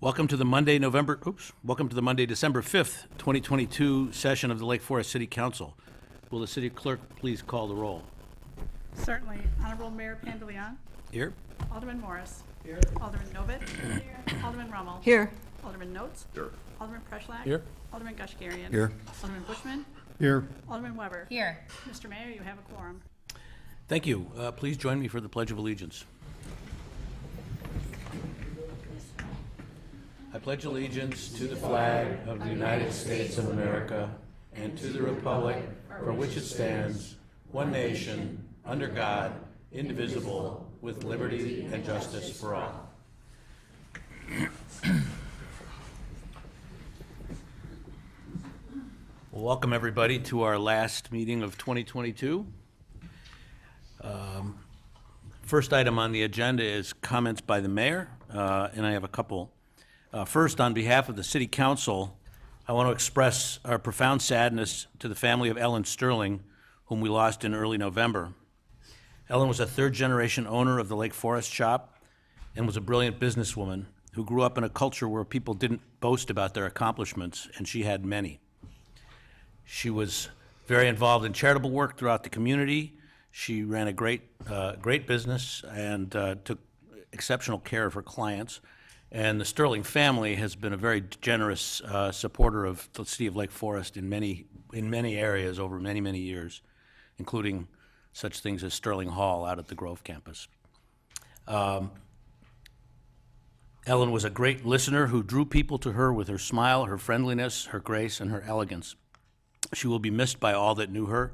Welcome to the Monday, December 5th, 2022 session of the Lake Forest City Council. Will the city clerk please call the roll? Certainly. Honorable Mayor Pandeleon. Here. Alderman Morris. Here. Alderman Novit. Here. Alderman Rummel. Here. Alderman Notes. Here. Alderman Preschlack. Here. Alderman Gushgarian. Here. Alderman Bushman. Here. Alderman Weber. Here. Mr. Mayor, you have a quorum. Thank you. Please join me for the Pledge of Allegiance. I pledge allegiance to the flag of the United States of America and to the republic for which it stands, one nation, under God, indivisible, with liberty and justice for all. Well, welcome everybody to our last meeting of 2022. First item on the agenda is comments by the mayor, and I have a couple. First, on behalf of the City Council, I want to express our profound sadness to the family of Ellen Sterling, whom we lost in early November. Ellen was a third-generation owner of the Lake Forest Shop and was a brilliant businesswoman who grew up in a culture where people didn't boast about their accomplishments, and she had many. She was very involved in charitable work throughout the community. She ran a great business and took exceptional care of her clients. And the Sterling family has been a very generous supporter of the city of Lake Forest in many areas over many years, including such things as Sterling Hall out at the Grove campus. Ellen was a great listener who drew people to her with her smile, her friendliness, her grace, and her elegance. She will be missed by all that knew her,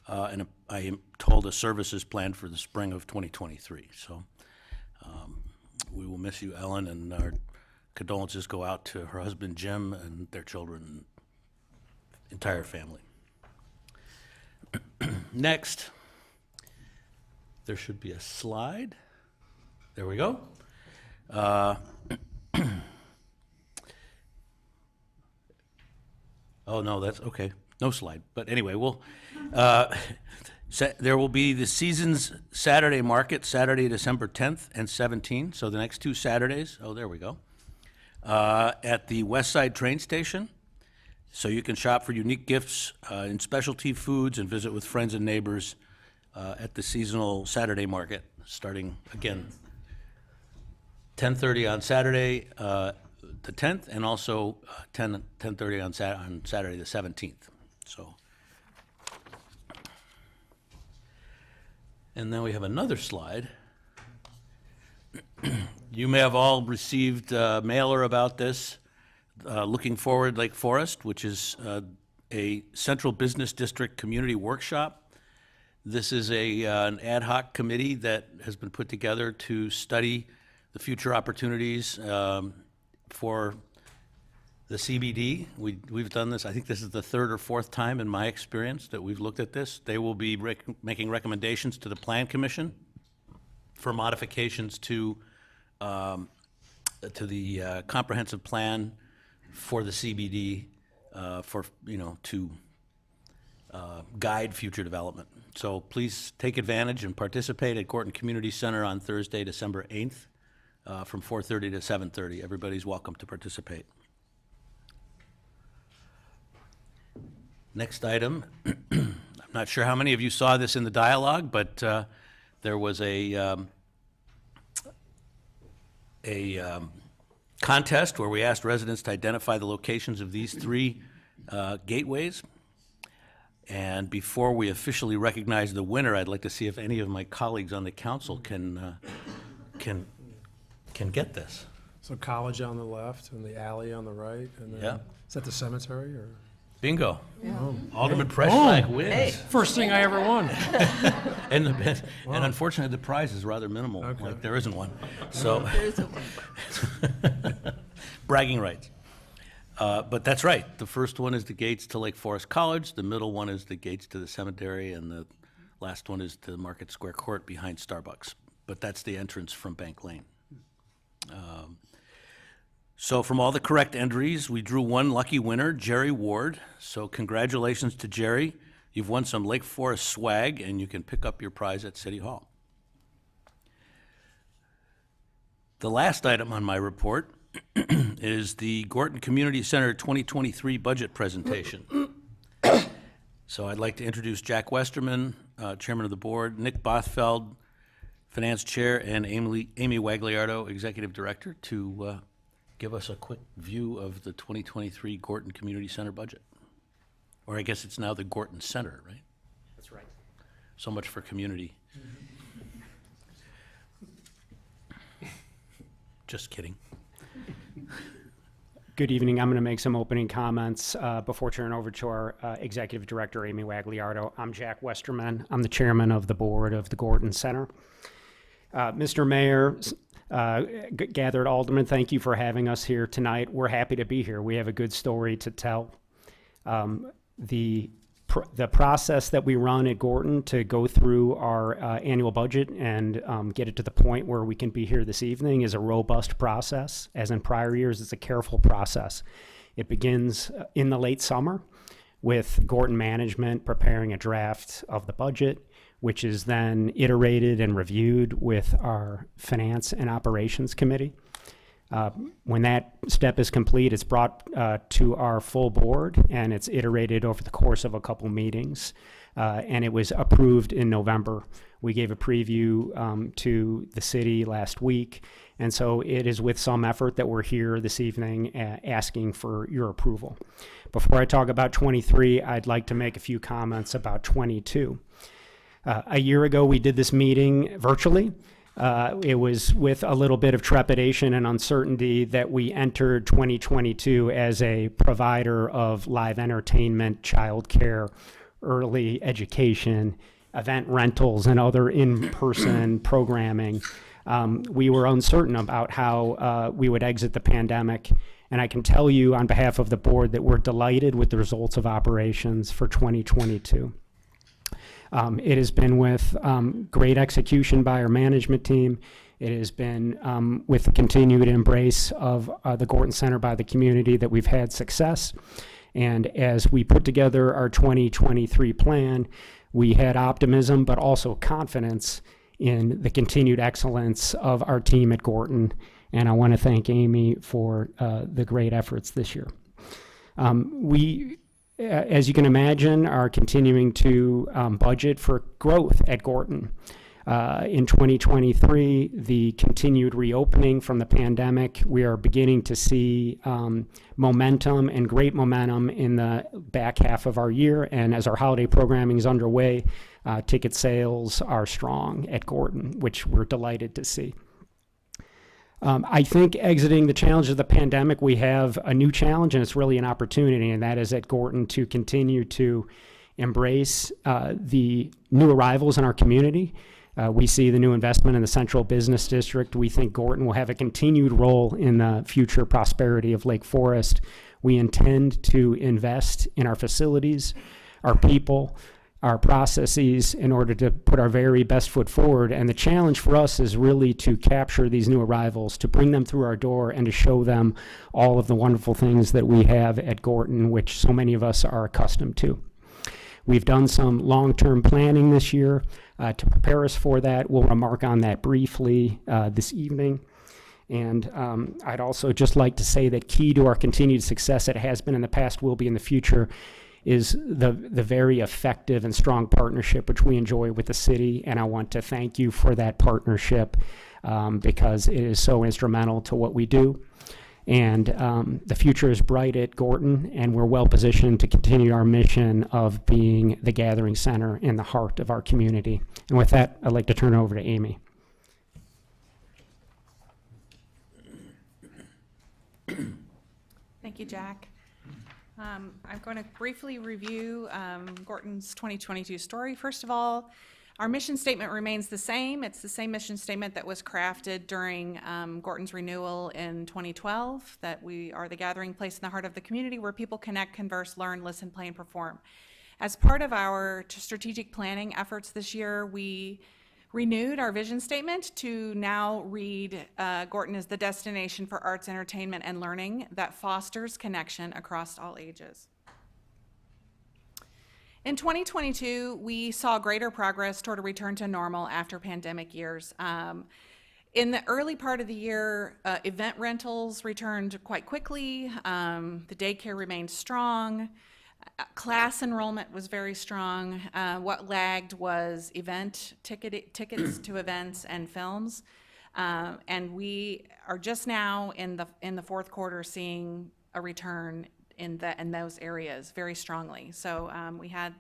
and I am told a service is planned for the spring of 2023. So we will miss you, Ellen, and our condolences go out to her husband, Jim, and their children, and entire family. Next, there should be a slide. There we go. Oh, no, that's okay. No slide. But anyway, there will be the Seasons Saturday Market, Saturday, December 10th and 17th. So the next two Saturdays. Oh, there we go. At the West Side train station. So you can shop for unique gifts and specialty foods and visit with friends and neighbors at the seasonal Saturday Market, starting again 10:30 on Saturday, the 10th, and also 10:30 on Saturday the 17th. So, and then we have another slide. You may have all received a mailer about this. Looking Forward Lake Forest, which is a Central Business District community workshop. This is an ad hoc committee that has been put together to study the future opportunities for the CBD. We've done this, I think this is the third or fourth time in my experience that we've looked at this. They will be making recommendations to the Plan Commission for modifications to the comprehensive plan for the CBD to guide future development. So please take advantage and participate at Gorton Community Center on Thursday, December 8th from 4:30 to 7:30. Everybody's welcome to participate. Next item, I'm not sure how many of you saw this in the dialogue, but there was a contest where we asked residents to identify the locations of these three gateways. And before we officially recognize the winner, I'd like to see if any of my colleagues on the council can get this. So College on the left and the alley on the right, and then, Yeah. is that the cemetery or? Bingo. Alderman Preschlack wins. First thing I ever won. And unfortunately, the prize is rather minimal, Okay. like there isn't one. So, There is a one. bragging rights. But that's right. The first one is the gates to Lake Forest College. The middle one is the gates to the cemetery, and the last one is the Market Square Court behind Starbucks. But that's the entrance from Bank Lane. So from all the correct entries, we drew one lucky winner, Jerry Ward. So congratulations to Jerry. You've won some Lake Forest swag, and you can pick up your prize at City Hall. The last item on my report is the Gorton Community Center 2023 budget presentation. So I'd like to introduce Jack Westerman, Chairman of the Board, Nick Bothfeld, Finance Chair, and Amy Wagliardo, Executive Director, to give us a quick view of the 2023 Gorton Community Center budget. Or I guess it's now the Gorton Center, right? That's right. So much for community. Just kidding. Good evening. I'm going to make some opening comments before turning over to our Executive Director, Amy Wagliardo. I'm Jack Westerman. I'm the Chairman of the Board of the Gorton Center. Mr. Mayor, gathered aldermen, thank you for having us here tonight. We're happy to be here. We have a good story to tell. The process that we run at Gorton to go through our annual budget and get it to the point where we can be here this evening is a robust process. As in prior years, it's a careful process. It begins in the late summer with Gorton management preparing a draft of the budget, which is then iterated and reviewed with our Finance and Operations Committee. When that step is complete, it's brought to our full board, and it's iterated over the course of a couple meetings, and it was approved in November. We gave a preview to the city last week, and so it is with some effort that we're here this evening asking for your approval. Before I talk about 23, I'd like to make a few comments about 22. A year ago, we did this meeting virtually. It was with a little bit of trepidation and uncertainty that we entered 2022 as a provider of live entertainment, childcare, early education, event rentals, and other in-person programming. We were uncertain about how we would exit the pandemic, and I can tell you on behalf of the board that we're delighted with the results of operations for 2022. It has been with great execution by our management team. It has been with the continued embrace of the Gorton Center by the community that we've had success. And as we put together our 2023 plan, we had optimism, but also confidence in the continued excellence of our team at Gorton. And I want to thank Amy for the great efforts this year. We, as you can imagine, are continuing to budget for growth at Gorton. In 2023, the continued reopening from the pandemic, we are beginning to see momentum and great momentum in the back half of our year. And as our holiday programming is underway, ticket sales are strong at Gorton, which we're delighted to see. I think exiting the challenge of the pandemic, we have a new challenge, and it's really an opportunity, and that is at Gorton to continue to embrace the new arrivals in our community. We see the new investment in the Central Business District. We think Gorton will have a continued role in the future prosperity of Lake Forest. We intend to invest in our facilities, our people, our processes in order to put our very best foot forward. And the challenge for us is really to capture these new arrivals, to bring them through our door and to show them all of the wonderful things that we have at Gorton, which so many of us are accustomed to. We've done some long-term planning this year to prepare us for that. We'll remark on that briefly this evening. And I'd also just like to say that key to our continued success, it has been in the past, will be in the future, is the very effective and strong partnership which we enjoy with the city. And I want to thank you for that partnership because it is so instrumental to what we do. And the future is bright at Gorton, and we're well positioned to continue our mission of being the gathering center in the heart of our community. And with that, I'd like to turn it over to Amy. Thank you, Jack. I'm going to briefly review Gorton's 2022 story. First of all, our mission statement remains the same. It's the same mission statement that was crafted during Gorton's renewal in 2012, that we are the gathering place in the heart of the community where people connect, converse, learn, listen, play, and perform. As part of our strategic planning efforts this year, we renewed our vision statement to now read Gorton as the destination for arts, entertainment, and learning that fosters connection across all ages. In 2022, we saw greater progress toward a return to normal after pandemic years. In the early part of the year, event rentals returned quite quickly. The daycare remained strong. Class enrollment was very strong. What lagged was tickets to events and films. And we are just now in the fourth quarter seeing a return in those areas very strongly. So we had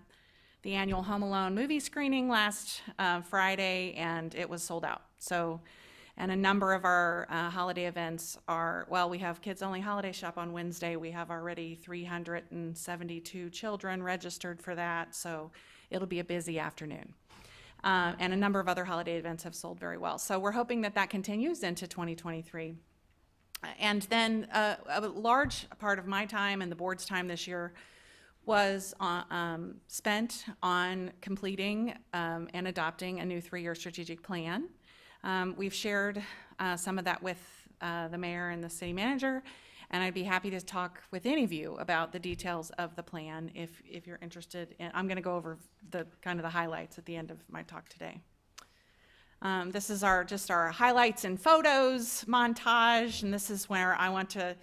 the annual Home Alone movie screening last Friday, and it was sold out. So, and a number of our holiday events are, well, we have Kids Only Holiday Shop on Wednesday. We have already 372 children registered for that, so it'll be a busy afternoon. And a number of other holiday events have sold very well. So we're hoping that that continues into 2023. And then a large part of my time and the board's time this year was spent on completing and adopting a new 3-year strategic plan. We've shared some of that with the mayor and the city manager, and I'd be happy to talk with any of you about the details of the plan if you're interested. I'm going to go over the kind of the highlights at the end of my talk today. This is just our highlights and photos montage, and this is where I want to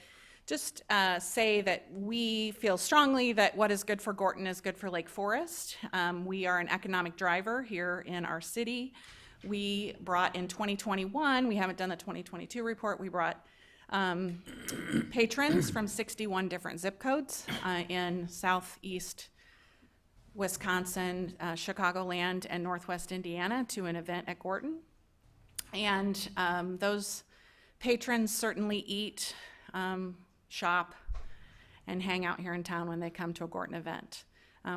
just say that we feel strongly that what is good for Gorton is good for Lake Forest. We are an economic driver here in our city. We brought in 2021, we haven't done the 2022 report, we brought patrons from 61 different zip codes in southeast Wisconsin, Chicagoland, and Northwest Indiana to an event at Gorton. And those patrons certainly eat, shop, and hang out here in town when they come to a Gorton event.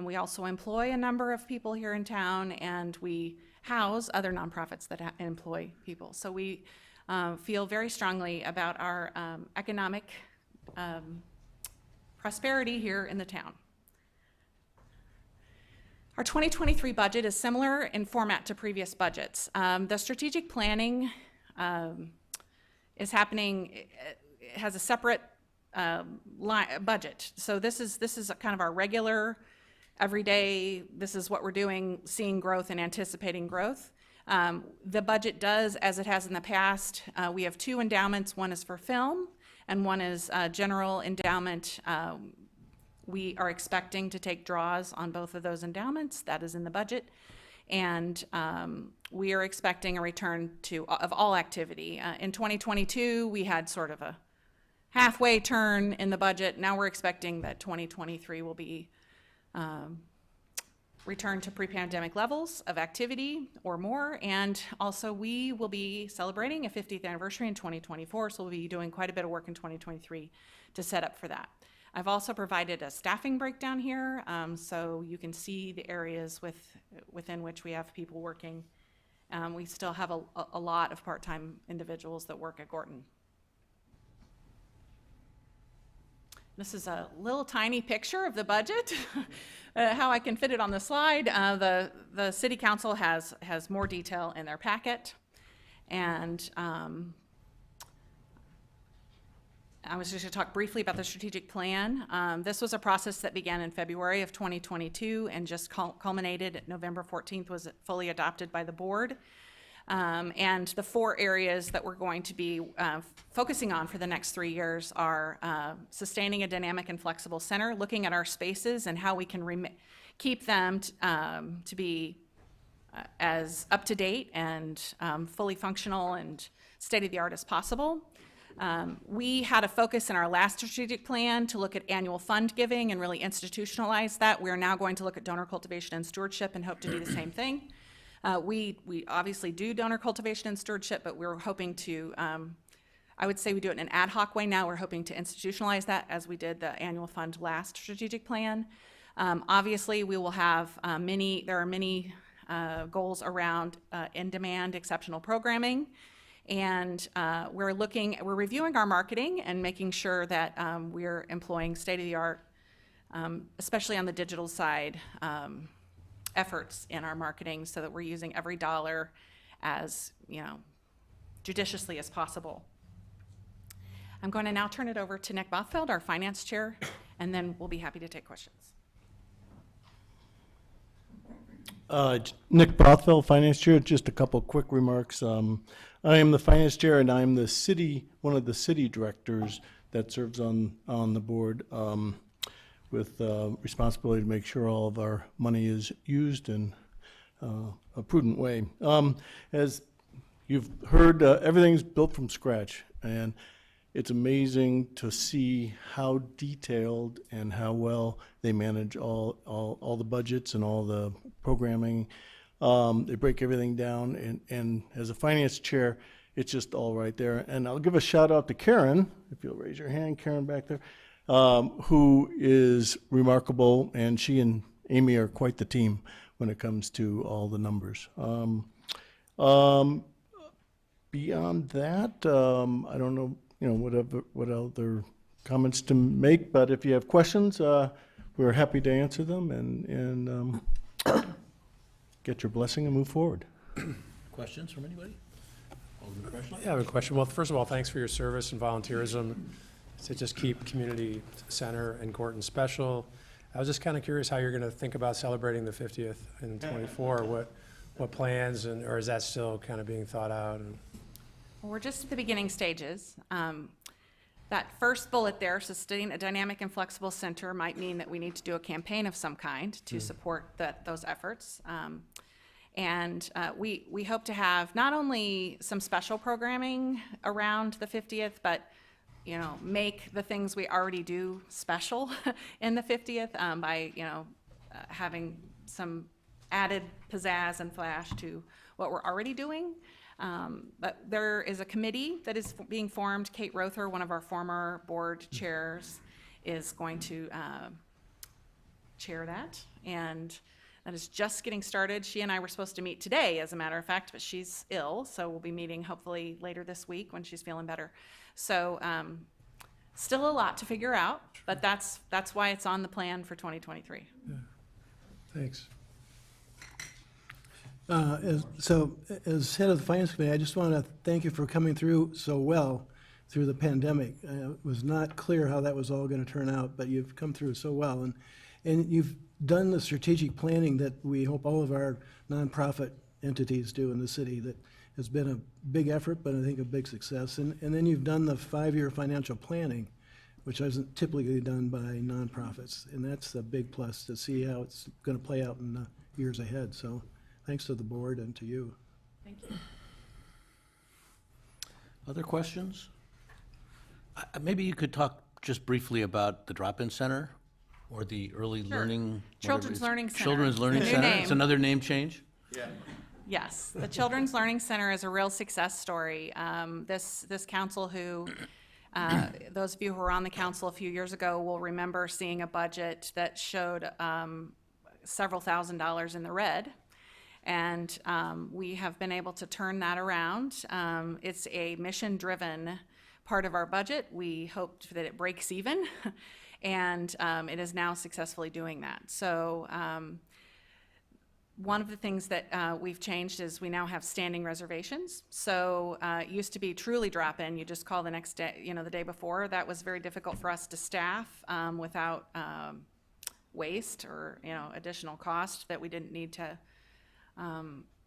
We also employ a number of people here in town, and we house other nonprofits that employ people. So we feel very strongly about our economic prosperity here in the town. Our 2023 budget is similar in format to previous budgets. The strategic planning is happening, it has a separate budget. So this is kind of our regular, everyday, this is what we're doing, seeing growth and anticipating growth. The budget does, as it has in the past, we have 2 endowments. One is for film and one is general endowment. We are expecting to take draws on both of those endowments. That is in the budget. And we are expecting a return of all activity. In 2022, we had sort of a halfway turn in the budget. Now we're expecting that 2023 will be return to pre-pandemic levels of activity or more. And also we will be celebrating a 50th anniversary in 2024, so we'll be doing quite a bit of work in 2023 to set up for that. I've also provided a staffing breakdown here, so you can see the areas within which we have people working. We still have a lot of part-time individuals that work at Gorton. This is a little tiny picture of the budget, how I can fit it on the slide. The city council has more detail in their packet. And I was just going to talk briefly about the strategic plan. This was a process that began in February of 2022 and just culminated November 14th, was fully adopted by the board. And the 4 areas that we're going to be focusing on for the next 3 years are sustaining a dynamic and flexible center, looking at our spaces and how we can keep them to be as up-to-date and fully functional and state-of-the-art as possible. We had a focus in our last strategic plan to look at annual fund giving and really institutionalize that. We're now going to look at donor cultivation and stewardship and hope to do the same thing. We obviously do donor cultivation and stewardship, but we're hoping to, I would say we do it in an ad hoc way now. We're hoping to institutionalize that as we did the annual fund last strategic plan. Obviously, we will have there are many goals around in-demand exceptional programming. And we're reviewing our marketing and making sure that we're employing state-of-the-art, especially on the digital side, efforts in our marketing so that we're using every dollar as, judiciously as possible. I'm going to now turn it over to Nick Bothfeld, our finance chair, and then we'll be happy to take questions. Nick Brothville, Finance Chair. Just a couple quick remarks. I am the Finance Chair, and I'm one of the city directors that serves on the board with responsibility to make sure all of our money is used in a prudent way. As you've heard, everything's built from scratch, and it's amazing to see how detailed and how well they manage all the budgets and all the programming. They break everything down, and as a finance chair, it's just all right there. And I'll give a shout out to Karen, if you'll raise your hand, Karen back there, who is remarkable, and she and Amy are quite the team when it comes to all the numbers. Beyond that, I don't know, what other comments to make, but if you have questions, we're happy to answer them and get your blessing and move forward. Questions from anybody? Alderman Presley? Yeah, I have a question. Well, first of all, thanks for your service and volunteerism to just keep community center and Gorton special. I was just kind of curious how you're going to think about celebrating the 50th in '24. What plans, or is that still kind of being thought out? We're just at the beginning stages. That first bullet there, sustain a dynamic and flexible center, might mean that we need to do a campaign of some kind to support those efforts. And we hope to have not only some special programming around the 50th, but make the things we already do special in the 50th by having some added pizzazz and flash to what we're already doing. But there is a committee that is being formed. Kate Rother, one of our former board chairs, is going to chair that, and that is just getting started. She and I were supposed to meet today, as a matter of fact, but she's ill, so we'll be meeting hopefully later this week when she's feeling better. So still a lot to figure out, but that's why it's on the plan for 2023. Thanks. As head of the Finance Committee, I just want to thank you for coming through so well through the pandemic. It was not clear how that was all going to turn out, but you've come through so well. And you've done the strategic planning that we hope all of our nonprofit entities do in the city. That has been a big effort, but I think a big success. And then you've done the 5-year financial planning, which isn't typically done by nonprofits. And that's a big plus to see how it's going to play out in the years ahead. So thanks to the board and to you. Thank you. Other questions? Maybe you could talk just briefly about the drop-in center or the early learning. whatever Children's it is. Learning Center. Children's Learning It's a new Center. name. It's another name change? Yes, the Children's Learning Center is a real success story. This council those of you who were on the council a few years ago will remember seeing a budget that showed several $1,000s in the red. And we have been able to turn that around. It's a mission-driven part of our budget. We hoped that it breaks even, and it is now successfully doing that. So one of the things that we've changed is we now have standing reservations. So it used to be truly drop-in. You just call the next day, the day before. That was very difficult for us to staff without waste or additional cost that we didn't need to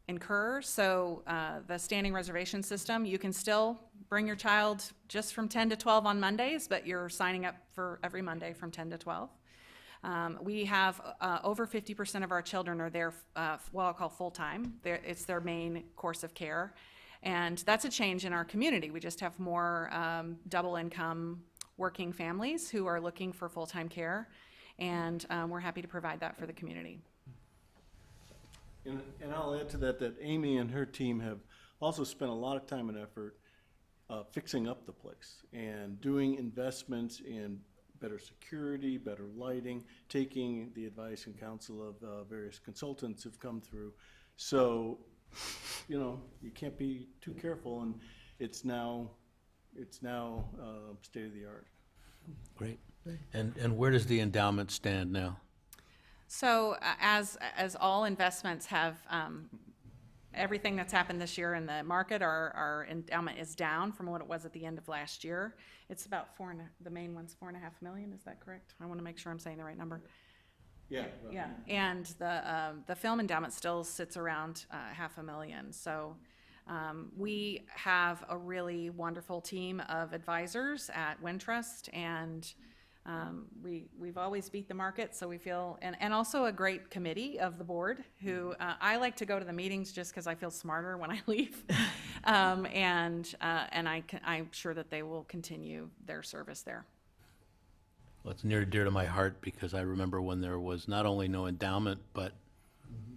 incur. So the standing reservation system, you can still bring your child just from 10 to 12 on Mondays, but you're signing up for every Monday from 10 to 12. We have over 50% of our children are there, what I'll call full-time. It's their main course of care. And that's a change in our community. We just have more double-income working families who are looking for full-time care. And we're happy to provide that for the community. And I'll add to that Amy and her team have also spent a lot of time and effort fixing up the place and doing investments in better security, better lighting, taking the advice and counsel of various consultants who've come through. So, you can't be too careful, and it's now state of the art. Great. And where does the endowment stand now? So as all investments have, everything that's happened this year in the market, our endowment is down from what it was at the end of last year. It's about the main one's $4.5 million, is that correct? I want to make sure I'm saying the right number. Yeah. Yeah, and the film endowment still sits around $500,000. So we have a really wonderful team of advisors at Wintrust, and we've always beat the market, so we feel, and also a great committee of the board who, I like to go to the meetings just because I feel smarter when I leave. And I'm sure that they will continue their service there. Well, it's near and dear to my heart because I remember when there was not only no endowment, but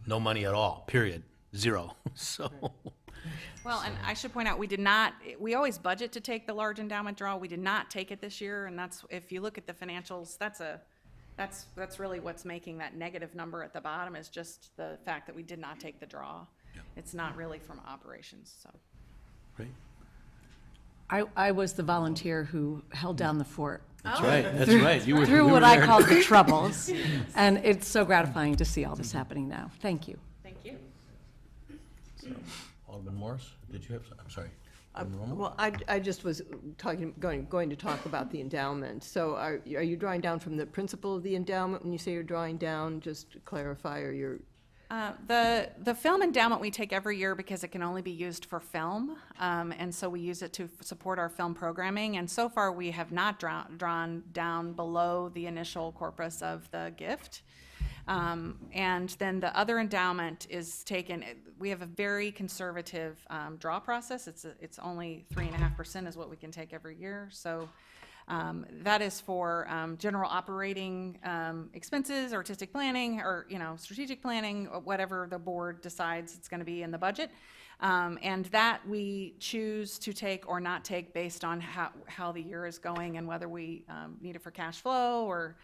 no money at all, period, zero. So, Well, and I should point out, we always budget to take the large endowment draw. We did not take it this year, and that's, if you look at the financials, that's really what's making that negative number at the bottom, is just the fact that we did not take the draw. It's not really from operations, so. great. I was the volunteer who held down the fort That's right, that's right. You were through you what were I there. called the troubles. And it's so gratifying to see all this happening now. Thank you. Thank you. Alderman Morris, did you have, I'm sorry. Alderman Romo? Well, I just was going to talk about the endowment. So are you drawing down from the principal of the endowment when you say you're drawing down? Just to clarify, or you're, The film endowment we take every year because it can only be used for film, and so we use it to support our film programming. And so far, we have not drawn down below the initial corpus of the gift. And then the other endowment is taken. We have a very conservative draw process. It's only 3.5% is what we can take every year. So. That is for general operating expenses, artistic planning, or, strategic planning, or whatever the board decides it's going to be in the budget. And that we choose to take or not take based on how the year is going and whether we need it for cash flow or,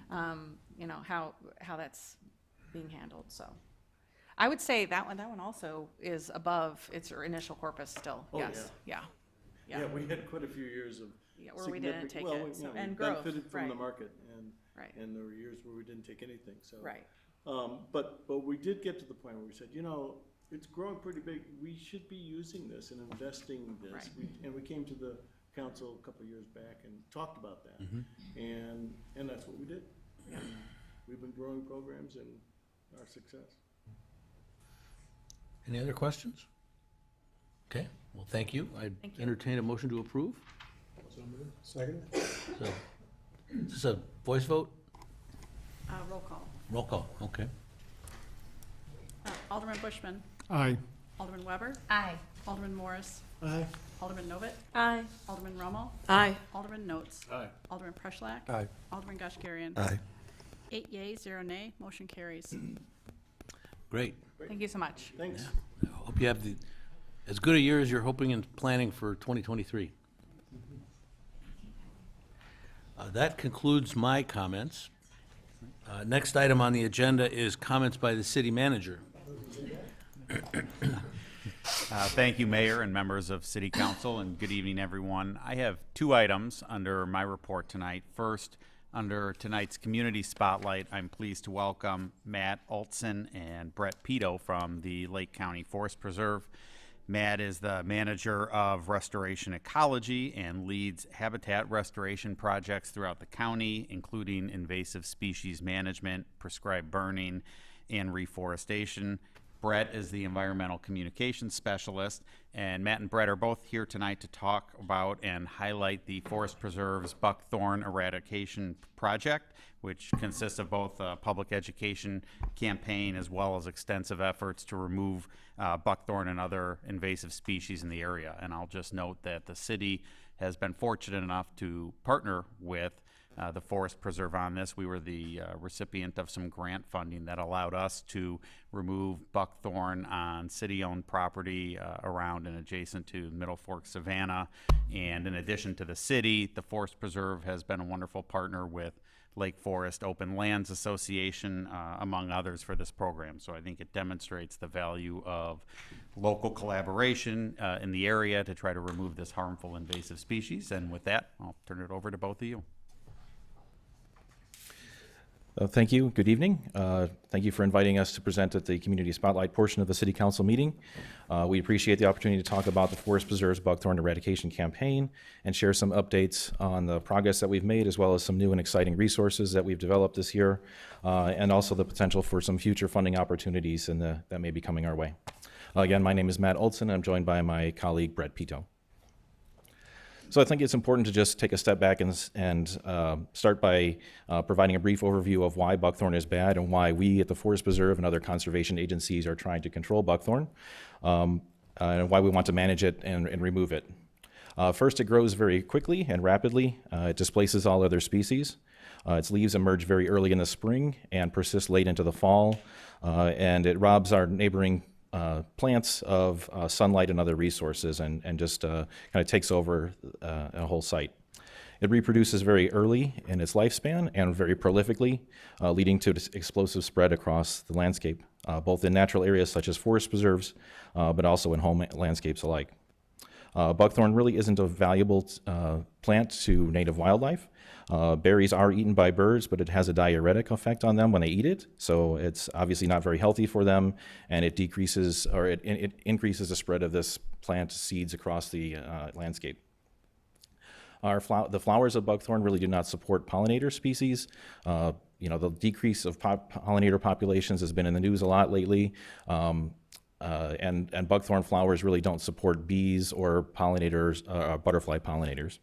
how that's being handled. So I would say that one also is above its initial corpus still. Oh, Yes. Yeah. Yeah, we had quite a few years of. Yeah, where we didn't take well, it, so- we and growth, benefited from the right. market, Right. and there were years where we didn't take anything, so. Right. But we did get to the point where we said, it's growing pretty big, we should be using this and investing this. Right. And we came to the council a couple of years back and talked about that. And that's what we did. And we've been growing programs and our success. Any other questions? Okay, well, thank you. I Thank you. entertain a motion to approve. Second? So, is this a voice vote? Roll call. Roll call, okay. Alderman Bushman. Aye. Alderman Weber. Aye. Alderman Morris. Aye. Alderman Novit. aye. Alderman Rommel. Aye. Alderman Notes. Aye. Alderman Preschlack. Aye. Alderman Gashgarian. Aye. 8 yeas, 0 nay. Motion carries. Great. Thank you so much. Thanks. I hope you have as good a year as you're hoping and planning for 2023. That concludes my comments. Next item on the agenda is comments by the city manager. Thank you, Mayor and members of City Council, and good evening, everyone. I have two items under my report tonight. First, under tonight's Community Spotlight, I'm pleased to welcome Matt Olson and Brett Pito from the Lake County Forest Preserve. Matt is the manager of Restoration Ecology and leads habitat restoration projects throughout the county, including invasive species management, prescribed burning, and reforestation. Brett is the environmental communications specialist, and Matt and Brett are both here tonight to talk about and highlight the Forest Preserve's buckthorn eradication project, which consists of both a public education campaign as well as extensive efforts to remove buckthorn and other invasive species in the area. And I'll just note that the city has been fortunate enough to partner with the Forest Preserve on this. We were the recipient of some grant funding that allowed us to remove buckthorn on city-owned property around and adjacent to Middle Fork Savannah. And in addition to the city, the Forest Preserve has been a wonderful partner with Lake Forest Open Lands Association, among others, for this program. So I think it demonstrates the value of local collaboration in the area to try to remove this harmful invasive species. And with that, I'll turn it over to both of you. Thank you. Good evening. Thank you for inviting us to present at the Community Spotlight portion of the City Council meeting. We appreciate the opportunity to talk about the Forest Preserve's buckthorn eradication campaign and share some updates on the progress that we've made, as well as some new and exciting resources that we've developed this year, and also the potential for some future funding opportunities that may be coming our way. Again, my name is Matt Olson. I'm joined by my colleague, Brett Pito. So I think it's important to just take a step back and start by providing a brief overview of why buckthorn is bad and why we at the Forest Preserve and other conservation agencies are trying to control buckthorn, and why we want to manage it and remove it. First, it grows very quickly and rapidly. It displaces all other species. Its leaves emerge very early in the spring and persist late into the fall, and it robs our neighboring plants of sunlight and other resources, and just kind of takes over a whole site. It reproduces very early in its lifespan and very prolifically, leading to explosive spread across the landscape, both in natural areas such as forest preserves, but also in home landscapes alike. Buckthorn really isn't a valuable plant to native wildlife. Berries are eaten by birds, but it has a diuretic effect on them when they eat it, so it's obviously not very healthy for them, and it decreases or it increases the spread of this plant seeds across the landscape. The flowers of buckthorn really do not support pollinator species. The decrease of pollinator populations has been in the news a lot lately. And buckthorn flowers really don't support bees or pollinators, butterfly pollinators.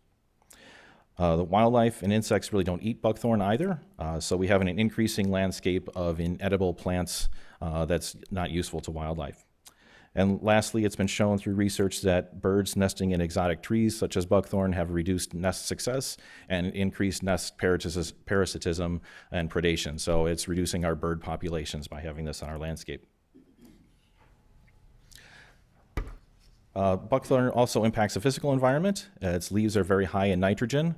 The wildlife and insects really don't eat buckthorn either, so we have an increasing landscape of inedible plants that's not useful to wildlife. And lastly, it's been shown through research that birds nesting in exotic trees such as buckthorn have reduced nest success and increased nest parasitism and predation, so it's reducing our bird populations by having this on our landscape. Buckthorn also impacts the physical environment. Its leaves are very high in nitrogen.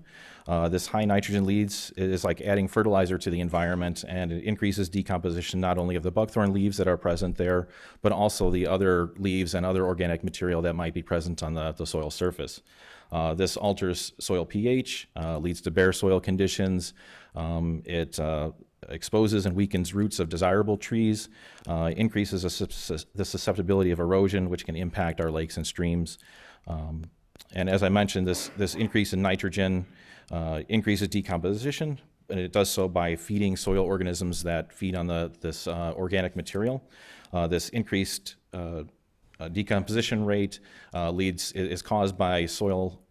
This high nitrogen leaves is like adding fertilizer to the environment, and it increases decomposition not only of the buckthorn leaves that are present there, but also the other leaves and other organic material that might be present on the soil surface. This alters soil pH, leads to bare soil conditions. It exposes and weakens roots of desirable trees, increases the susceptibility of erosion, which can impact our lakes and streams. And as I mentioned, this increase in nitrogen increases decomposition, and it does so by feeding soil organisms that feed on this organic material. This increased decomposition rate is caused by soil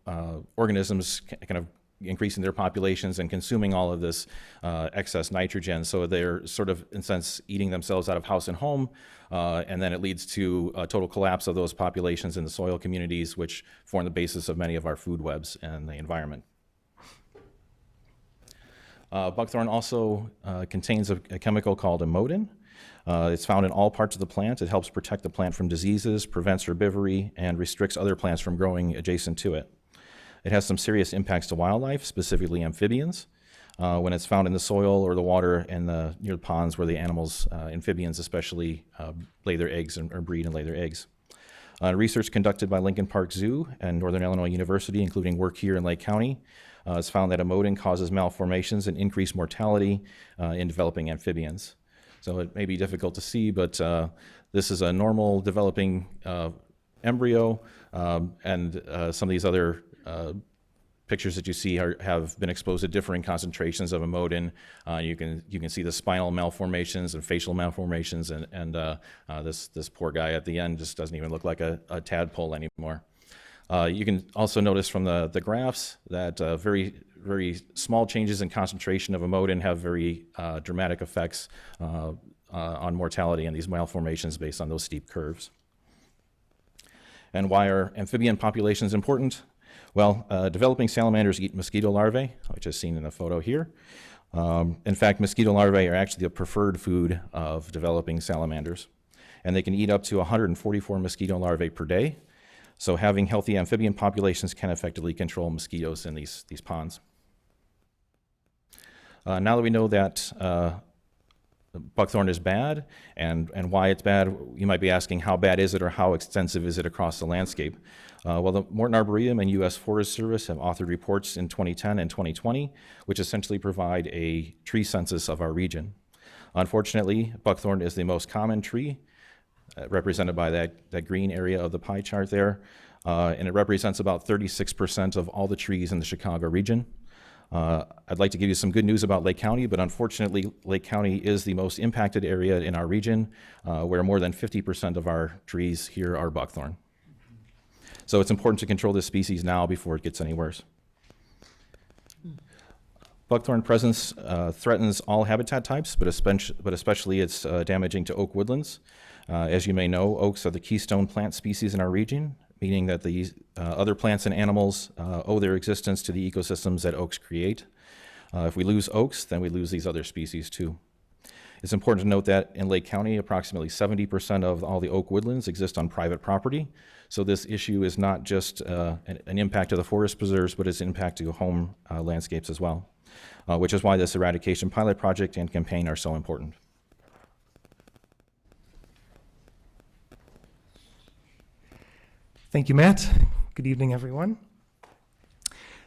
organisms kind of increasing their populations and consuming all of this excess nitrogen. So they're sort of, in a sense, eating themselves out of house and home, and then it leads to a total collapse of those populations in the soil communities, which form the basis of many of our food webs and the environment. Buckthorn also contains a chemical called amodin. It's found in all parts of the plant. It helps protect the plant from diseases, prevents herbivory, and restricts other plants from growing adjacent to it. It has some serious impacts to wildlife, specifically amphibians, when it's found in the soil or the water and near the ponds where the animals, amphibians especially, lay their eggs or breed and lay their eggs. Research conducted by Lincoln Park Zoo and Northern Illinois University, including work here in Lake County, has found that amodin causes malformations and increased mortality in developing amphibians. So it may be difficult to see, but this is a normal developing embryo, and some of these other pictures that you see have been exposed to differing concentrations of amodin. You can see the spinal malformations and facial malformations, and this poor guy at the end just doesn't even look like a tadpole anymore. You can also notice from the graphs that very, very small changes in concentration of amodin have very dramatic effects on mortality and these malformations based on those steep curves. And why are amphibian populations important? Well, developing salamanders eat mosquito larvae, which is seen in the photo here. In fact, mosquito larvae are actually the preferred food of developing salamanders, and they can eat up to 144 mosquito larvae per day. So having healthy amphibian populations can effectively control mosquitoes in these ponds. Now that we know that buckthorn is bad, and why it's bad. You might be asking, how bad is it, or how extensive is it across the landscape? Well, the Morton Arboretum and U.S. Forest Service have authored reports in 2010 and 2020, which essentially provide a tree census of our region. Unfortunately, buckthorn is the most common tree, represented by that green area of the pie chart there, and it represents about 36% of all the trees in the Chicago region. I'd like to give you some good news about Lake County, but unfortunately, Lake County is the most impacted area in our region, where more than 50% of our trees here are buckthorn. So it's important to control this species now before it gets any worse. Buckthorn presence threatens all habitat types, but especially it's damaging to oak woodlands. As you may know, oaks are the keystone plant species in our region, meaning that the other plants and animals owe their existence to the ecosystems that oaks create. If we lose oaks, then we lose these other species too. It's important to note that in Lake County, approximately 70% of all the oak woodlands exist on private property. So this issue is not just an impact to the forest preserves, but it's an impact to home landscapes as well, which is why this eradication pilot project and campaign are so important. Thank you, Matt. Good evening, everyone.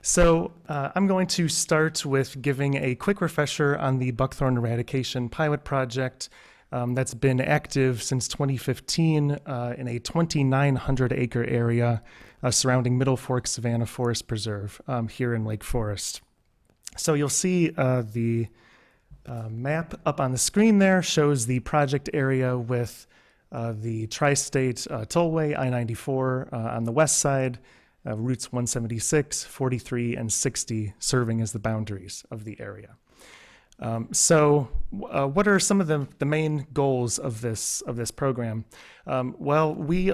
So I'm going to start with giving a quick refresher on the buckthorn eradication pilot project that's been active since 2015 in a 2,900-acre area surrounding Middle Fork Savannah Forest Preserve here in Lake Forest. So you'll see the map up on the screen there shows the project area with the Tri-State Tollway, I-94 on the west side, routes 176, 43, and 60 serving as the boundaries of the area. So what are some of the main goals of this program? Well, we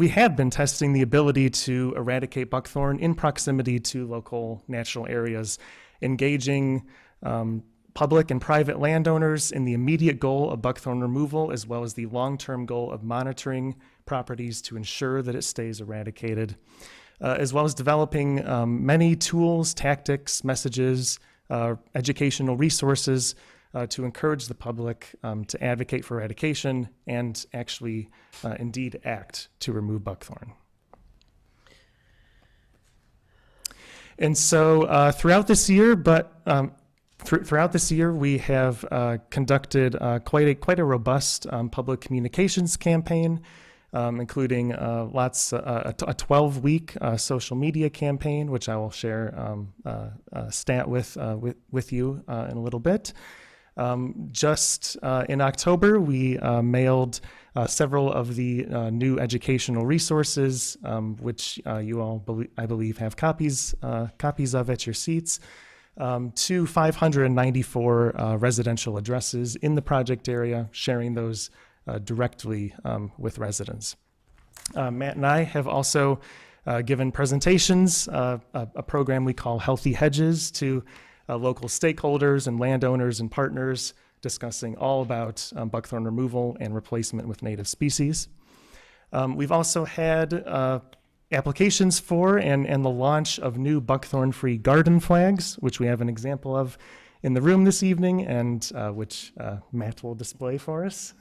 have been testing the ability to eradicate buckthorn in proximity to local natural areas, engaging public and private landowners in the immediate goal of buckthorn removal, as well as the long-term goal of monitoring properties to ensure that it stays eradicated, as well as developing many tools, tactics, messages, educational resources to encourage the public to advocate for eradication and actually indeed act to remove buckthorn. And so throughout this year, throughout this year, we have conducted quite a robust public communications campaign, including a 12-week social media campaign, which I will share a stat with you in a little bit. Just in October, we mailed several of the new educational resources, which you all, I believe, have copies of at your seats. To 594 residential addresses in the project area, sharing those directly with residents. Matt and I have also given presentations, a program we call Healthy Hedges, to local stakeholders and landowners and partners, discussing all about buckthorn removal and replacement with native species. We've also had applications for and the launch of new buckthorn-free garden flags, which we have an example of in the room this evening, and which Matt will display for us.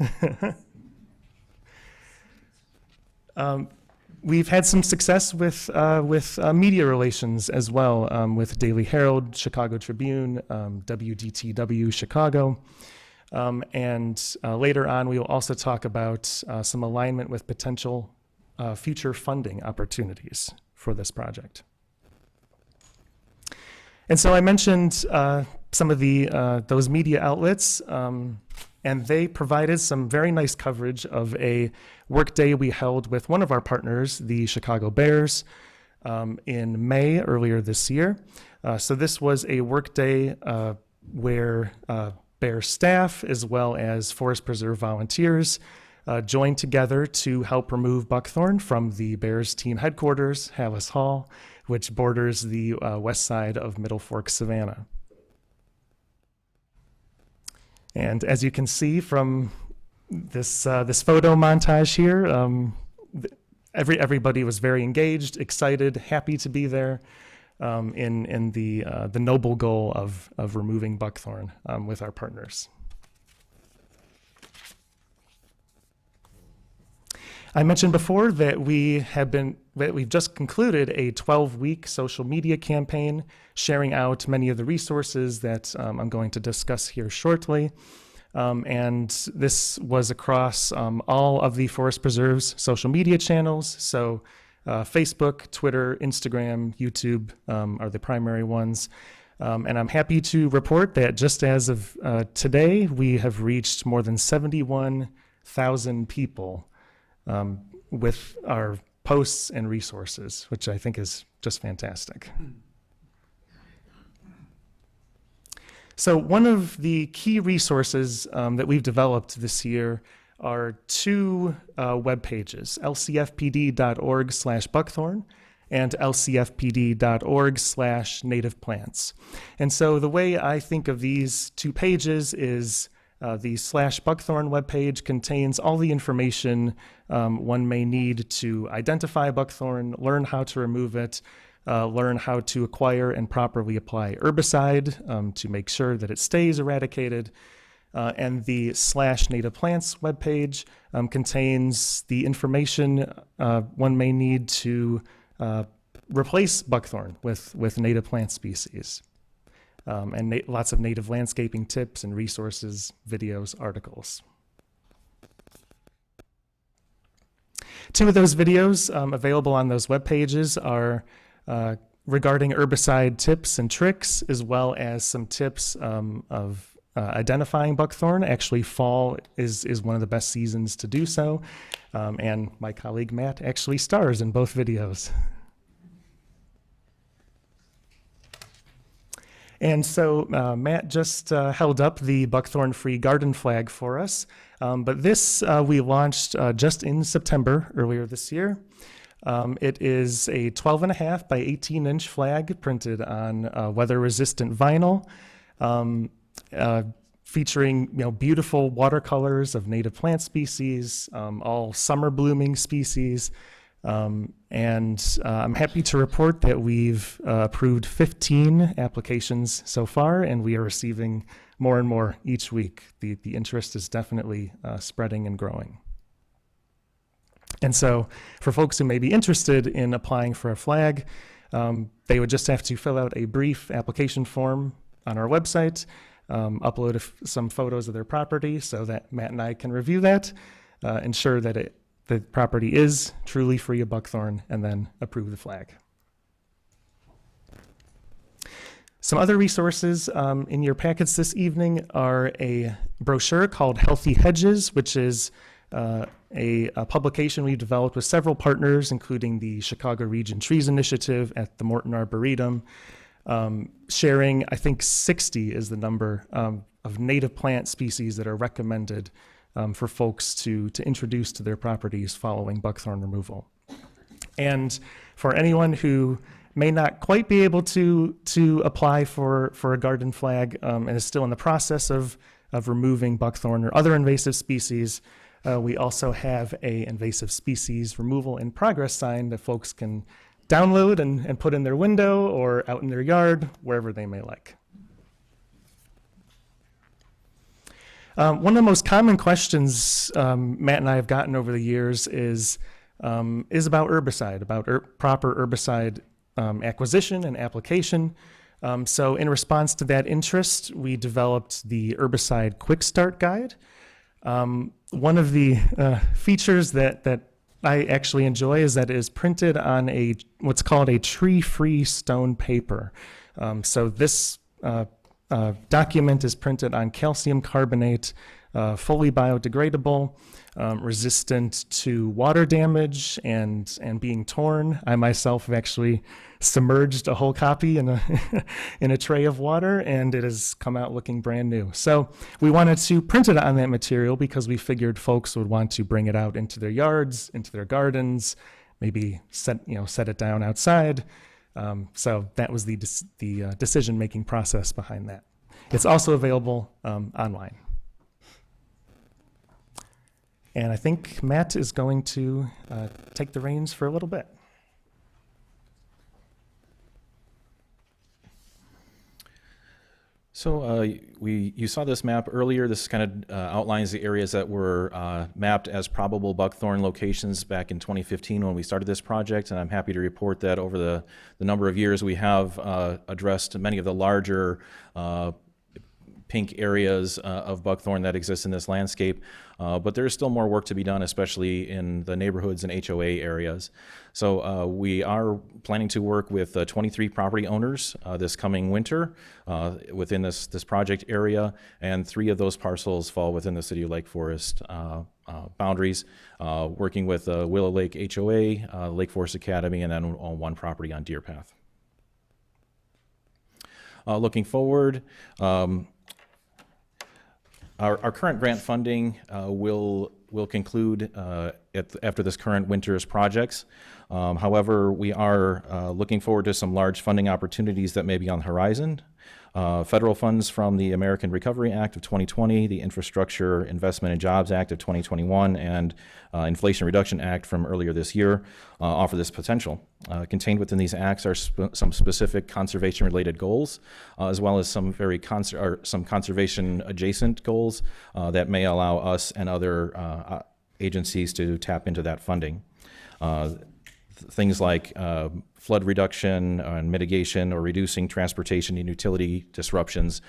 We've had some success with media relations as well, with Daily Herald, Chicago Tribune, WDTW Chicago. And later on, we will also talk about some alignment with potential future funding opportunities for this project. And so I mentioned some of those media outlets, and they provided some very nice coverage of a workday we held with one of our partners, the Chicago Bears, in May earlier this year. So this was a workday where Bear staff as well as Forest Preserve volunteers joined together to help remove buckthorn from the Bears team headquarters, Hallis Hall, which borders the west side of Middle Fork Savannah. And as you can see from this photo montage here, everybody was very engaged, excited, happy to be there in the noble goal of removing buckthorn with our partners. I mentioned before that we've just concluded a 12-week social media campaign sharing out many of the resources that I'm going to discuss here shortly. And this was across all of the Forest Preserve's social media channels. So Facebook, Twitter, Instagram, YouTube are the primary ones. And I'm happy to report that just as of today, we have reached more than 71,000 people with our posts and resources, which I think is just fantastic. So one of the key resources that we've developed this year are two web pages, lcfpd.org/buckthorn and lcfpd.org/nativeplants. And so the way I think of these two pages is the /buckthorn webpage contains all the information one may need to identify buckthorn, learn how to remove it, learn how to acquire and properly apply herbicide to make sure that it stays eradicated. And the /nativeplants webpage contains the information one may need to replace buckthorn with native plant species. And lots of native landscaping tips and resources, videos, articles. Two of those videos available on those web pages are regarding herbicide tips and tricks, as well as some tips of identifying buckthorn. Actually, fall is one of the best seasons to do so. And my colleague Matt actually stars in both videos. And so Matt just held up the buckthorn-free garden flag for us. But this we launched just in September earlier this year. It is a 12.5 by 18-inch flag printed on weather-resistant vinyl, featuring beautiful watercolors of native plant species, all summer blooming species. And I'm happy to report that we've approved 15 applications so far, and we are receiving more and more each week. The interest is definitely spreading and growing. And so for folks who may be interested in applying for a flag, they would just have to fill out a brief application form on our website, upload some photos of their property so that Matt and I can review that, ensure that the property is truly free of buckthorn, and then approve the flag. Some other resources in your packets this evening are a brochure called Healthy Hedges, which is a publication we've developed with several partners, including the Chicago Region Trees Initiative at the Morton Arboretum, sharing, I think 60 is the number of native plant species that are recommended for folks to introduce to their properties following buckthorn removal. And for anyone who may not quite be able to apply for a garden flag and is still in the process of removing buckthorn or other invasive species, we also have a invasive species removal in progress sign that folks can download and put in their window or out in their yard, wherever they may like. One of the most common questions Matt and I have gotten over the years is about herbicide, about proper herbicide acquisition and application. So in response to that interest, we developed the Herbicide Quick Start Guide. One of the features that I actually enjoy is that it is printed on what's called a tree-free stone paper. So this document is printed on calcium carbonate, fully biodegradable, resistant to water damage and being torn. I myself have actually submerged a whole copy in a tray of water, and it has come out looking brand new. So we wanted to print it on that material because we figured folks would want to bring it out into their yards, into their gardens, maybe set it down outside. So that was the decision-making process behind that. It's also available online. And I think Matt is going to take the reins for a little bit. So you saw this map earlier. This kind of outlines the areas that were mapped as probable buckthorn locations back in 2015 when we started this project, and I'm happy to report that over the number of years we have addressed many of the larger pink areas of buckthorn that exist in this landscape, but there is still more work to be done, especially in the neighborhoods and HOA areas. So we are planning to work with 23 property owners this coming winter within this project area, and 3 of those parcels fall within the City of Lake Forest boundaries, working with Willow Lake HOA, Lake Forest Academy, and then on 1 property on Deer Path. Looking forward, our current grant funding will conclude after this current winter's projects. However, we are looking forward to some large funding opportunities that may be on the horizon. Federal funds from the American Recovery Act of 2020, the Infrastructure Investment and Jobs Act of 2021, and Inflation Reduction Act from earlier this year offer this potential. Contained within these acts are some specific conservation-related goals, as well as some some conservation-adjacent goals that may allow us and other agencies to tap into that funding. Things like flood reduction and mitigation, or reducing transportation and utility disruptions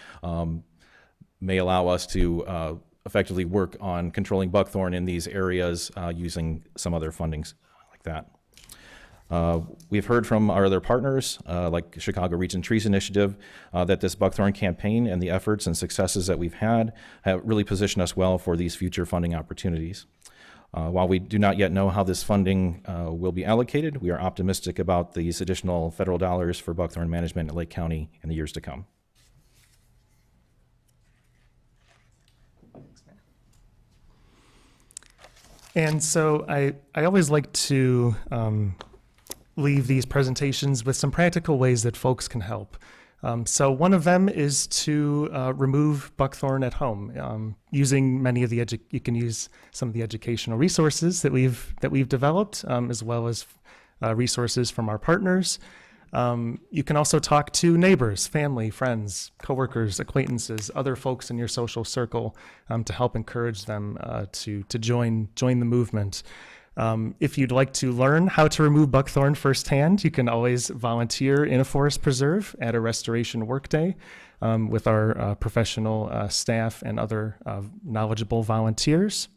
may allow us to effectively work on controlling buckthorn in these areas using some other fundings like that. We've heard from our other partners, like Chicago Region Trees Initiative, that this buckthorn campaign and the efforts and successes that we've had have really positioned us well for these future funding opportunities. While we do not yet know how this funding will be allocated, we are optimistic about these additional federal dollars for buckthorn management in Lake County in the years to come. And so I always like to leave these presentations with some practical ways that folks can help. So one of them is to remove buckthorn at home, using many of the you can use some of the educational resources that we've developed, as well as resources from our partners. You can also talk to neighbors, family, friends, coworkers, acquaintances, other folks in your social circle to help encourage them to join the movement. If you'd like to learn how to remove buckthorn firsthand, you can always volunteer in a forest preserve at a restoration workday with our professional staff and other knowledgeable volunteers.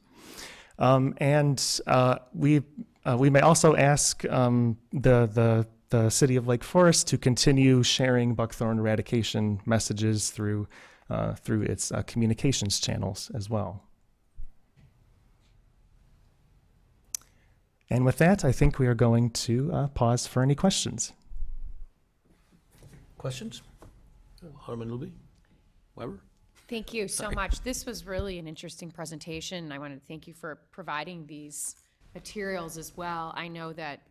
And we may also ask the City of Lake Forest to continue sharing buckthorn eradication messages through its communications channels as well. And with that, I think we are going to pause for any questions. Questions? Alderman Luby? Weber? Thank you so much. This was really an interesting presentation. I wanted to thank you for providing these materials as well. I know that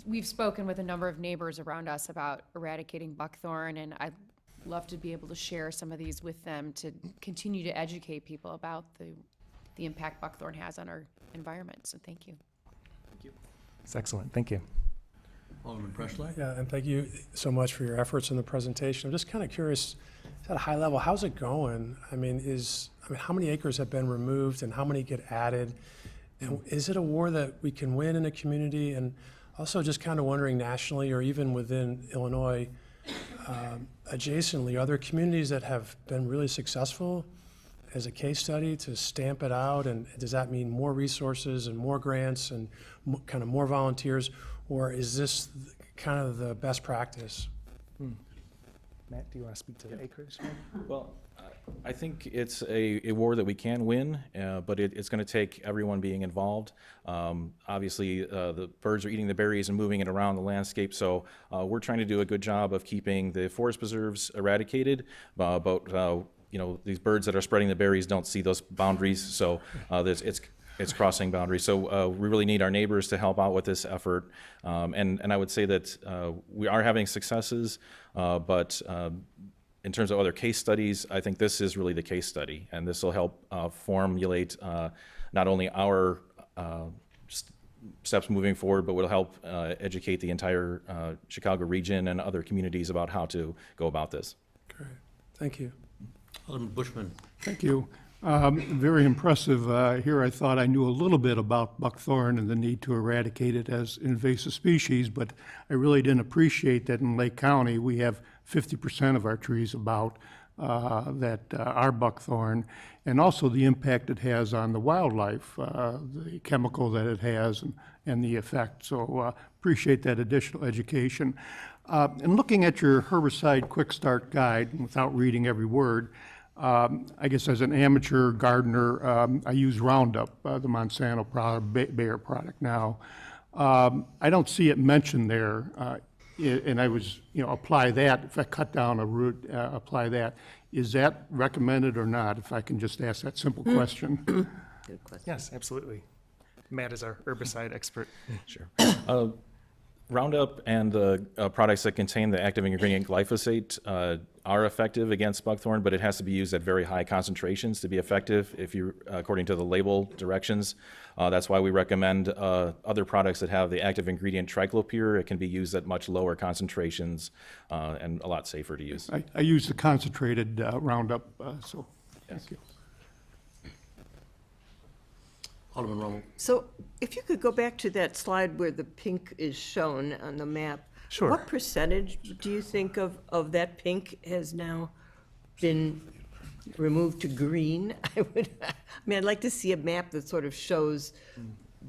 we've spoken with a number of neighbors around us about eradicating buckthorn, and I'd love to be able to share some of these with them to continue to educate people about the impact buckthorn has on our environment. So thank you. Thank you. It's excellent. Thank you. Alderman Preschlack? Yeah, and thank you so much for your efforts in the presentation. I'm just kind of curious, at a high level, how's it going? I mean, how many acres have been removed and how many get added? And is it a war that we can win in a community? And also just kind of wondering nationally or even within Illinois, adjacently, are there communities that have been really successful as a case study to stamp it out? And does that mean more resources and more grants and kind of more volunteers? Or is this kind of the best practice? Matt, do you want to speak to the acreage? Well, I think it's a war that we can win, but it's going to take everyone being involved. Obviously, the birds are eating the berries and moving it around the landscape, so we're trying to do a good job of keeping the forest preserves eradicated, but these birds that are spreading the berries don't see those boundaries, so it's crossing boundaries. So we really need our neighbors to help out with this effort. And I would say that we are having successes, but in terms of other case studies, I think this is really the case study, and this will help formulate not only our steps moving forward, but will help educate the entire Chicago region and other communities about how to go about this. Great, thank you. Alderman Bushman. Thank you. Very impressive. Here I thought I knew a little bit about buckthorn and the need to eradicate it as an invasive species, but I really didn't appreciate that in Lake County, we have 50% of our trees about that are buckthorn, and also the impact it has on the wildlife, the chemical that it has and the effect. So appreciate that additional education. And looking at your herbicide quick start guide, without reading every word, I guess as an amateur gardener, I use Roundup, the Monsanto product, Bayer product now. I don't see it mentioned there, and I was, apply that, if I cut down a root, apply that. Is that recommended or not, if I can just ask that simple question? Good question. Yes, absolutely. Matt is our herbicide expert. Sure. Roundup and the products that contain the active ingredient glyphosate are effective against buckthorn, but it has to be used at very high concentrations to be effective if you, according to the label directions. That's why we recommend other products that have the active ingredient triclopyr. It can be used at much lower concentrations and a lot safer to use. I use the concentrated Roundup, so thank you. Alderman Rommel. So if you could go back to that slide where the pink is shown on the map. Sure. What percentage do you think of that pink has now been removed to green? I'd like to see a map that sort of shows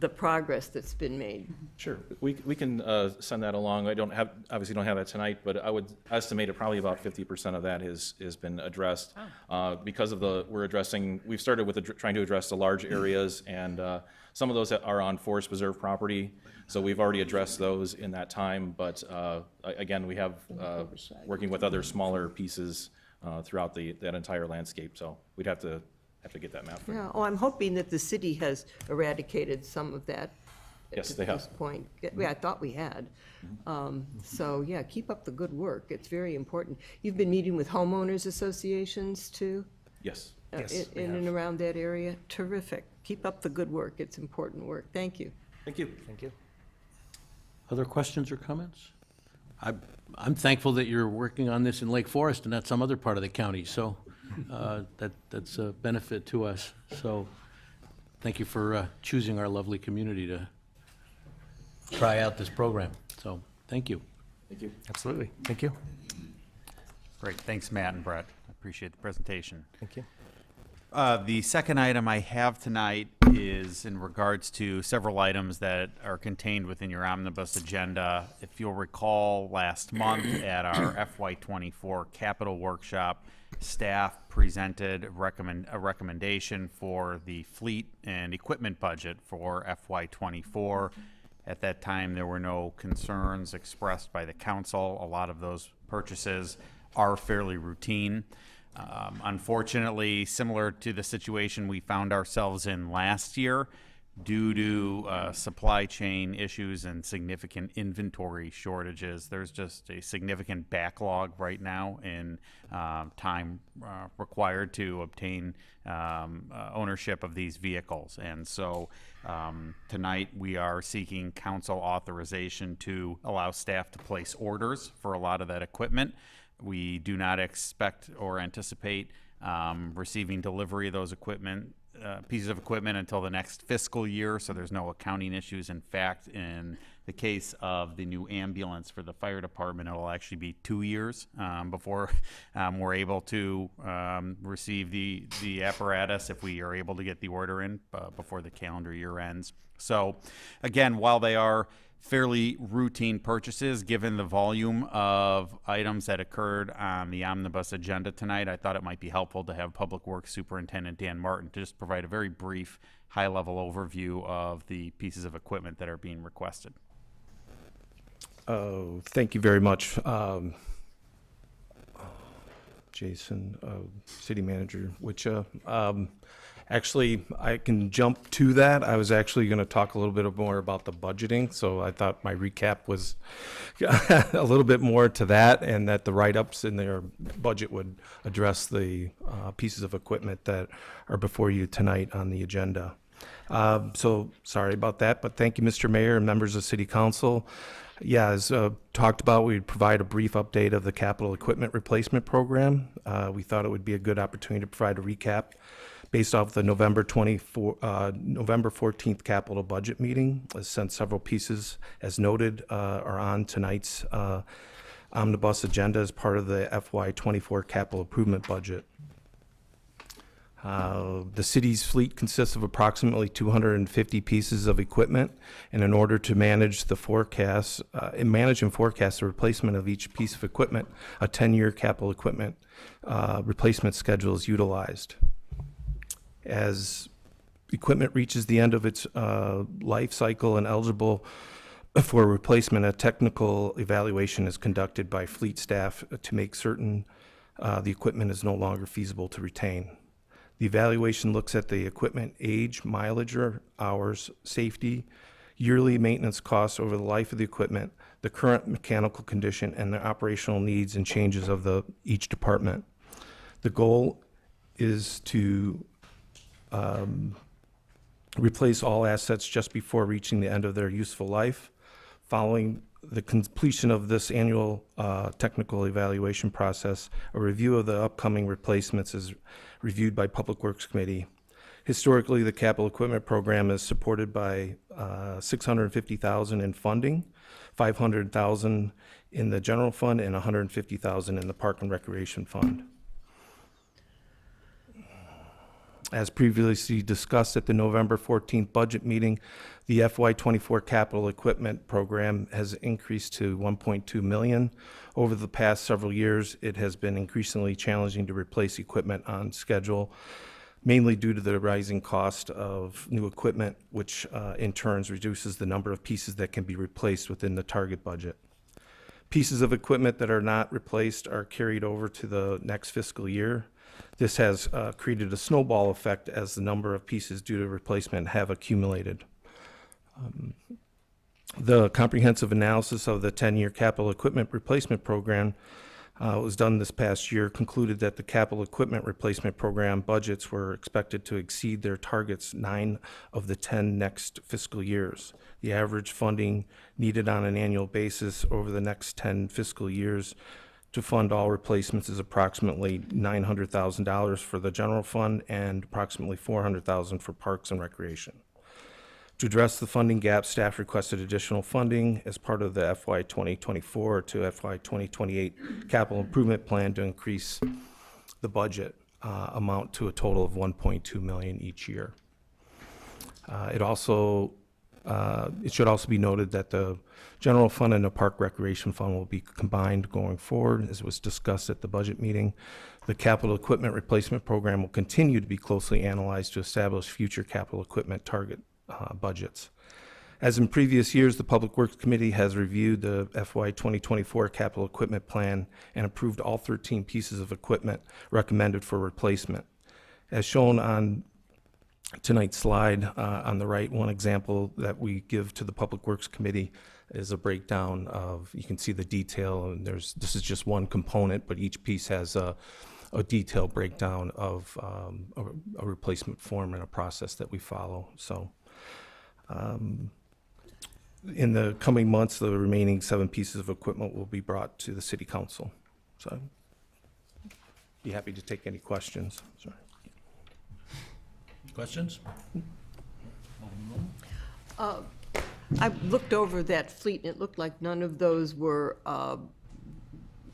the progress that's been made. Sure, we can send that along. Obviously don't have that tonight, but I would estimate it probably about 50% of that has been addressed. Because of we've started with trying to address the large areas, and some of those are on forest preserve property. So we've already addressed those in that time, but again, we have working with other smaller pieces throughout that entire landscape. So we'd have to get that map. Yeah, I'm hoping that the city has eradicated some of that. Yes, at they have. this point. Yeah, I thought we had. So, yeah, keep up the good work. It's very important. You've been meeting with homeowners associations too? Yes. In and around that area? Terrific. Keep up the good work. It's important work. Thank you. Thank you. Thank you. Other questions or comments? I'm thankful that you're working on this in Lake Forest and not some other part of the county, so that's a benefit to us. So thank you for choosing our lovely community to try out this program. So thank you. Thank you. Absolutely. Thank you. Great, thanks Matt and Brett. I appreciate the presentation. Thank you. The second item I have tonight is in regards to several items that are contained within your omnibus agenda. If you'll recall, last month at our FY24 capital workshop, staff presented a recommendation for the fleet and equipment budget for FY24. At that time, there were no concerns expressed by the council. A lot of those purchases are fairly routine. Unfortunately, similar to the situation we found ourselves in last year, due to supply chain issues and significant inventory shortages, there's just a significant backlog right now in time required to obtain ownership of these vehicles. And so tonight we are seeking council authorization to allow staff to place orders for a lot of that equipment. We do not expect or anticipate receiving delivery of those pieces of equipment until the next fiscal year, so there's no accounting issues. In fact, in the case of the new ambulance for the fire department, it'll actually be 2 years before we're able to receive the apparatus, if we are able to get the order in before the calendar year ends. So again, while they are fairly routine purchases, given the volume of items that occurred on the omnibus agenda tonight, I thought it might be helpful to have Public Works Superintendent Dan Martin to just provide a very brief, high-level overview of the pieces of equipment that are being requested. Oh, thank you very much, Jason, City Manager Witcha. Actually, I can jump to that. I was actually going to talk a little bit more about the budgeting, so I thought my recap was a little bit more to that, and that the write-ups in their budget would address the pieces of equipment that are before you tonight on the agenda. So sorry about that, but thank you, Mr. Mayor and members of City Council. Yeah, as talked about, we'd provide a brief update of the capital equipment replacement program. We thought it would be a good opportunity to provide a recap based off the November 14th capital budget meeting. Since several pieces, as noted, are on tonight's omnibus agenda as part of the FY24 capital improvement budget. The city's fleet consists of approximately 250 pieces of equipment, and in order to manage and forecast the replacement of each piece of equipment, a 10-year capital equipment replacement schedule is utilized. As equipment reaches the end of its life cycle and eligible for replacement, a technical evaluation is conducted by fleet staff to make certain the equipment is no longer feasible to retain. The evaluation looks at the equipment age, mileage or hours, safety, yearly maintenance costs over the life of the equipment, the current mechanical condition, and the operational needs and changes of each department. The goal is to replace all assets just before reaching the end of their useful life. Following the completion of this annual technical evaluation process, a review of the upcoming replacements is reviewed by Public Works Committee. Historically, the capital equipment program is supported by $650,000 in funding, $500,000 in the general fund, and $150,000 in the Park and Recreation Fund. As previously discussed at the November 14th budget meeting, the FY24 capital equipment program has increased to $1.2 million. Over the past several years, it has been increasingly challenging to replace equipment on schedule, mainly due to the rising cost of new equipment, which in turn reduces the number of pieces that can be replaced within the target budget. Pieces of equipment that are not replaced are carried over to the next fiscal year. This has created a snowball effect as the number of pieces due to replacement have accumulated. The comprehensive analysis of the 10-year capital equipment replacement program was done this past year, concluded that the capital equipment replacement program budgets were expected to exceed their targets 9 of the 10 next fiscal years. The average funding needed on an annual basis over the next 10 fiscal years to fund all replacements is approximately $900,000 for the general fund and approximately $400,000 for Parks and Recreation. To address the funding gap, staff requested additional funding as part of the FY 2024 to FY 2028 capital improvement plan to increase the budget amount to a total of $1.2 million each year. It should also be noted that the general fund and the Park Recreation Fund will be combined going forward, as was discussed at the budget meeting. The capital equipment replacement program will continue to be closely analyzed to establish future capital equipment target budgets. As in previous years, the Public Works Committee has reviewed the FY 2024 capital equipment plan and approved all 13 pieces of equipment recommended for replacement. As shown on tonight's slide on the right, one example that we give to the Public Works Committee is a breakdown of, you can see the detail, and this is just one component, but each piece has a detailed breakdown of a replacement form and a process that we follow. So in the coming months, the remaining 7 pieces of equipment will be brought to the City Council. So I'd be happy to take any questions. Sorry. Questions? I looked over that fleet, and it looked like none of those were,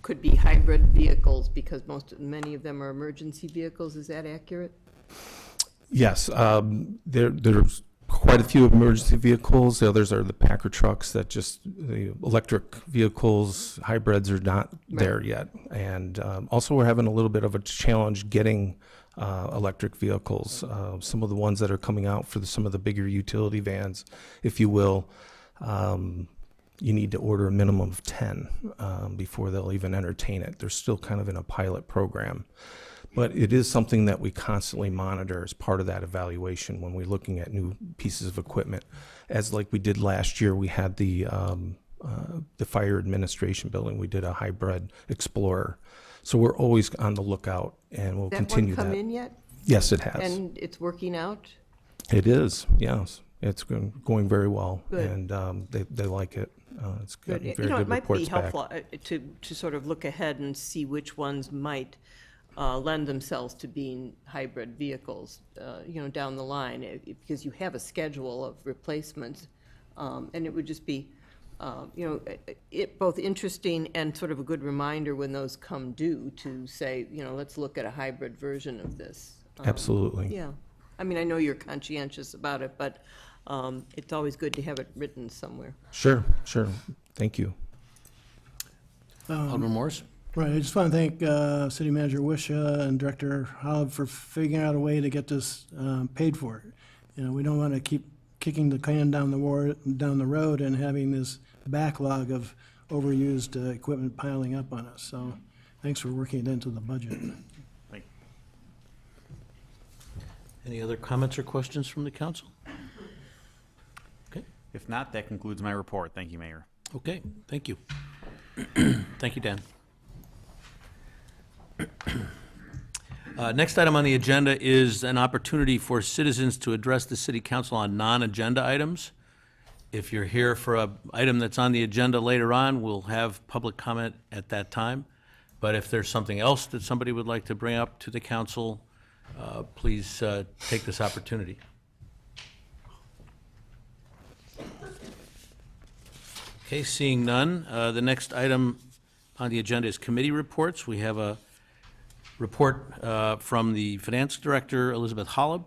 could be hybrid vehicles, because many of them are emergency vehicles. Is that accurate? Yes, there's quite a few emergency vehicles. The others are the Packer trucks that the electric vehicles, hybrids are not there yet. And also we're having a little bit of a challenge getting electric vehicles. Some of the ones that are coming out for some of the bigger utility vans, if you will, you need to order a minimum of 10 before they'll even entertain it. They're still kind of in a pilot program. But it is something that we constantly monitor as part of that evaluation when we're looking at new pieces of equipment. As like we did last year, we had the fire administration building. We did a hybrid Explorer. So we're always on the lookout, and we'll continue that. That one come in yet? Yes, it has. And it's working out? It is, yes. It's going very well, Good. and they like it. It's got Good. very You know, good it might be reports back. helpful to sort of look ahead and see which ones might lend themselves to being hybrid vehicles, down the line, because you have a schedule of replacements. And it would just be, both interesting and sort of a good reminder when those come due to say, let's look at a hybrid version of this. Absolutely. Yeah. I mean, I know you're conscientious about it, but it's always good to have it written somewhere. Sure. Thank you. Alderman Morris? Right, I just want to thank City Manager Wisha and Director Hobb for figuring out a way to get this paid for. We don't want to keep kicking the can down the road and having this backlog of overused equipment piling up on us. So thanks for working it into the budget. Thank Any other comments or questions from the council? Okay, If not, that concludes my report. Thank you, Mayor. okay, thank you. Thank you, Dan. Next item on the agenda is an opportunity for citizens to address the city council on non-agenda items. If you're here for an item that's on the agenda later on, we'll have public comment at that time. But if there's something else that somebody would like to bring up to the council, please take this opportunity. Okay, seeing none, the next item on the agenda is committee reports. We have a report from the Finance Director, Elizabeth Holub.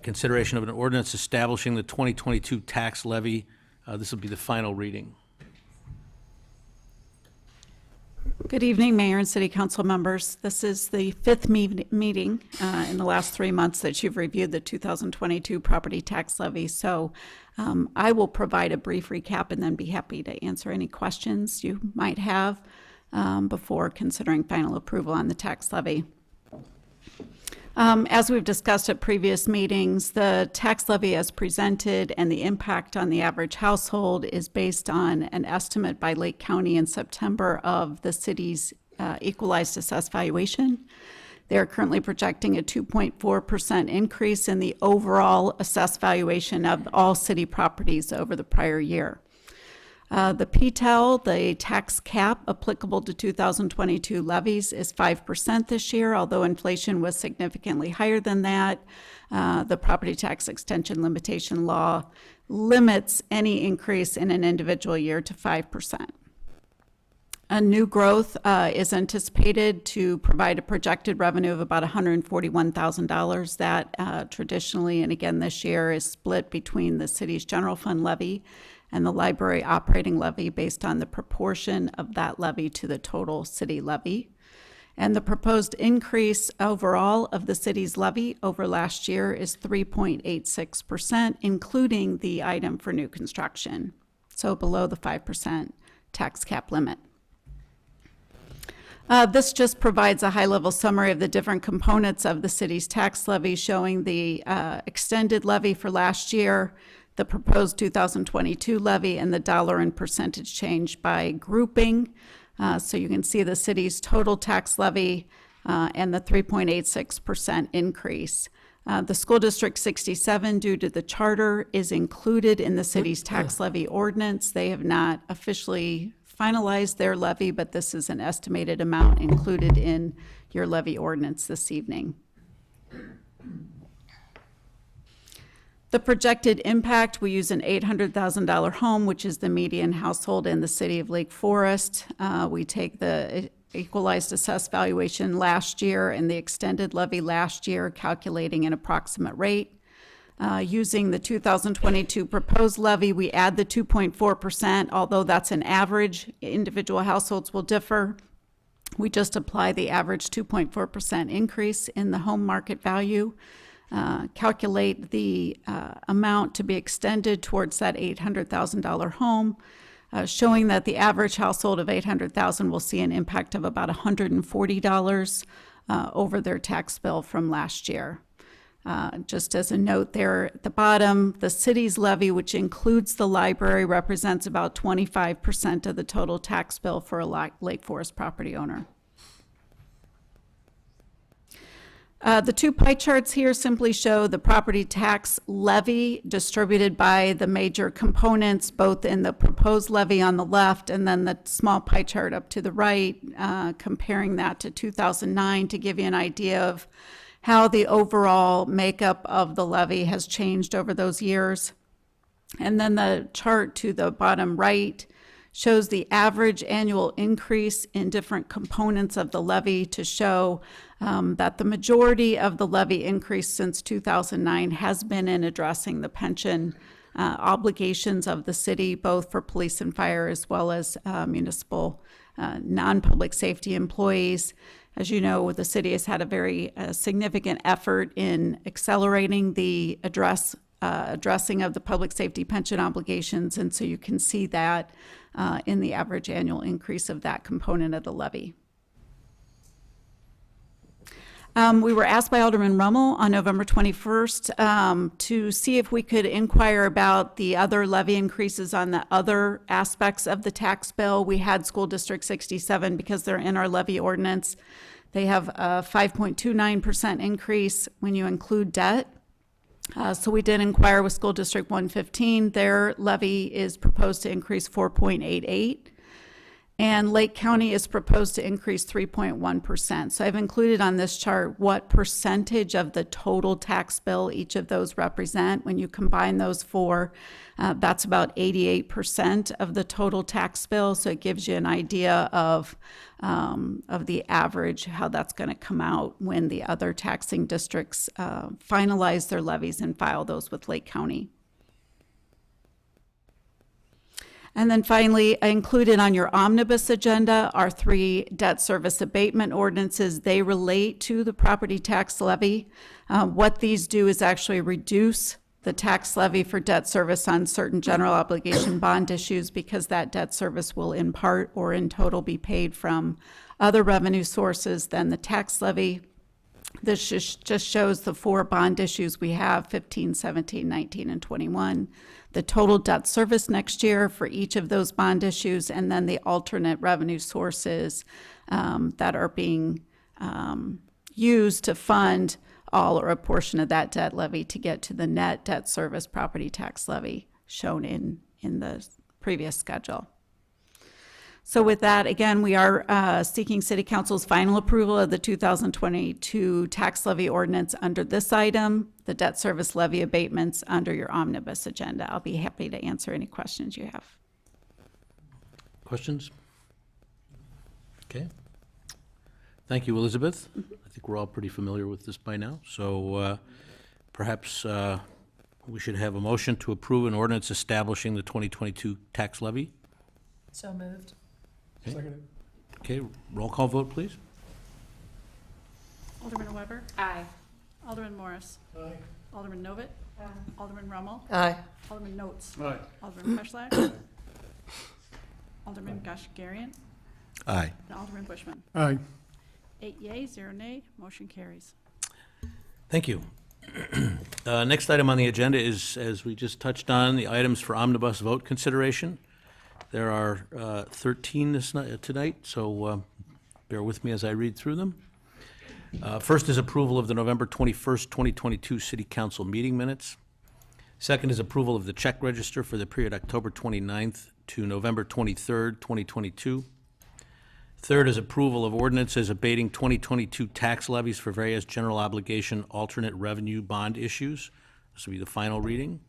Consideration of an ordinance establishing the 2022 tax levy. This will be the final reading. Good evening, Mayor and City Council members. This is the fifth meeting in the last 3 months that you've reviewed the 2022 property tax levy. So I will provide a brief recap and then be happy to answer any questions you might have before considering final approval on the tax levy. As we've discussed at previous meetings, the tax levy as presented and the impact on the average household is based on an estimate by Lake County in September of the city's equalized assessed valuation. They're currently projecting a 2.4% increase in the overall assessed valuation of all city properties over the prior year. The PTEL, the tax cap applicable to 2022 levies, is 5% this year, although inflation was significantly higher than that. The property tax extension limitation law limits any increase in an individual year to 5%. A new growth is anticipated to provide a projected revenue of about $141,000 that traditionally, and again this year, is split between the city's general fund levy and the library operating levy based on the proportion of that levy to the total city levy. And the proposed increase overall of the city's levy over last year is 3.86%, including the item for new construction, so below the 5% tax cap limit. This just provides a high-level summary of the different components of the city's tax levy, showing the extended levy for last year, the proposed 2022 levy, and the dollar and percentage change by grouping. So you can see the city's total tax levy and the 3.86% increase. The School District 67, due to the charter, is included in the city's tax levy ordinance. They have not officially finalized their levy, but this is an estimated amount included in your levy ordinance this evening. The projected impact, we use an $800,000 home, which is the median household in the city of Lake Forest. We take the equalized assessed valuation last year and the extended levy last year, calculating an approximate rate. Using the 2022 proposed levy, we add the 2.4%, although that's an average. Individual households will differ. We just apply the average 2.4% increase in the home market value. Calculate the amount to be extended towards that $800,000 home, showing that the average household of $800,000 will see an impact of about $140 over their tax bill from last year. Just as a note there at the bottom, the city's levy, which includes the library, represents about 25% of the total tax bill for a Lake Forest property owner. The two pie charts here simply show the property tax levy distributed by the major components, both in the proposed levy on the left and then the small pie chart up to the right, comparing that to 2009 to give you an idea of how the overall makeup of the levy has changed over those years. And then the chart to the bottom right shows the average annual increase in different components of the levy to show that the majority of the levy increase since 2009 has been in addressing the pension obligations of the city, both for police and fire as well as municipal non-public safety employees. As you know, the city has had a very significant effort in accelerating the addressing of the public safety pension obligations, and so you can see that in the average annual increase of that component of the levy. We were asked by Alderman Rummel on November 21st to see if we could inquire about the other levy increases on the other aspects of the tax bill. We had School District 67 because they're in our levy ordinance. They have a 5.29% increase when you include debt. So we did inquire with School District 115. Their levy is proposed to increase 4.88. And Lake County is proposed to increase 3.1%. So I've included on this chart what percentage of the total tax bill each of those represent. When you combine those four, that's about 88% of the total tax bill. So it gives you an idea of the average, how that's going to come out when the other taxing districts finalize their levies and file those with Lake County. And then finally, I included on your omnibus agenda our 3 debt service abatement ordinances. They relate to the property tax levy. What these do is actually reduce the tax levy for debt service on certain general obligation bond issues because that debt service will in part or in total be paid from other revenue sources than the tax levy. This just shows the 4 bond issues we have, 15, 17, 19, and 21. The total debt service next year for each of those bond issues, and then the alternate revenue sources that are being used to fund all or a portion of that debt levy to get to the net debt service property tax levy shown in the previous schedule. So with that, again, we are seeking City Council's final approval of the 2022 tax levy ordinance under this item, the debt service levy abatements under your omnibus agenda. I'll be happy to answer any questions you have. Questions? Okay. Thank you, Elizabeth. I think we're all pretty familiar with this by now. So perhaps we should have a motion to approve an ordinance establishing the 2022 tax levy. So moved. Seconded. Okay, roll call vote, please. Alderman Weber? Aye. Alderman Morris? Aye. Alderman Novit? Alderman Rummel? Aye. Alderman Notes? Aye. Alderman Preschlack? Alderman Goshgarian? Aye. And Alderman Bushman? Aye. 8 yea, 0 nay, motion carries. Thank you. Next item on the agenda is, as we just touched on, the items for omnibus vote consideration. There are 13 tonight, so bear with me as I read through them. First is approval of the November 21st, 2022 City Council meeting minutes. Second is approval of the check register for the period October 29th to November 23rd, 2022. Third is approval of ordinances abating 2022 tax levies for various general obligation alternate revenue bond issues. This will be the final reading.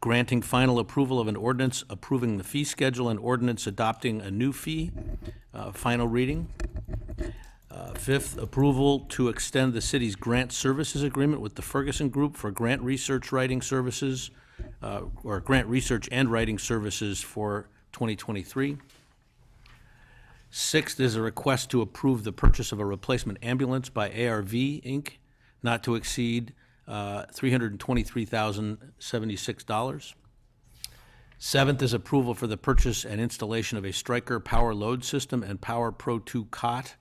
Granting final approval of an ordinance approving the fee schedule and ordinance adopting a new fee, final reading. Fifth, approval to extend the city's grant services agreement with the Ferguson Group for grant research writing services, or grant research and writing services for 2023. Sixth is a request to approve the purchase of a replacement ambulance by ARV, Inc., not to exceed $323,076. Seventh is approval for the purchase and installation of a Stryker power load system and Power Pro 2 cot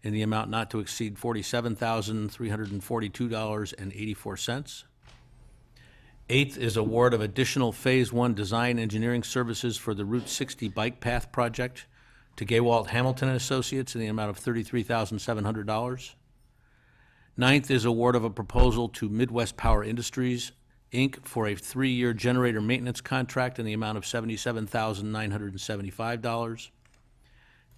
in the amount not to exceed $47,342.84. Eighth is award of additional Phase 1 design engineering services for the Route 60 bike path project to Gaywalt Hamilton and Associates in the amount of $33,700. Ninth is award of a proposal to Midwest Power Industries, Inc. for a 3-year generator maintenance contract in the amount of $77,975.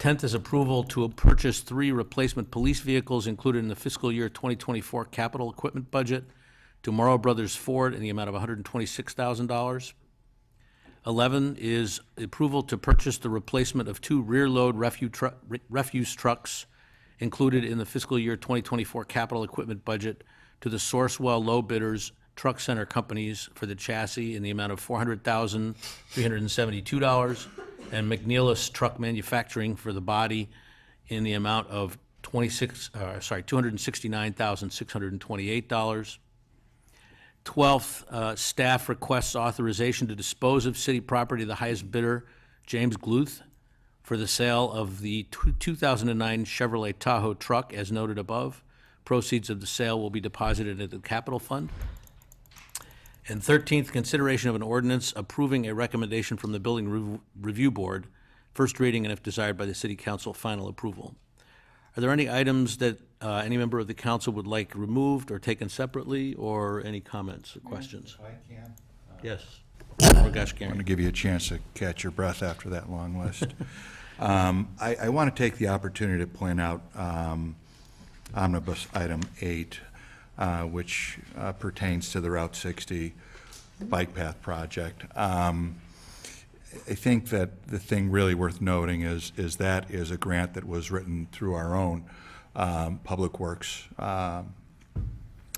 10th is approval to purchase 3 replacement police vehicles included in the fiscal year 2024 capital equipment budget to Morrow Brothers Ford in the amount of $126,000. 11 is approval to purchase the replacement of 2 rear-load refuse trucks included in the fiscal year 2024 capital equipment budget to the Sourcewell Low Bidders Truck Center Companies for the chassis in the amount of $400,372, and McNeilus Truck Manufacturing for the body in the amount of $269,628. 12th, staff requests authorization to dispose of city property to the highest bidder, James Gluth, for the sale of the 2009 Chevrolet Tahoe truck as noted above. Proceeds of the sale will be deposited into the capital fund. And 13th, consideration of an ordinance approving a recommendation from the Building Review Board, first reading and if desired by the City Council, final approval. Are there any items that any member of the council would like removed or taken separately, or any comments or questions? I can. Yes. I want to give you a chance to catch your breath after that long list. I want to take the opportunity to point out Omnibus Item 8, which pertains to the Route 60 bike path project. I think that the thing really worth noting is that is a grant that was written through our own Public Works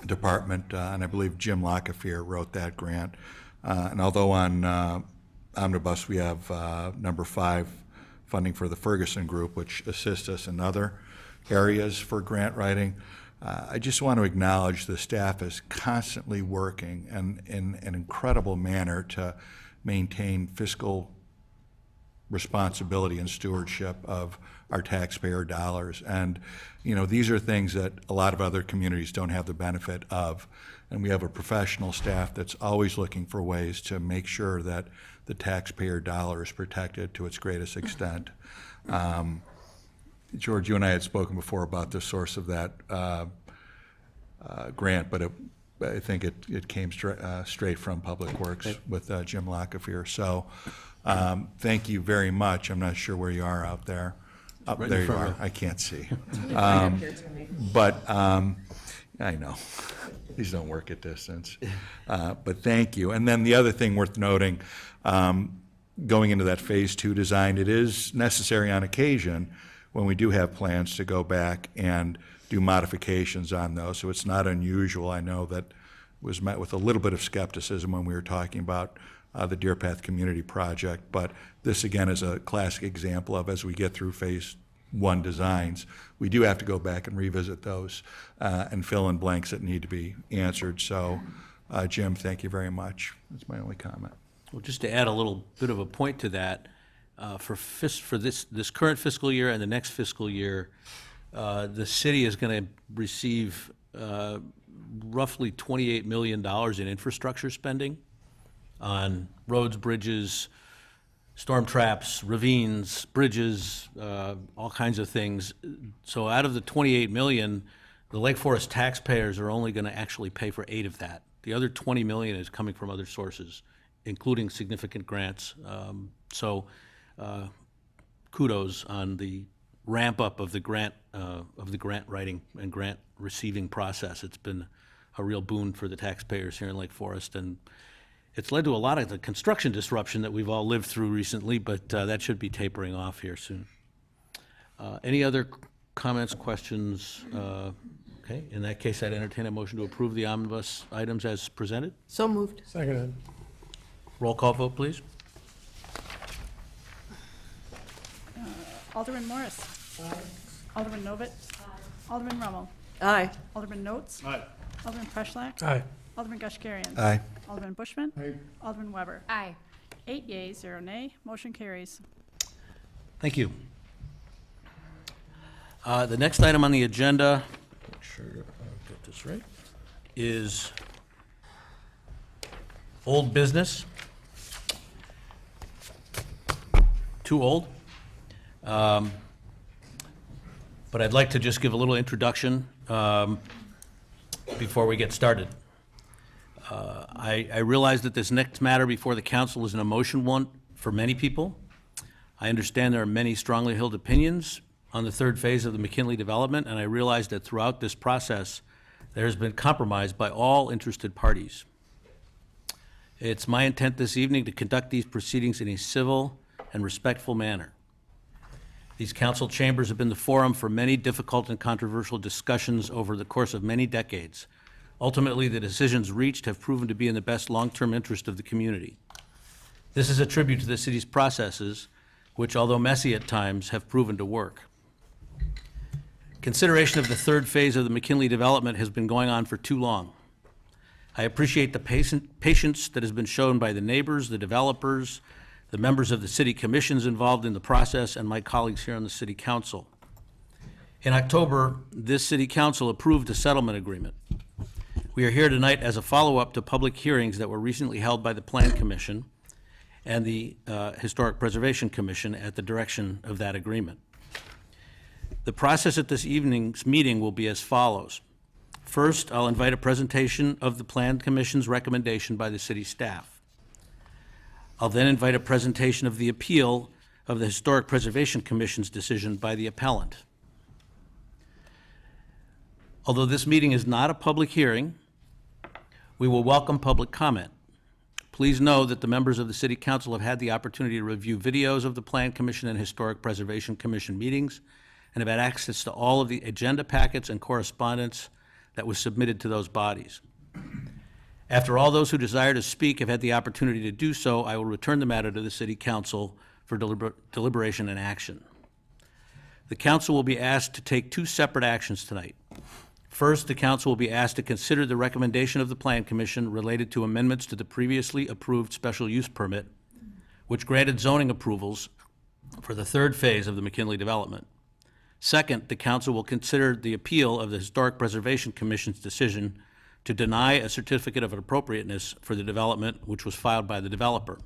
Department, and I believe Jim Lockefeer wrote that grant. And although on Omnibus we have number 5 funding for the Ferguson Group, which assists us in other areas for grant writing, I just want to acknowledge the staff is constantly working and in an incredible manner to maintain fiscal responsibility and stewardship of our taxpayer dollars. And, you know, these are things that a lot of other communities don't have the benefit of. And we have a professional staff that's always looking for ways to make sure that the taxpayer dollar is protected to its greatest extent. George, you and I had spoken before about the source of that grant, but I think it came straight from Public Works with Jim Lockefeer. So thank you very much. I'm not sure where you are out there. Up Right in there you front are. of you. I can't see. But I know. These don't work at distance. But thank you. And then the other thing worth noting, going into that Phase 2 design, it is necessary on occasion when we do have plans to go back and do modifications on those. So it's not unusual. I know that was met with a little bit of skepticism when we were talking about the Deer Path Community Project. But this, again, is a classic example of, as we get through Phase 1 designs, we do have to go back and revisit those and fill in blanks that need to be answered. So, Jim, thank you very much. That's my only comment. Well, just to add a little bit of a point to that, for this current fiscal year and the next fiscal year, the city is going to receive roughly $28 million in infrastructure spending on roads, bridges, storm traps, ravines, bridges, all kinds of things. So out of the 28 million, the Lake Forest taxpayers are only going to actually pay for 8 of that. The other 20 million is coming from other sources, including significant grants. Kudos on the ramp up of the grant writing and grant receiving process. It's been a real boon for the taxpayers here in Lake Forest, and it's led to a lot of the construction disruption that we've all lived through recently, but that should be tapering off here soon. Any other comments, questions? Okay, in that case, I'd entertain a motion to approve the omnibus items as presented. So moved. Seconded. Roll call vote, please. Alderman Morris. Alderman Novit. Alderman Rummel. Aye. Alderman Notes. Alderman Preschlack. Aye. Alderman Gushkarian. Aye. Alderman Bushman. Aye. Alderman Weber. Aye. 8 yeas, 0 nay. Motion carries. Thank you. The next item on the agenda, make sure I get this right, is old business. Too old. But I'd like to just give a little introduction. before we get started. I realize that this next matter before the council is an emotional one for many people. I understand there are many strongly held opinions on the third phase of the McKinley development, and I realize that throughout this process, there has been compromise by all interested parties. It's my intent this evening to conduct these proceedings in a civil and respectful manner. These council chambers have been the forum for many difficult and controversial discussions over the course of many decades. Ultimately, the decisions reached have proven to be in the best long-term interest of the community. This is a tribute to the city's processes, which, although messy at times, have proven to work. Consideration of the third phase of the McKinley development has been going on for too long. I appreciate the patience that has been shown by the neighbors, the developers, the members of the city commissions involved in the process, and my colleagues here on the city council. In October, this city council approved a settlement agreement. We are here tonight as a follow-up to public hearings that were recently held by the Plan Commission and the Historic Preservation Commission at the direction of that agreement. The process at this evening's meeting will be as follows. First, I'll invite a presentation of the Plan Commission's recommendation by the city staff. I'll then invite a presentation of the appeal of the Historic Preservation Commission's decision by the appellant. Although this meeting is not a public hearing, we will welcome public comment. Please know that the members of the City Council have had the opportunity to review videos of the Plan Commission and Historic Preservation Commission meetings and have had access to all of the agenda packets and correspondence that was submitted to those bodies. After all those who desire to speak have had the opportunity to do so, I will return the matter to the City Council for deliberation and action. The Council will be asked to take two separate actions tonight. First, the Council will be asked to consider the recommendation of the Plan Commission related to amendments to the previously approved special use permit, which granted zoning approvals for the third phase of the McKinley development. Second, the Council will consider the appeal of the Historic Preservation Commission's decision to deny a certificate of appropriateness for the development, which was filed by the developer.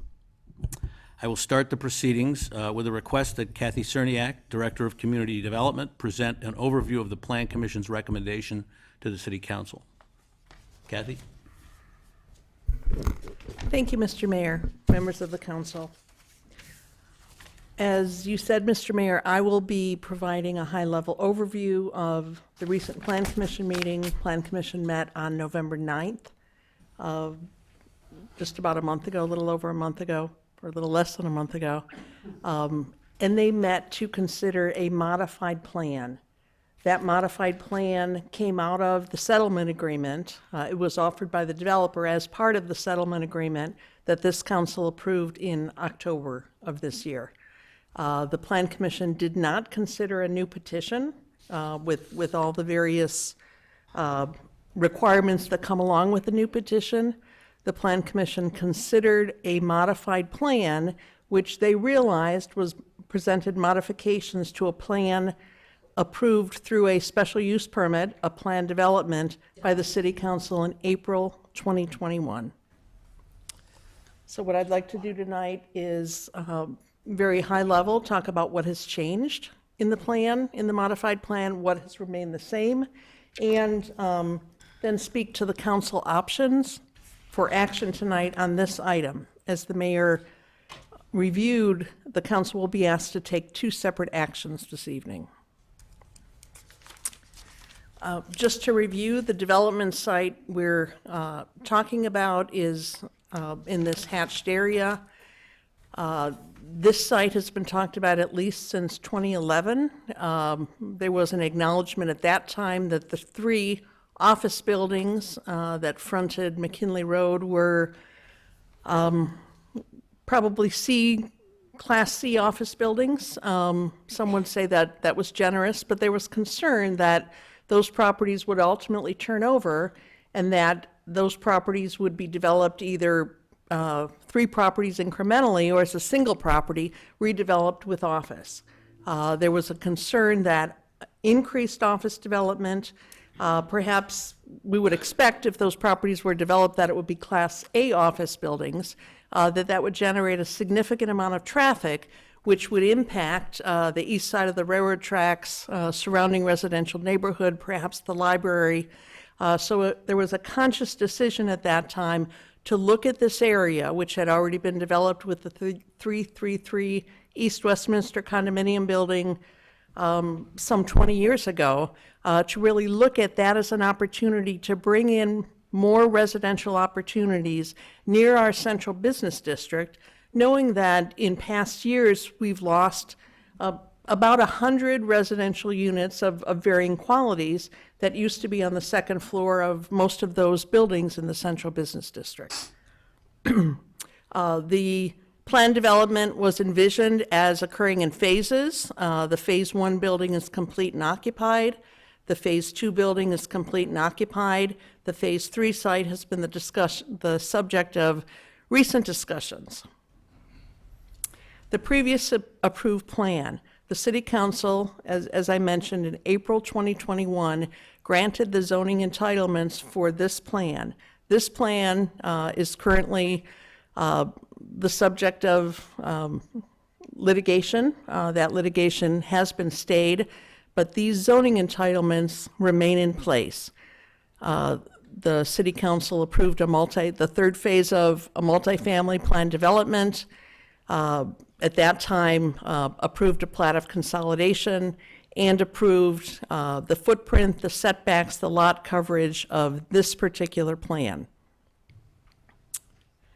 I will start the proceedings with a request that Kathy Cerniak, Director of Community Development, present an overview of the Plan Commission's recommendation to the City Council. Kathy? Thank you, Mr. Mayor, members of the council. As you said, Mr. Mayor, I will be providing a high-level overview of the recent Plan Commission meeting. Plan Commission met on November 9th, just about a month ago, a little over a month ago, or a little less than a month ago. And they met to consider a modified plan. That modified plan came out of the settlement agreement. It was offered by the developer as part of the settlement agreement that this council approved in October of this year. The Plan Commission did not consider a new petition with all the various requirements that come along with the new petition. The Plan Commission considered a modified plan, which they realized presented modifications to a plan approved through a special use permit, a plan development by the City Council in April 2021. So what I'd like to do tonight is very high level, talk about what has changed in the plan, in the modified plan, what has remained the same, and then speak to the council options for action tonight on this item. As the mayor reviewed, the council will be asked to take two separate actions this evening. Just to review, the development site we're talking about is in this hatched area. This site has been talked about at least since 2011. There was an acknowledgement at that time that the three office buildings that fronted McKinley Road were probably Class C office buildings. Some would say that that was generous, but there was concern that those properties would ultimately turn over and that those properties would be developed either three properties incrementally or as a single property redeveloped with office. There was a concern that increased office development, perhaps we would expect if those properties were developed that it would be Class A office buildings, that would generate a significant amount of traffic, which would impact the east side of the railroad tracks, surrounding residential neighborhood, perhaps the library, There was a conscious decision at that time to look at this area, which had already been developed with the 333 East Westminster condominium building some 20 years ago, to really look at that as an opportunity to bring in more residential opportunities near our central business district, knowing that in past years we've lost about 100 residential units of varying qualities that used to be on the second floor of most of those buildings in the central business district. The plan development was envisioned as occurring in phases. The Phase 1 building is complete and occupied. The Phase 2 building is complete and occupied. The Phase 3 site has been the subject of recent discussions. The previous approved plan, the City Council, as I mentioned, in April 2021, granted the zoning entitlements for this plan. This plan is currently the subject of litigation. That litigation has been stayed, but these zoning entitlements remain in place. The City Council approved the third phase of a multifamily plan development. At that time, approved a plat of consolidation and approved the footprint, the setbacks, the lot coverage of this particular plan.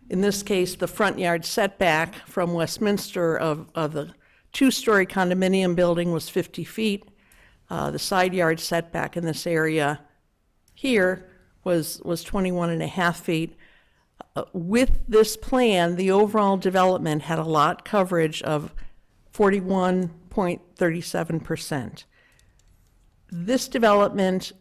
In this case, the front yard setback from Westminster of the two-story condominium building was 50 feet. The side yard setback in this area here was 21 and a half feet. With this plan, the overall development had a lot coverage of 41.37%. This development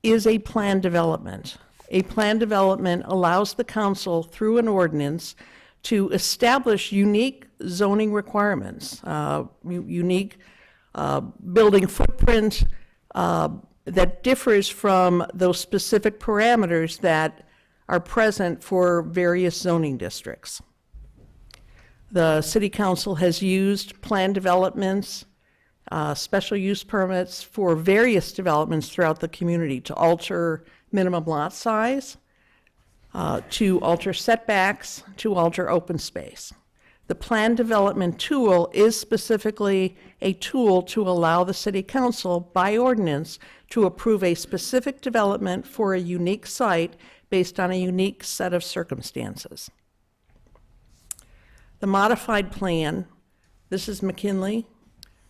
is a plan development. A plan development allows the council, through an ordinance, to establish unique zoning requirements, unique building footprint that differs from those specific parameters that are present for various zoning districts. The City Council has used plan developments, special use permits for various developments throughout the community to alter minimum lot size, to alter setbacks, to alter open space. The plan development tool is specifically a tool to allow the City Council, by ordinance, to approve a specific development for a unique site based on a unique set of circumstances. The modified plan, this is McKinley,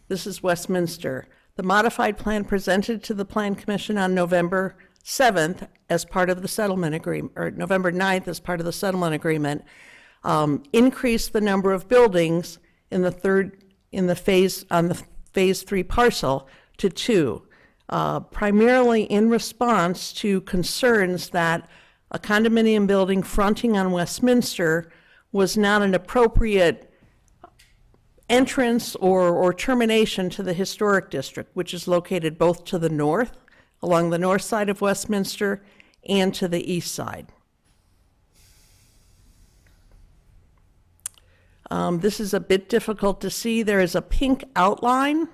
this is Westminster. The modified plan presented to the Plan Commission on November 7th as part of the settlement agreement, or November 9th as part of the settlement agreement, increased the number of buildings on the Phase 3 parcel to 2, primarily in response to concerns that a condominium building fronting on Westminster was not an appropriate entrance or termination to the historic district, which is located both to the north, along the north side of Westminster, and to the east side. This is a bit difficult to see. There is a pink outline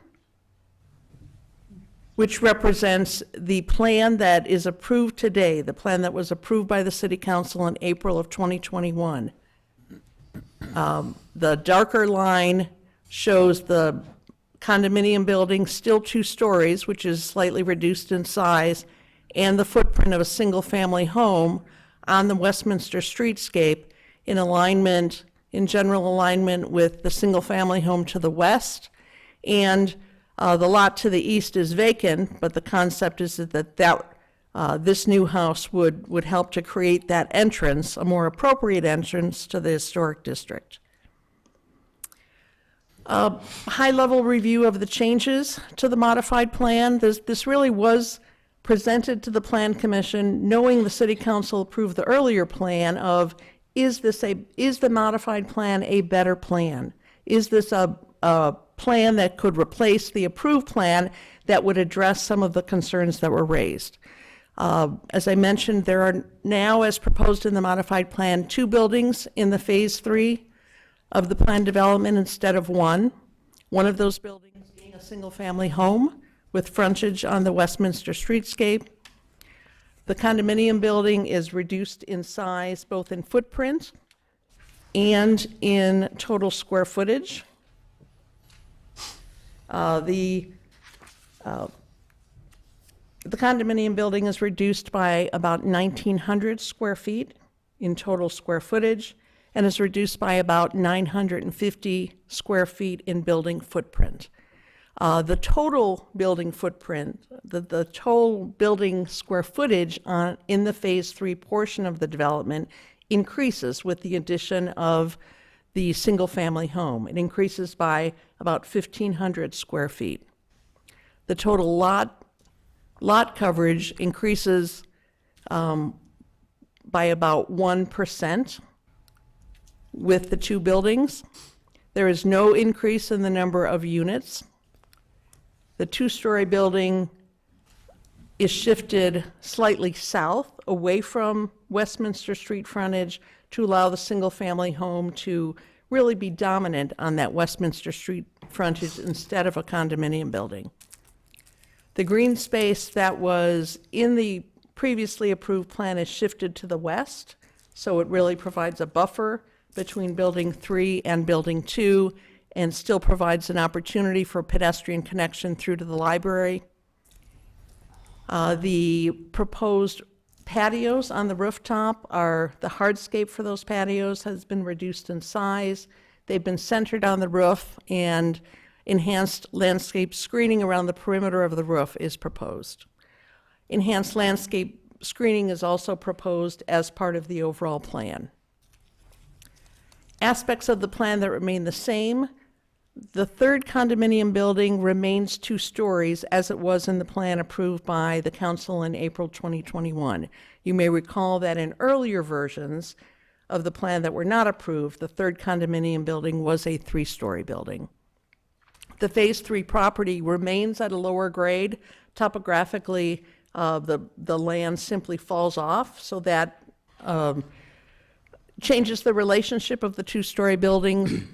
which represents the plan that is approved today, the plan that was approved by the City Council in April of 2021. The darker line shows the condominium building, still 2 stories, which is slightly reduced in size, and the footprint of a single-family home on the Westminster streetscape in general alignment with the single-family home to the west, and the lot to the east is vacant, but the concept is that this new house would help to create that entrance, a more appropriate entrance to the historic district. High-level review of the changes to the modified plan. This really was presented to the Plan Commission, knowing the City Council approved the earlier plan of, is the modified plan a better plan? Is this a plan that could replace the approved plan that would address some of the concerns that were raised? As I mentioned, there are now, as proposed in the modified plan, 2 buildings in the Phase 3 of the plan development instead of 1. One of those buildings being a single-family home with frontage on the Westminster streetscape, The condominium building is reduced in size, both in footprint and in total square footage. The condominium building is reduced by about 1,900 square feet in total square footage, and is reduced by about 950 square feet in building footprint. The total building footprint, the total building square footage in the Phase 3 portion of the development increases with the addition of the single-family home. It increases by about 1,500 square feet. The total lot coverage increases by about 1% with the two buildings. There is no increase in the number of units. The two-story building is shifted slightly south, away from Westminster Street frontage, to allow the single-family home to really be dominant on that Westminster Street frontage instead of a condominium building. The green space that was in the previously approved plan is shifted to the west, so it really provides a buffer between Building 3 and Building 2, and still provides an opportunity for pedestrian connection through to the library. The proposed patios on the rooftop the hardscape for those patios has been reduced in size. They've been centered on the roof, and enhanced landscape screening around the perimeter of the roof is proposed. Enhanced landscape screening is also proposed as part of the overall plan. Aspects of the plan that remain the same: the third condominium building remains 2 stories as it was in the plan approved by the council in April 2021. You may recall that in earlier versions of the plan that were not approved, the third condominium building was a 3-story building. The Phase 3 property remains at a lower grade. Topographically, the land simply falls off, so that changes the relationship of the 2-story building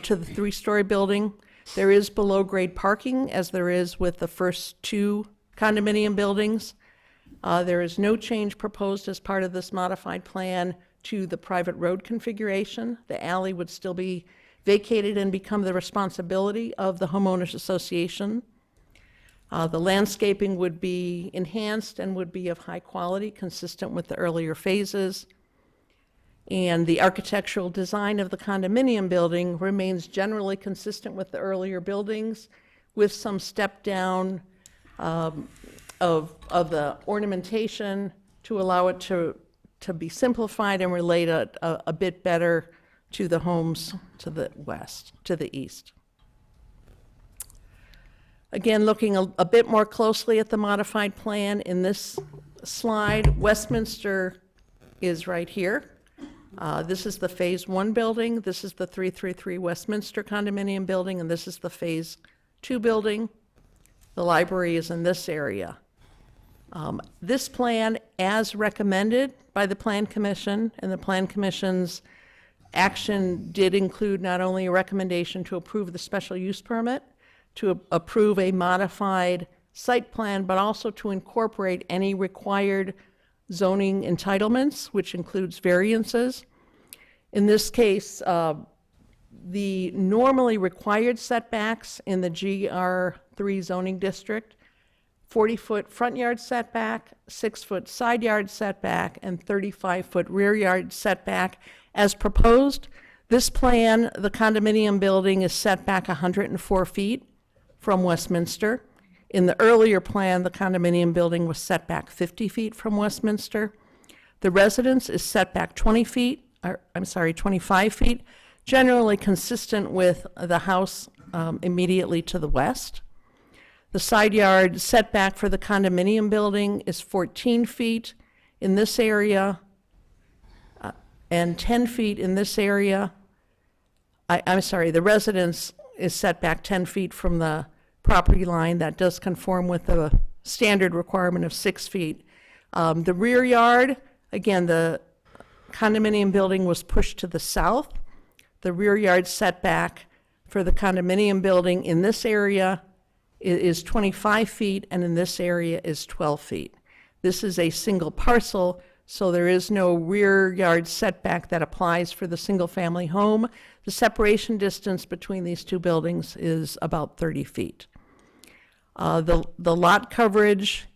to the 3-story building. There is below-grade parking, as there is with the first 2 condominium buildings. There is no change proposed as part of this modified plan to the private road configuration. The alley would still be vacated and become the responsibility of the homeowners association. The landscaping would be enhanced and would be of high quality, consistent with the earlier phases. And the architectural design of the condominium building remains generally consistent with the earlier buildings, with some step down of the ornamentation to allow it to be simplified and relate a bit better to the homes to the west, to the east. Again, looking a bit more closely at the modified plan in this slide, Westminster is right here. This is the Phase 1 building, this is the 333 Westminster condominium building, and this is the Phase 2 building. The library is in this area. This plan, as recommended by the Plan Commission, and the Plan Commission's action did include not only a recommendation to approve the special use permit, to approve a modified site plan, but also to incorporate any required zoning entitlements, which includes variances. In this case, the normally required setbacks in the GR3 zoning district, 40-foot front yard setback, 6-foot side yard setback, and 35-foot rear yard setback as proposed. This plan, the condominium building is set back 104 feet from Westminster. In the earlier plan, the condominium building was set back 50 feet from Westminster. The residence is set back 25 feet, generally consistent with the house immediately to the west. The side yard setback for the condominium building is 14 feet in this area and 10 feet in this area. The residence is set back 10 feet from the property line. That does conform with the standard requirement of 6 feet. The rear yard, again, the condominium building was pushed to the south. The rear yard setback for the condominium building in this area is 25 feet, and in this area is 12 feet. This is a single parcel, so there is no rear yard setback that applies for the single-family home. The separation distance between these two buildings is about 30 feet. The lot coverage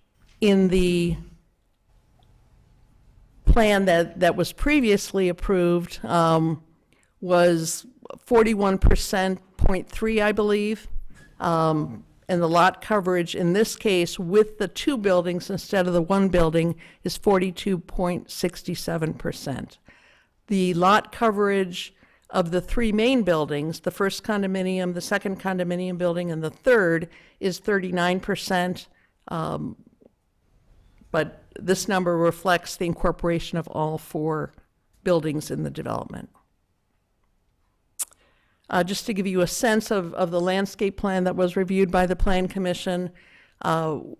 in the plan that was previously approved was 41%, 0.3, I believe. And the lot coverage in this case with the two buildings instead of the one building is 42.67%. The lot coverage of the three main buildings, the first condominium, the second condominium building, and the third, is 39%. But this number reflects the incorporation of all four buildings in the development. Just to give you a sense of the landscape plan that was reviewed by the Plan Commission,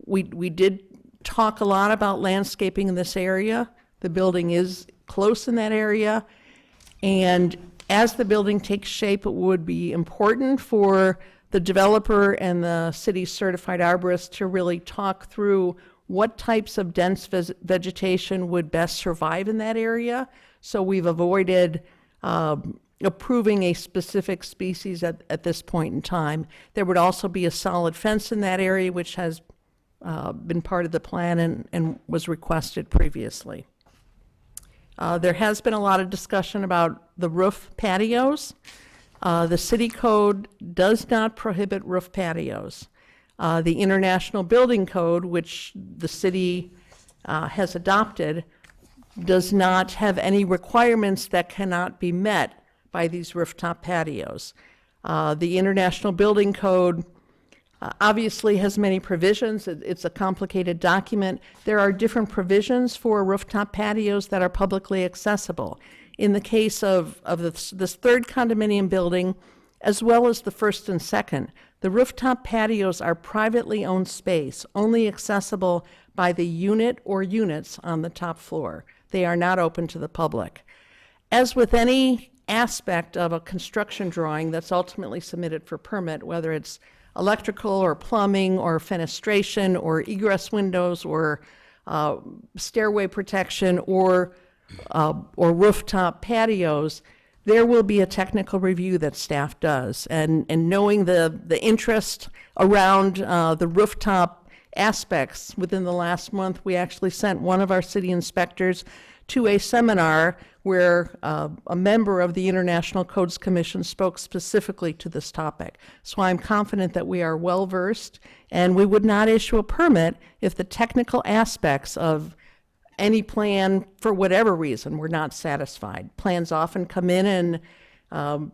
we did talk a lot about landscaping in this area. The building is close in that area, and as the building takes shape, it would be important for the developer and the city's certified arborist to really talk through what types of dense vegetation would best survive in that area. So we've avoided approving a specific species at this point in time. There would also be a solid fence in that area, which has been part of the plan and was requested previously. There has been a lot of discussion about the roof patios. The city code does not prohibit roof patios. The International Building Code, which the city has adopted, does not have any requirements that cannot be met by these rooftop patios. The International Building Code obviously has many provisions. It's a complicated document. There are different provisions for rooftop patios that are publicly accessible. In the case of this third condominium building, as well as the first and second, the rooftop patios are privately owned space, only accessible by the unit or units on the top floor. They are not open to the public. As with any aspect of a construction drawing that's ultimately submitted for permit, whether it's electrical or plumbing or fenestration or egress windows or stairway protection or rooftop patios, there will be a technical review that staff does. And knowing the interest around the rooftop aspects, within the last month, we actually sent one of our city inspectors to a seminar where a member of the International Codes Commission spoke specifically to this topic. So I'm confident that we are well-versed, and we would not issue a permit if the technical aspects of any plan, for whatever reason, were not satisfied. Plans often come in and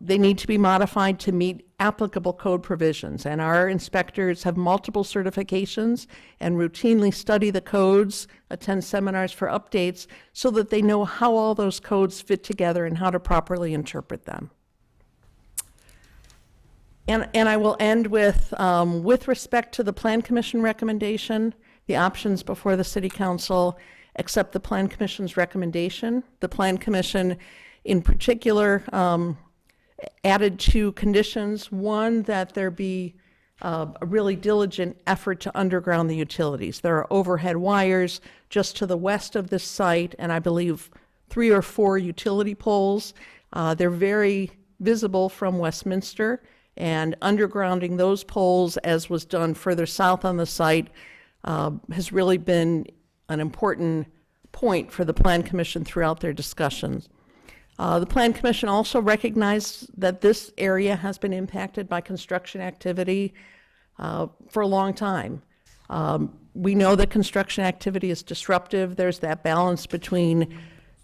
they need to be modified to meet applicable code provisions. And our inspectors have multiple certifications and routinely study the codes, attend seminars for updates, so that they know how all those codes fit together and how to properly interpret them. And I will end with respect to the Plan Commission recommendation, the options before the City Council accept the Plan Commission's recommendation. The Plan Commission, in particular, added two conditions. One, that there be a really diligent effort to underground the utilities. There are overhead wires just to the west of this site, and I believe 3 or 4 utility poles. They're very visible from Westminster, and undergrounding those poles, as was done further south on the site, has really been an important point for the Plan Commission throughout their discussions. The Plan Commission also recognized that this area has been impacted by construction activity for a long time. We know that construction activity is disruptive. There's that balance between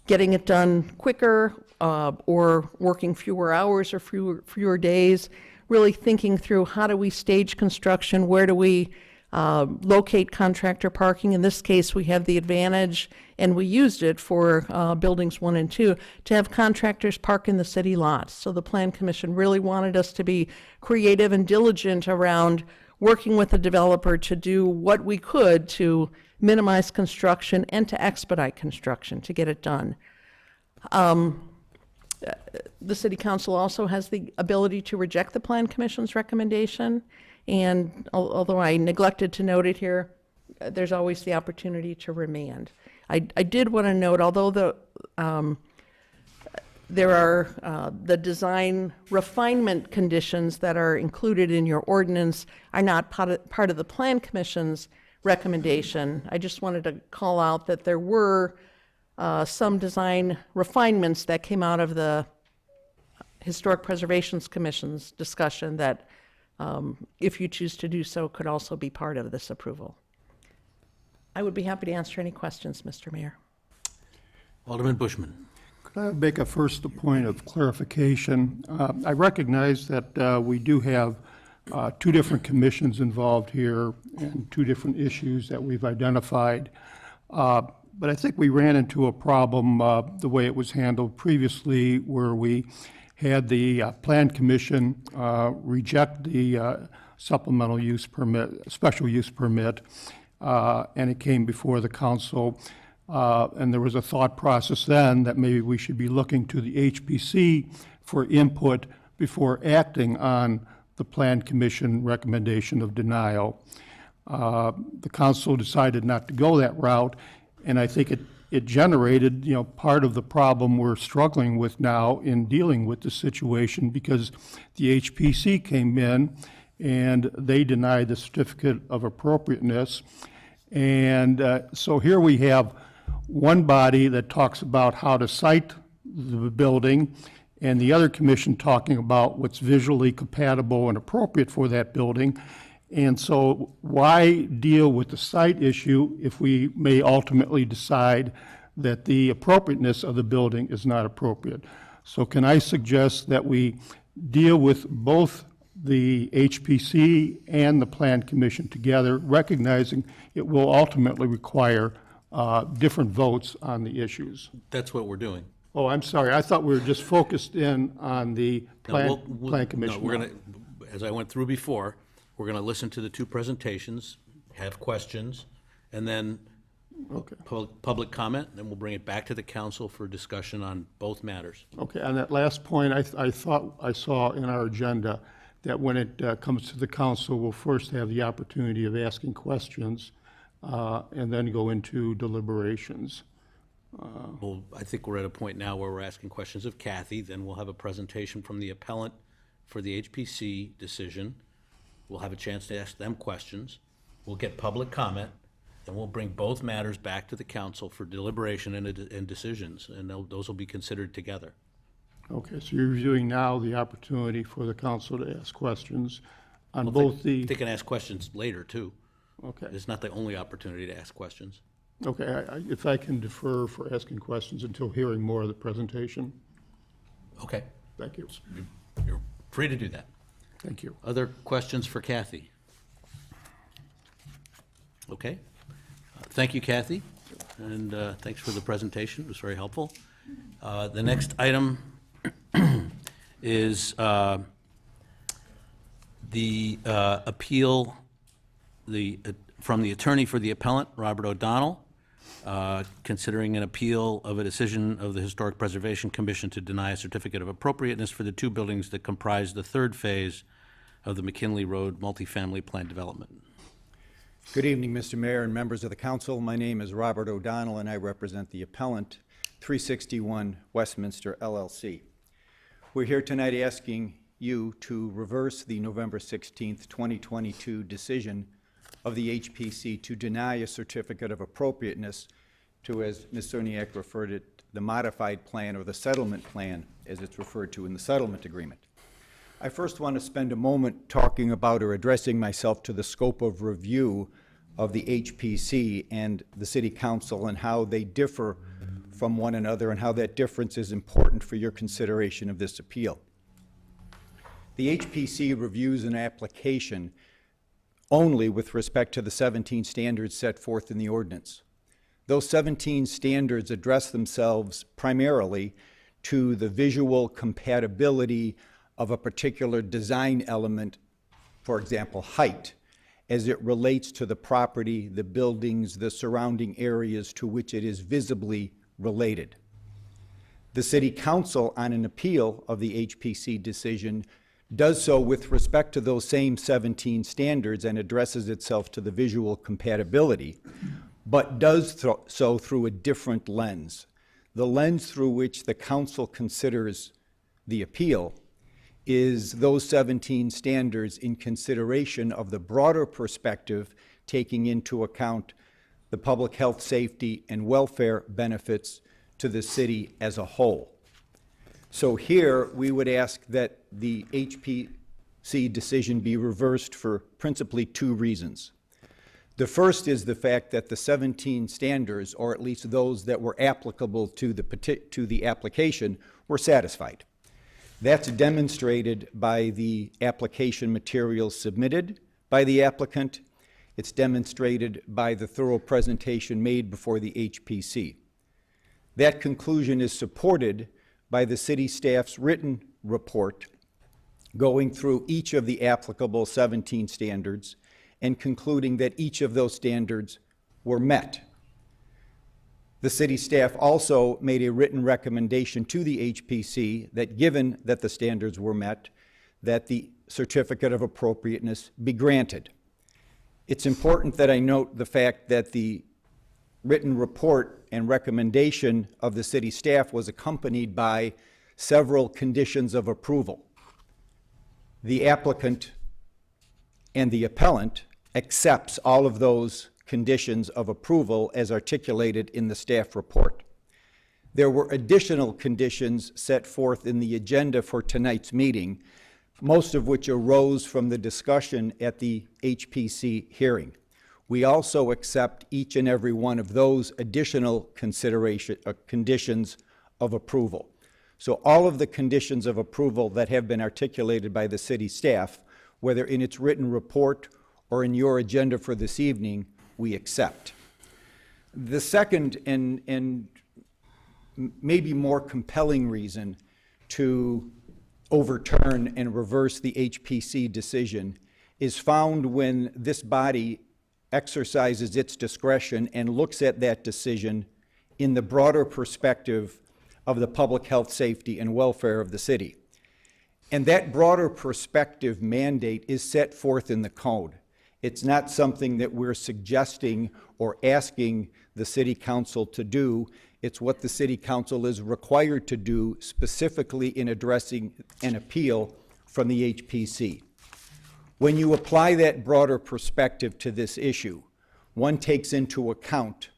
getting it done quicker or working fewer hours or fewer days, really thinking through how do we stage construction, where do we locate contractor parking. In this case, we have the advantage, and we used it for buildings 1 and 2, to have contractors park in the city lots. So the Plan Commission really wanted us to be creative and diligent around working with the developer to do what we could to minimize construction and to expedite construction to get it done. The City Council also has the ability to reject the Plan Commission's recommendation. And although I neglected to note it here, there's always the opportunity to remand. I did want to note, although there are the design refinement conditions that are included in your ordinance are not part of the Plan Commission's recommendation. I just wanted to call out that there were some design refinements that came out of the Historic Preservations Commission's discussion that, if you choose to do so, could also be part of this approval. I would be happy to answer any questions, Mr. Mayor. Alderman Bushman. Could I make a first point of clarification? I recognize that we do have two different commissions involved here and two different issues that we've identified. But I think we ran into a problem the way it was handled previously, where we had the Plan Commission reject the supplemental use permit, special use permit, and it came before the council. And there was a thought process then that maybe we should be looking to the HPC for input before acting on the Plan Commission recommendation of denial. The council decided not to go that route, and I think it generated, part of the problem we're struggling with now in dealing with the situation, because the HPC came in and they denied the certificate of appropriateness. And so here we have one body that talks about how to site the building, and the other commission talking about what's visually compatible and appropriate for that building. And so why deal with the site issue if we may ultimately decide that the appropriateness of the building is not appropriate? So can I suggest that we deal with both the HPC and the Plan Commission together, recognizing it will ultimately require different votes on the issues? That's what we're doing. Oh, I'm sorry. I thought we were just focused in on the Plan Commission. No, we're going to, as I went through before, we're going to listen to the two presentations, have questions, and then public comment, then we'll bring it back to the council for discussion on both matters. Okay, on that last point, I thought I saw in our agenda that when it comes to the council, we'll first have the opportunity of asking questions and then go into deliberations. Well, I think we're at a point now where we're asking questions of Kathy, then we'll have a presentation from the appellant for the HPC decision. We'll have a chance to ask them questions. We'll get public comment, and we'll bring both matters back to the council for deliberation and decisions, and those will be considered together. Okay, so you're reviewing now the opportunity for the council to ask questions on Well, both they the... can ask questions later, too. Okay. It's not the only opportunity to ask questions. Okay, if I can defer for asking questions until hearing more of the presentation. Okay. Thank you. You're free to do that. Thank you. Other questions for Kathy? Okay. Thank you, Kathy, and thanks for the presentation. It was very helpful. The next item is the appeal from the attorney for the appellant, Robert O'Donnell, considering an appeal of a decision of the Historic Preservation Commission to deny a certificate of appropriateness for the two buildings that comprise the third phase of the McKinley Road multifamily plan development. Good evening, Mr. Mayor and members of the council. My name is Robert O'Donnell, and I represent the appellant, 361 Westminster LLC. We're here tonight asking you to reverse the November 16th, 2022 decision of the HPC to deny a certificate of appropriateness to, as Ms. Cerniak referred it, the modified plan or the settlement plan, as it's referred to in the settlement agreement. I first want to spend a moment talking about or addressing myself to the scope of review of the HPC and the City Council and how they differ from one another and how that difference is important for your consideration of this appeal. The HPC reviews an application only with respect to the 17 standards set forth in the ordinance. Those 17 standards address themselves primarily to the visual compatibility of a particular design element, for example, height, as it relates to the property, the buildings, the surrounding areas to which it is visibly related. The City Council, on an appeal of the HPC decision, does so with respect to those same 17 standards and addresses itself to the visual compatibility, but does so through a different lens. The lens through which the council considers the appeal is those 17 standards in consideration of the broader perspective, taking into account the public health, safety, and welfare benefits to the city as a whole. So here, we would ask that the HPC decision be reversed for principally two reasons. The first is the fact that the 17 standards, or at least those that were applicable to the application, were satisfied. That's demonstrated by the application materials submitted by the applicant. It's demonstrated by the thorough presentation made before the HPC. That conclusion is supported by the city staff's written report going through each of the applicable 17 standards and concluding that each of those standards were met. The city staff also made a written recommendation to the HPC that given that the standards were met, that the certificate of appropriateness be granted. It's important that I note the fact that the written report and recommendation of the city staff was accompanied by several conditions of approval. The applicant and the appellant accepts all of those conditions of approval as articulated in the staff report. There were additional conditions set forth in the agenda for tonight's meeting, most of which arose from the discussion at the HPC hearing. We also accept each and every one of those additional conditions of approval. So all of the conditions of approval that have been articulated by the city staff, whether in its written report or in your agenda for this evening, we accept. The second and maybe more compelling reason to overturn and reverse the HPC decision is found when this body exercises its discretion and looks at that decision in the broader perspective of the public health, safety, and welfare of the city. And that broader perspective mandate is set forth in the code. It's not something that we're suggesting or asking the city council to do. It's what the city council is required to do specifically in addressing an appeal from the HPC. When you apply that broader perspective to this issue, one takes into account,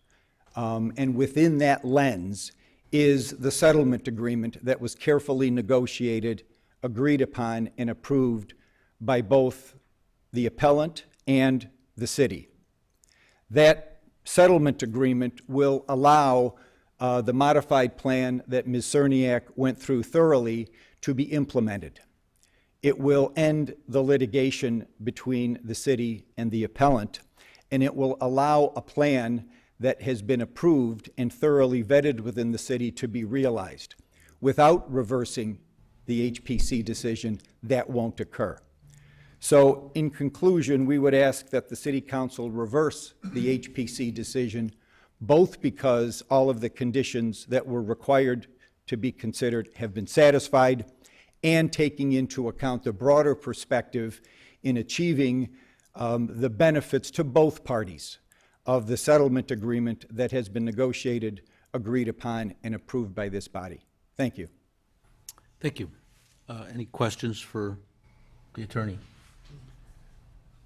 and within that lens is the settlement agreement that was carefully negotiated, agreed upon, and approved by both the appellant and the city. That settlement agreement will allow the modified plan that Ms. Cerniak went through thoroughly to be implemented. It will end the litigation between the city and the appellant, and it will allow a plan that has been approved and thoroughly vetted within the city to be realized. Without reversing the HPC decision, that won't occur. So in conclusion, we would ask that the City Council reverse the HPC decision, both because all of the conditions that were required to be considered have been satisfied, and taking into account the broader perspective in achieving the benefits to both parties of the settlement agreement that has been negotiated, agreed upon, and approved by this body. Thank you. Thank you. Any questions for the attorney?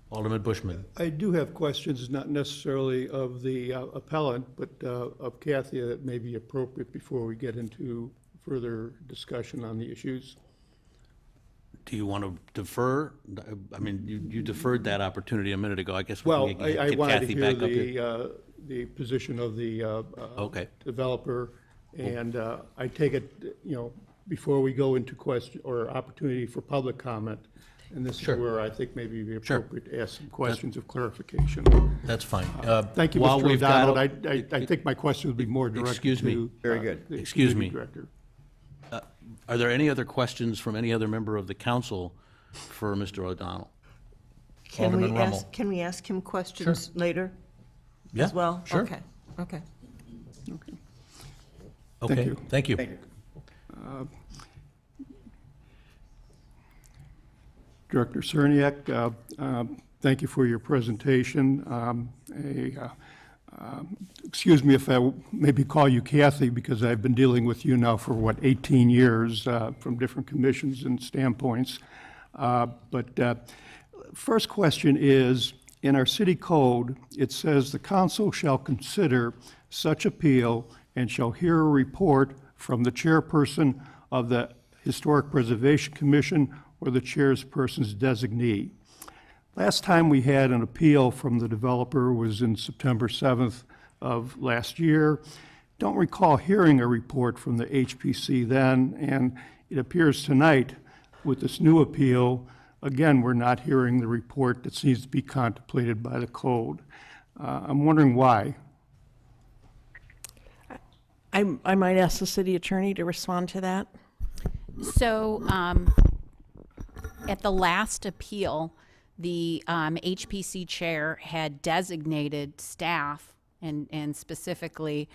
Alderman Bushman. I do have questions, not necessarily of the appellant, but of Kathy, that may be appropriate before we get into further discussion on the issues. Do you want to defer? I mean, you deferred that opportunity a minute ago. I guess we Well, can I get wanted to Kathy hear back up here. the position of the Okay. developer, and I take it, before we go into question or opportunity for public comment, and this is Sure. where I think maybe it'd be Sure. appropriate to ask some questions of clarification. That's fine. Thank you, While Mr. we've got O'Donnell. a- I think my question would be more directed Excuse me. to. Very good. the Excuse community me. Director. Are there any other questions from any other member of the council for Mr. O'Donnell? Alderman Rummel. Can we ask him questions later Yeah, as well? sure. Okay, okay. Okay, you. thank you. Director Cerniak, thank you for your presentation. Excuse me if I maybe call you Kathy, because I've been dealing with you now for, 18 years from different commissions and standpoints. First question is, in our city code, it says the council shall consider such appeal and shall hear a report from the chairperson of the Historic Preservation Commission or the chairperson's designee. Last time we had an appeal from the developer was in September 7th of last year. Don't recall hearing a report from the HPC then, and it appears tonight with this new appeal, again, we're not hearing the report that seems to be contemplated by the code. I'm wondering why. I might ask the city attorney to respond to that. So, at the last appeal, the HPC chair had designated staff and specifically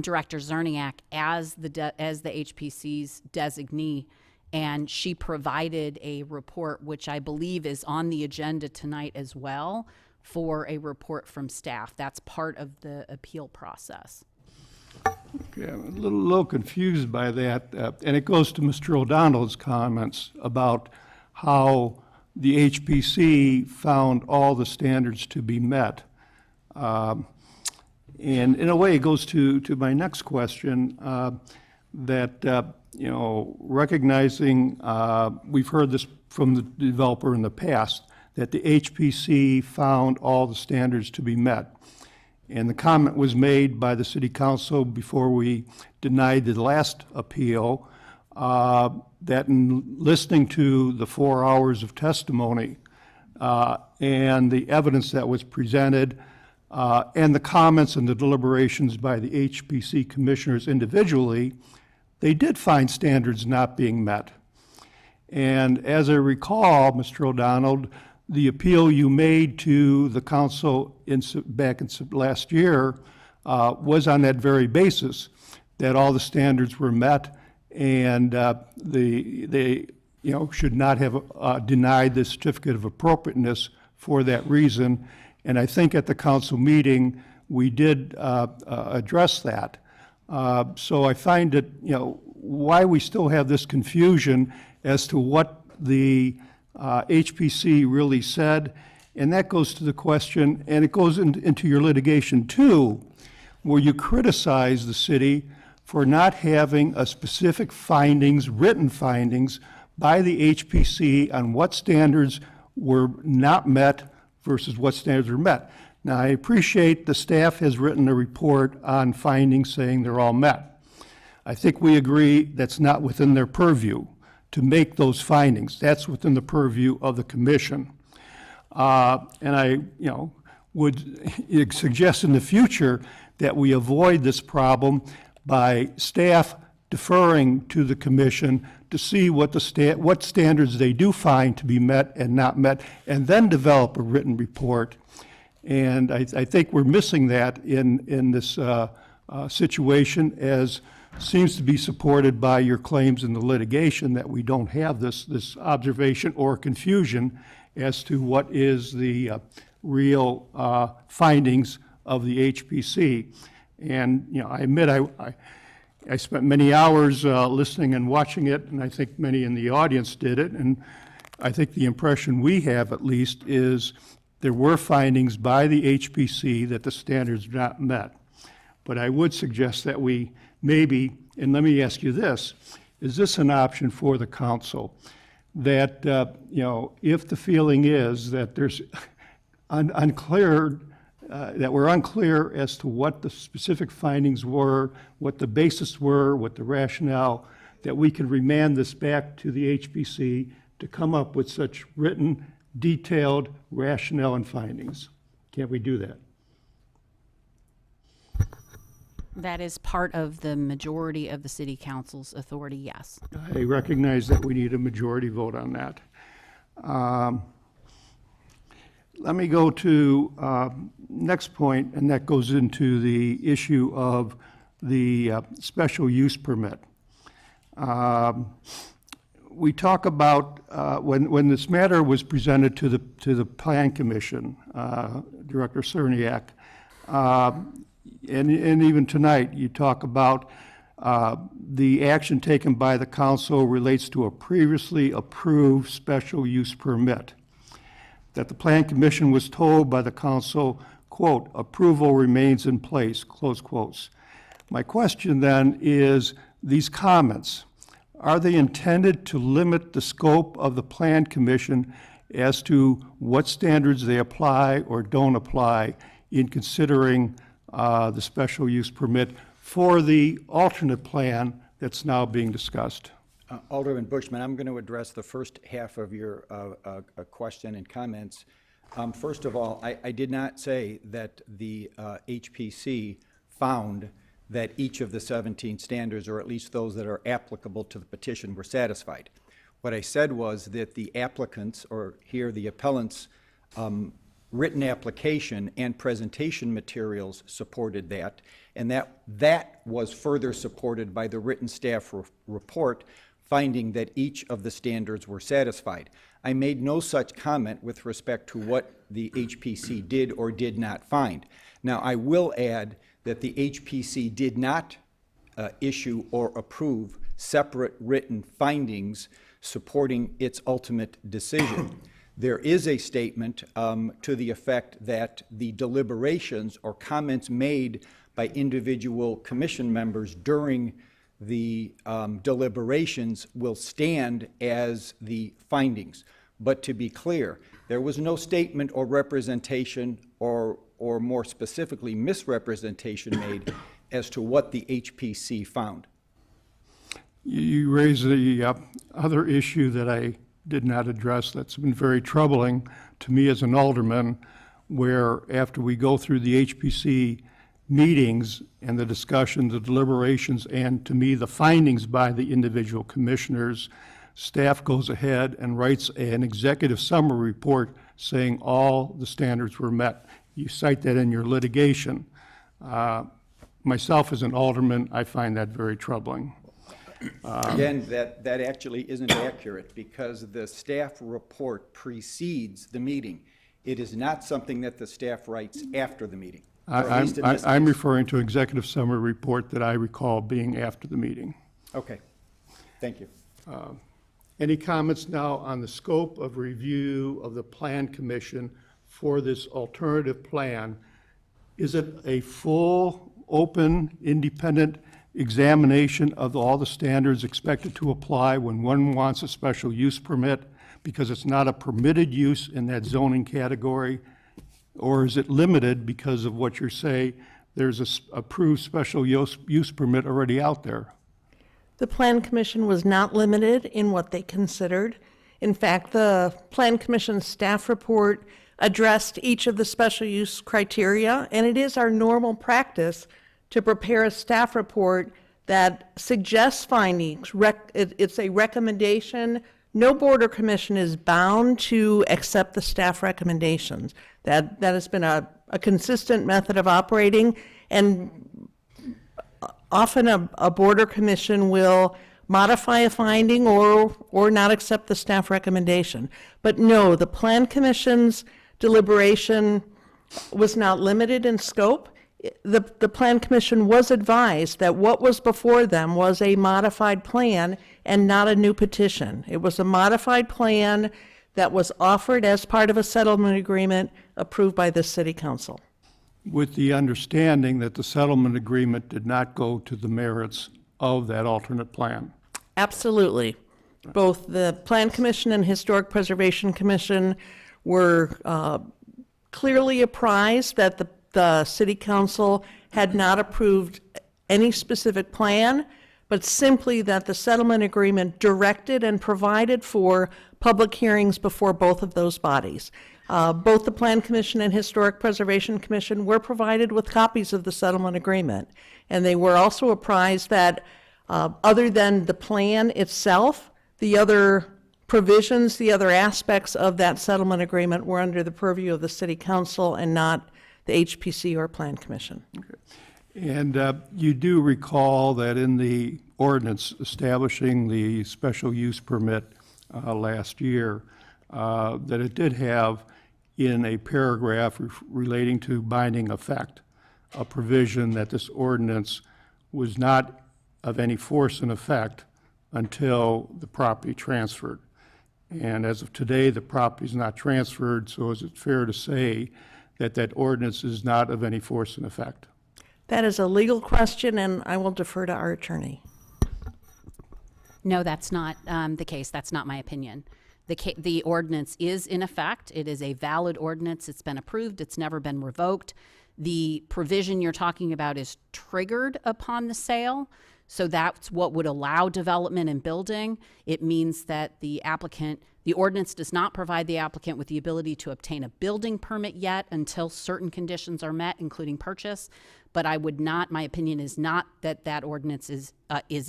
Director Zerniak as the HPC's designee, and she provided a report, which I believe is on the agenda tonight as well, for a report from staff. That's part of the appeal process. Okay, I'm a little confused by that, and it goes to Mr. O'Donnell's comments about how the HPC found all the standards to be met. And in a way, it goes to my next question, that, recognizing, we've heard this from the developer in the past, that the HPC found all the standards to be met. And the comment was made by the city council before we denied the last appeal, that in listening to the 4 hours of testimony and the evidence that was presented, and the comments and the deliberations by the HPC commissioners individually, they did find standards not being met. And as I recall, Mr. O'Donnell, the appeal you made to the council back in last year was on that very basis, that all the standards were met, and they should not have denied the certificate of appropriateness for that reason. And I think at the council meeting, we did address that. So I find it, why we still have this confusion as to what the HPC really said, and that goes to the question, and it goes into your litigation too, where you criticize the city for not having a specific findings, written findings, by the HPC on what standards were not met versus what standards were met. Now, I appreciate the staff has written a report on findings saying they're all met. I think we agree that's not within their purview to make those findings. That's within the purview of the commission. And I, would suggest in the future that we avoid this problem by staff deferring to the commission to see what what standards they do find to be met and not met, and then develop a written report. And I think we're missing that in this situation, as seems to be supported by your claims in the litigation that we don't have this observation or confusion as to what is the real findings of the HPC. And I admit I spent many hours listening and watching it, and I think many in the audience did it. And I think the impression we have, at least, is there were findings by the HPC that the standards were not met. But I would suggest that we maybe, and let me ask you this, is this an option for the council? That, if the feeling is that there's that we're unclear as to what the specific findings were, what the basis were, what the rationale, that we can remand this back to the HPC to come up with such written, detailed rationale and findings. Can't we do that? That is part of the majority of the city council's authority, yes. I recognize that we need a majority vote on that. Let me go to next point, and that goes into the issue of the special use permit. we talk about, when this matter was presented to the Plan Commission, Director Cerniak, and even tonight, you talk about the action taken by the council relates to a previously approved special use permit. That the Plan Commission was told by the council, quote, approval remains in place, close quotes. My question then is, these comments, are they intended to limit the scope of the Plan Commission as to what standards they apply or don't apply in considering the special use permit for the alternate plan that's now being discussed? Alderman Bushman, I'm going to address the first half of your question and comments. First of all, I did not say that the HPC found that each of the 17 standards, or at least those that are applicable to the petition, were satisfied. What I said was that the applicants, or here the appellants, written application and presentation materials supported that, and that was further supported by the written staff report finding that each of the standards were satisfied. I made no such comment with respect to what the HPC did or did not find. Now, I will add that the HPC did not issue or approve separate written findings supporting its ultimate decision. There is a statement to the effect that the deliberations or comments made by individual commission members during the deliberations will stand as the findings. But to be clear, there was no statement or representation or more specifically misrepresentation made as to what the HPC found. You raise the other issue that I did not address that's been very troubling to me as an alderman, where after we go through the HPC meetings and the discussion, the deliberations, and to me the findings by the individual commissioners, staff goes ahead and writes an executive summary report saying all the standards were met. You cite that in your litigation. Myself as an alderman, I find that very troubling. Again, that actually isn't accurate because the staff report precedes the meeting. It is not something that the staff writes after the meeting. I'm referring to executive summary report that I recall being after the meeting. Okay, thank you. Any comments now on the scope of review of the Plan Commission for this alternative plan? Is it a full, open, independent examination of all the standards expected to apply when one wants a special use permit because it's not a permitted use in that zoning category? Or is it limited because of what you say, there's a approved special use permit already out there? The Plan Commission was not limited in what they considered. In fact, the Plan Commission staff report addressed each of the special use criteria, and it is our normal practice to prepare a staff report that suggests findings. It's a recommendation. No board or commission is bound to accept the staff recommendations. That has been a consistent method of operating, and often a board or commission will modify a finding or not accept the staff recommendation. But no, the Plan Commission's deliberation was not limited in scope. The Plan Commission was advised that what was before them was a modified plan and not a new petition. It was a modified plan that was offered as part of a settlement agreement approved by the City Council. With the understanding that the settlement agreement did not go to the merits of that alternate plan. Absolutely. Both the Plan Commission and Historic Preservation Commission were clearly apprised that the City Council had not approved any specific plan, but simply that the settlement agreement directed and provided for public hearings before both of those bodies. Both the Plan Commission and Historic Preservation Commission were provided with copies of the settlement agreement, and they were also apprised that other than the plan itself, the other provisions, the other aspects of that settlement agreement were under the purview of the City Council and not the HPC or Plan Commission. And you do recall that in the ordinance establishing the special use permit last year, that it did have in a paragraph relating to binding effect, a provision that this ordinance was not of any force and effect until the property transferred. And as of today, the property is not transferred, so is it fair to say that that ordinance is not of any force and effect? That is a legal question, and I will defer to our attorney. No, that's not the case. That's not my opinion. The ordinance is in effect. It is a valid ordinance. It's been approved. It's never been revoked. The provision you're talking about is triggered upon the sale. So that's what would allow development and building. It means that the ordinance does not provide the applicant with the ability to obtain a building permit yet until certain conditions are met, including purchase. But my opinion is not that that ordinance is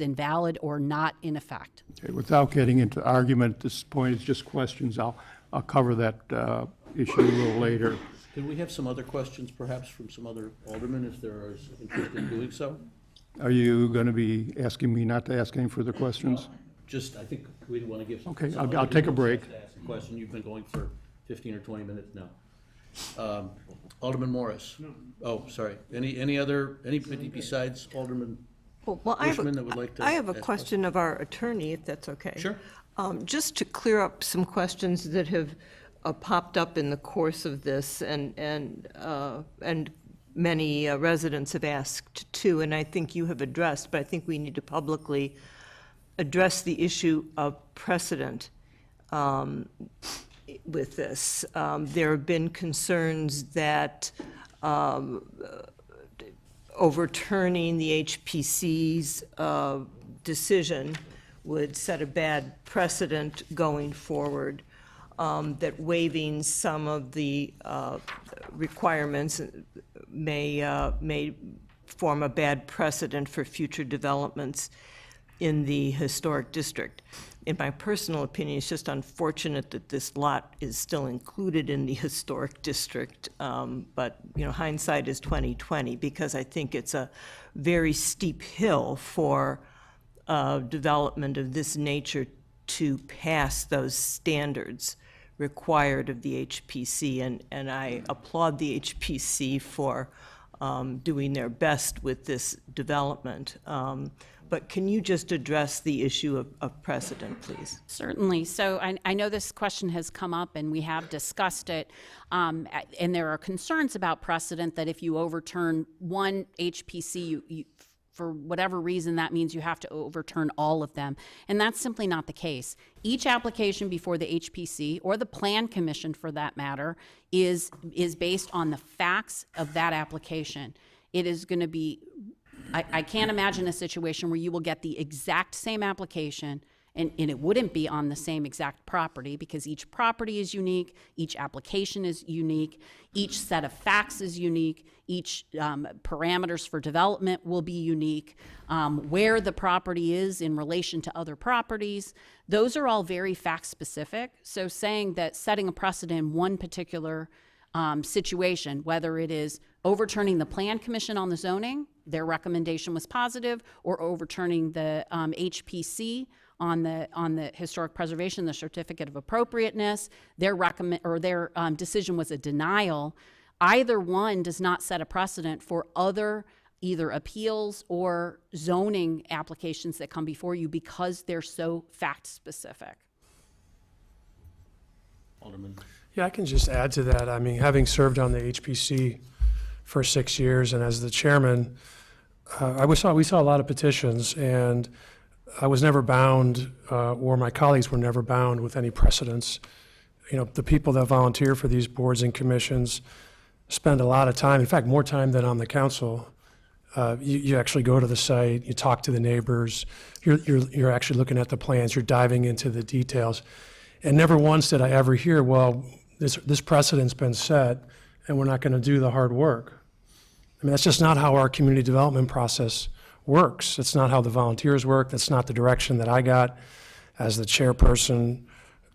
invalid or not in effect. Okay, without getting into argument at this point, it's just questions. I'll cover that issue a little later. Could we have some other questions perhaps from some other aldermen if they're interested in doing so? Are you going to be asking me not to ask any further questions? Just, I think we want to give. Okay, some I'll take a break. to ask a question. You've been going for 15 or 20 minutes now. Alderman Morris? No. Oh, sorry. Anybody besides Alderman Well, I Bushman that would like to? I have a ask question of our attorney, if that's okay. Sure. Just to clear up some questions that have popped up in the course of this, and many residents have asked too, and I think you have addressed, but I think we need to publicly address the issue of precedent with this. There have been concerns that overturning the HPC's decision would set a bad precedent going forward, that waiving some of the requirements may form a bad precedent for future developments in the historic district. In my personal opinion, it's just unfortunate that this lot is still included in the historic district, but hindsight is 20/20, because I think it's a very steep hill for development of this nature to pass those standards required of the HPC, and I applaud the HPC for doing their best with this development. But can you just address the issue of precedent, please? Certainly. So I know this question has come up and we have discussed it. And there are concerns about precedent that if you overturn one HPC, you for whatever reason, that means you have to overturn all of them. And that's simply not the case. Each application before the HPC, or the Plan Commission for that matter, is based on the facts of that application. It is going to be, I can't imagine a situation where you will get the exact same application and it wouldn't be on the same exact property, because each property is unique, each application is unique, each set of facts is unique, each parameters for development will be unique, where the property is in relation to other properties. Those are all very fact specific. So saying that setting a precedent in one particular situation, whether it is overturning the Plan Commission on the zoning, their recommendation was positive, or overturning the HPC on the historic preservation, the certificate of appropriateness, their decision was a denial. Either one does not set a precedent for other either appeals or zoning applications that come before you, because they're so fact specific. Alderman. Yeah, I can just add to that. I mean, having served on the HPC for 6 years and as the chairman, we saw a lot of petitions, and I was never bound, or my colleagues were never bound with any precedents. You know, the people that volunteer for these boards and commissions spend a lot of time, in fact, more time than on the council. You actually go to the site, you talk to the neighbors, you're actually looking at the plans, you're diving into the details. And never once did I ever hear, well, this precedent's been set and we're not going to do the hard work. I mean, that's just not how our community development process works. It's not how the volunteers work. That's not the direction that I got as the chairperson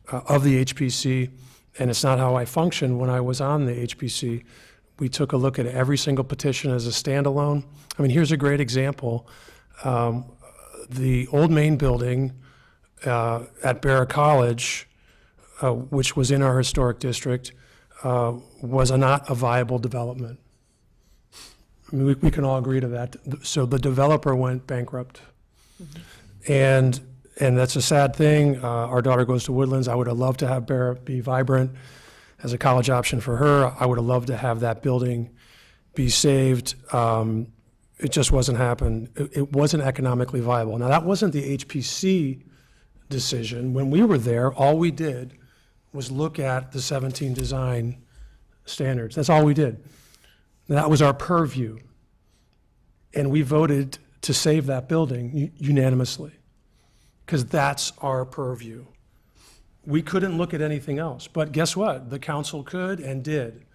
of the HPC, and it's not how I functioned when I was on the HPC. We took a look at every single petition as a standalone. I mean, here's a great example. the old main building at Barrett College, which was in our historic district, was not a viable development. I mean, we can all agree to that. So the developer went bankrupt. And that's a sad thing. Our daughter goes to Woodlands. I would have loved to have Barrett be vibrant as a college option for her. I would have loved to have that building be saved. It just wasn't happening. It wasn't economically viable. Now, that wasn't the HPC decision. When we were there, all we did was look at the 17 design standards. That's all we did. That was our purview. And we voted to save that building unanimously, because that's our purview. We couldn't look at anything else. But guess what? The council could and did,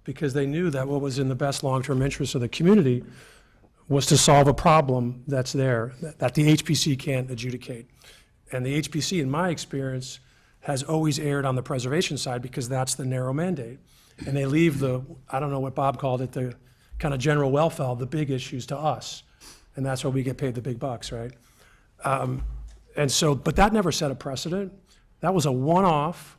because they knew that what was in the best long-term interest of the community was to solve a problem that's there, that the HPC can't adjudicate. And the HPC, in my experience, has always erred on the preservation side, because that's the narrow mandate. And they leave the, I don't know what Bob called it, the kind of general welfare, the big issues, to us. And that's where we get paid the big bucks, right? And so, but that never set a precedent. That was a one-off,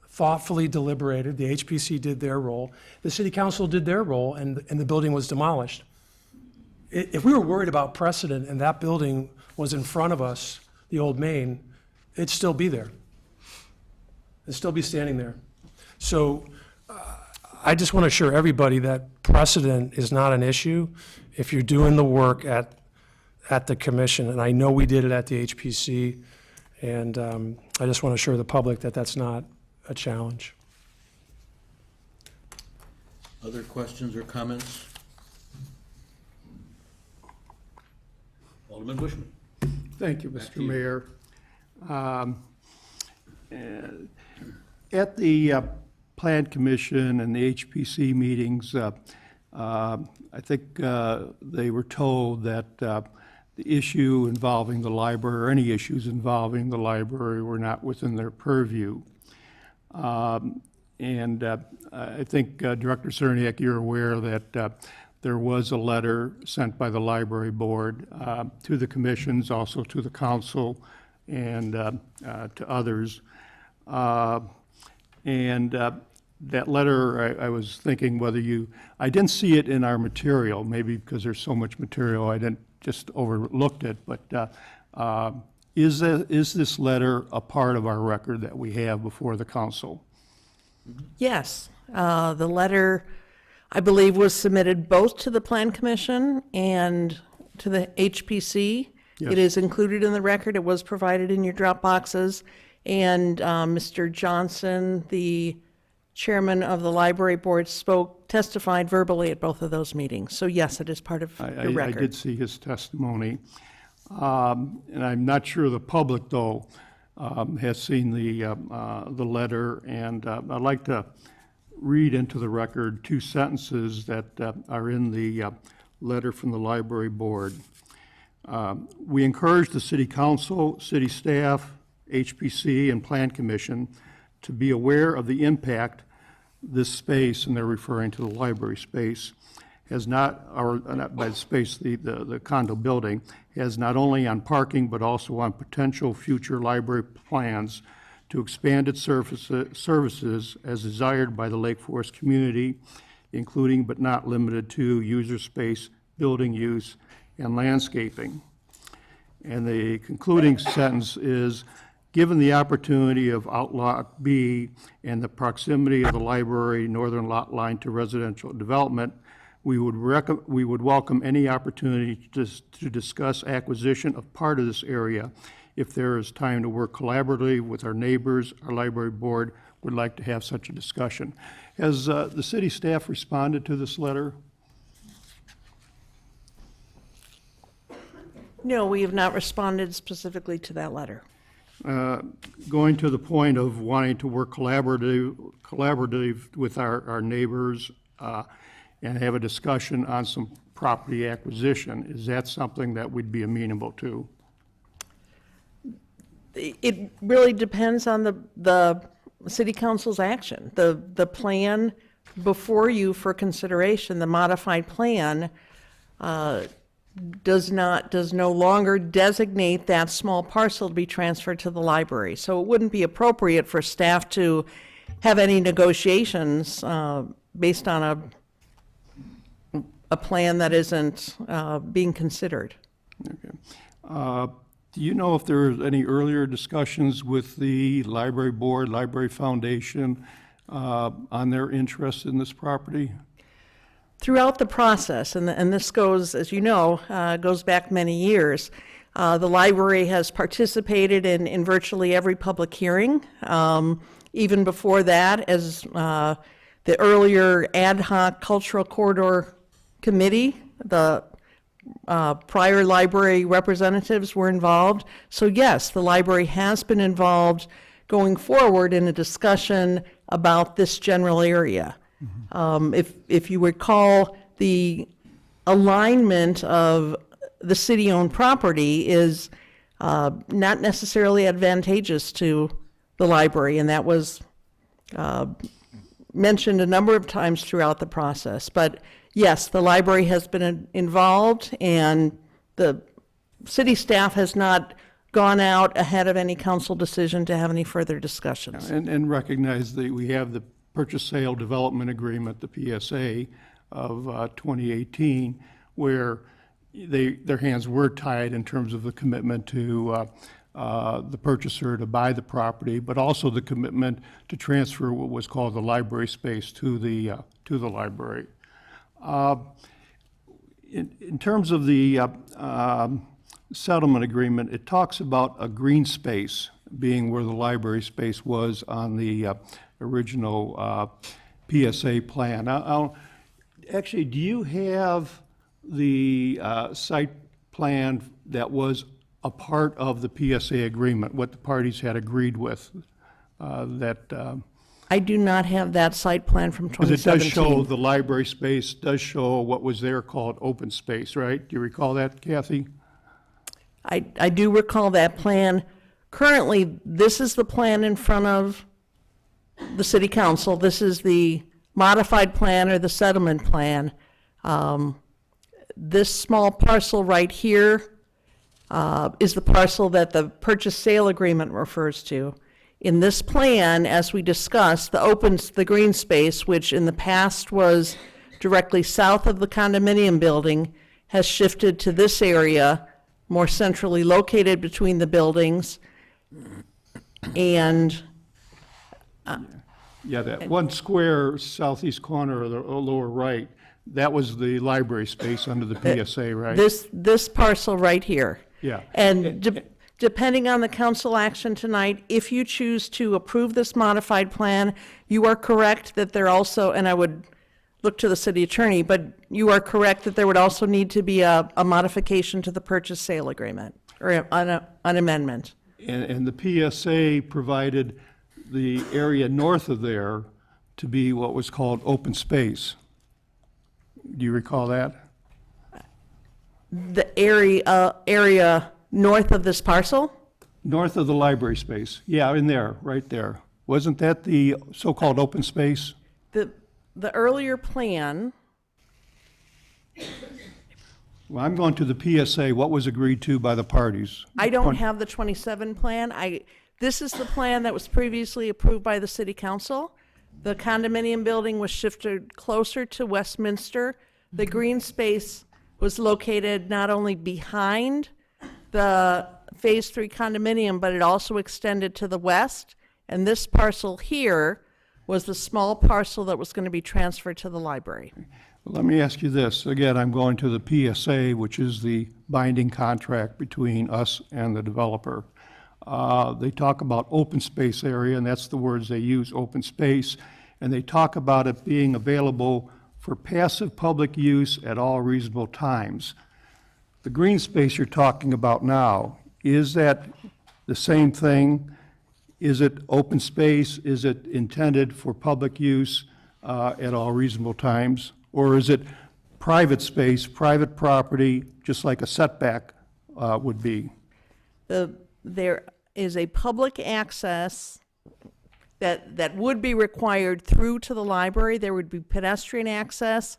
thoughtfully deliberated. The HPC did their role. The city council did their role, and the building was demolished. If we were worried about precedent and that building was in front of us, the old main, it'd still be there. It'd still be standing there. So I just want to assure everybody that precedent is not an issue if you're doing the work at the commission. And I know we did it at the HPC, and I just want to assure the public that that's not a challenge. Other questions or comments? Alderman Bushman. Thank you, Mr. Mayor. At the Plan Commission and the HPC meetings, I think they were told that the issue involving the library, or any issues involving the library, were not within their purview. And I think, Director Cerniak, you're aware that there was a letter sent by the library board to the commissions, also to the council, and to others. That letter, I was thinking whether I didn't see it in our material, maybe because there's so much material, I didn't just overlooked it, but is this letter a part of our record that we have before the council? Yes, the letter, I believe, was submitted both to the Plan Commission and to the HPC. Yes. It is included in the record. It was provided in your drop boxes. And Mr. Johnson, the chairman of the library board, testified verbally at both of those meetings. So yes, it is part of your record. I did see his testimony. And I'm not sure the public, though, has seen the letter. And I'd like to read into the record two sentences that are in the letter from the library board. We encourage the city council, city staff, HPC, and Plan Commission to be aware of the impact this space, and they're referring to the library space, has not, or not by the space, the condo building, has not only on parking, but also on potential future library plans to expand its services as desired by the Lake Forest community, including but not limited to user space, building use, and landscaping. And the concluding sentence is, given the opportunity of Outlot B and the proximity of the library northern lot line to residential development, we would welcome any opportunity to discuss acquisition of part of this area. If there is time to work collaboratively with our neighbors, our library board would like to have such a discussion. Has the city staff responded to this letter? No, we have not responded specifically to that letter. Going to the point of wanting to work collaborative with our neighbors and have a discussion on some property acquisition, is that something that we'd be amenable to? It really depends on the city council's action. The plan before you for consideration, the modified plan, does no longer designate that small parcel to be transferred to the library. So it wouldn't be appropriate for staff to have any negotiations based on a plan that isn't being considered. Okay. Do you know if there was any earlier discussions with the library board, library foundation, on their interest in this property? Throughout the process, and this goes, as you know, goes back many years, the library has participated in virtually every public hearing. Even before that, as the earlier ad hoc cultural corridor committee, the prior library representatives were involved. So yes, the library has been involved going forward in a discussion about this general area. If you recall, the alignment of the city-owned property is not necessarily advantageous to the library, and that was mentioned a number of times throughout the process. But yes, the library has been involved, and the city staff has not gone out ahead of any council decision to have any further discussions. And recognize that we have the Purchase Sale Development Agreement, the PSA of 2018, where their hands were tied in terms of the commitment to the purchaser to buy the property, but also the commitment to transfer what was called the library space to the library. In terms of the settlement agreement, it talks about a green space being where the library space was on the original PSA plan. Actually, do you have the site plan that was a part of the PSA agreement, what the parties had agreed with? I do not have that site plan from 2017. Because it does show the library space, does show what was there called open space, right? Do you recall that, Kathy? I do recall that plan. Currently, this is the plan in front of the city council. This is the modified plan or the settlement plan. This small parcel right here is the parcel that the purchase sale agreement refers to. In this plan, as we discussed, the green space, which in the past was directly south of the condominium building, has shifted to this area, more centrally located between the buildings. And yeah, that one square southeast corner of the lower right, that was the library space under the PSA, right? This parcel right here. Yeah. And depending on the council action tonight, if you choose to approve this modified plan, you are correct that there also, and I would look to the city attorney, but you are correct that there would also need to be a modification to the purchase sale agreement, or an amendment. And the PSA provided the area north of there to be what was called open space. Do you recall that? The area north of this parcel? North of the library space. Yeah, in there, right there. Wasn't that the so-called open space? The earlier plan, Well, I'm going to the PSA. What was agreed to by the parties? I don't have the 27 plan. This is the plan that was previously approved by the city council. The condominium building was shifted closer to Westminster. The green space was located not only behind the Phase 3 condominium, but it also extended to the west. And this parcel here was the small parcel that was going to be transferred to the library. Let me ask you this. Again, I'm going to the PSA, which is the binding contract between us and the developer. They talk about open space area, and that's the words they use, open space. And they talk about it being available for passive public use at all reasonable times. The green space you're talking about now, is that the same thing? Is it open space? Is it intended for public use at all reasonable times? Or is it private space, private property, just like a setback would be? There is a public access that would be required through to the library. There would be pedestrian access.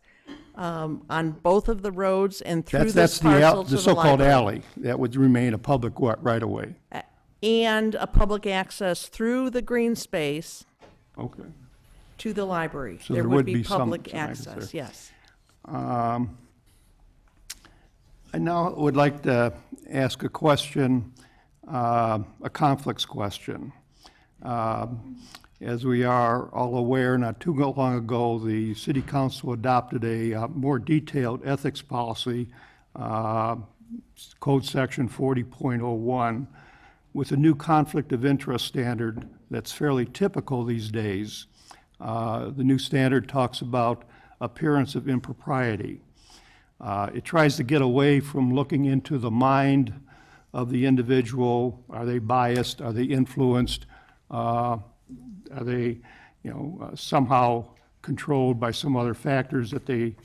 on both of the roads and through That's this parcel the to the so-called library. alley. That would remain a public right-of-way. And a public access through the green space Okay. to the library. So There there would would be be some public access access, there. yes. I now would like to ask a question, a conflicts question. As we are all aware, not too long ago, the city council adopted a more detailed ethics policy, code section 40.01, with a new conflict of interest standard that's fairly typical these days. The new standard talks about appearance of impropriety. It tries to get away from looking into the mind of the individual. Are they biased? Are they influenced? Are they, somehow controlled by some other factors that they,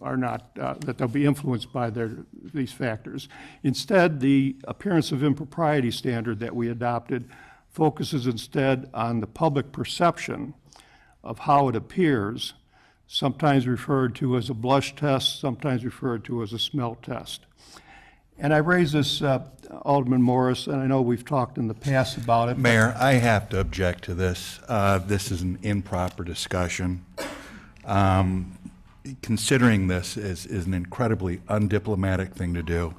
are not, that they'll be influenced by these factors. Instead, the appearance of impropriety standard that we adopted focuses instead on the public perception of how it appears, sometimes referred to as a blush test, sometimes referred to as a smell test. And I raise this, Alderman Morris, and I know we've talked in the past about it. Mayor, I have to object to this. This is an improper discussion. Considering this is an incredibly undiplomatic thing to do,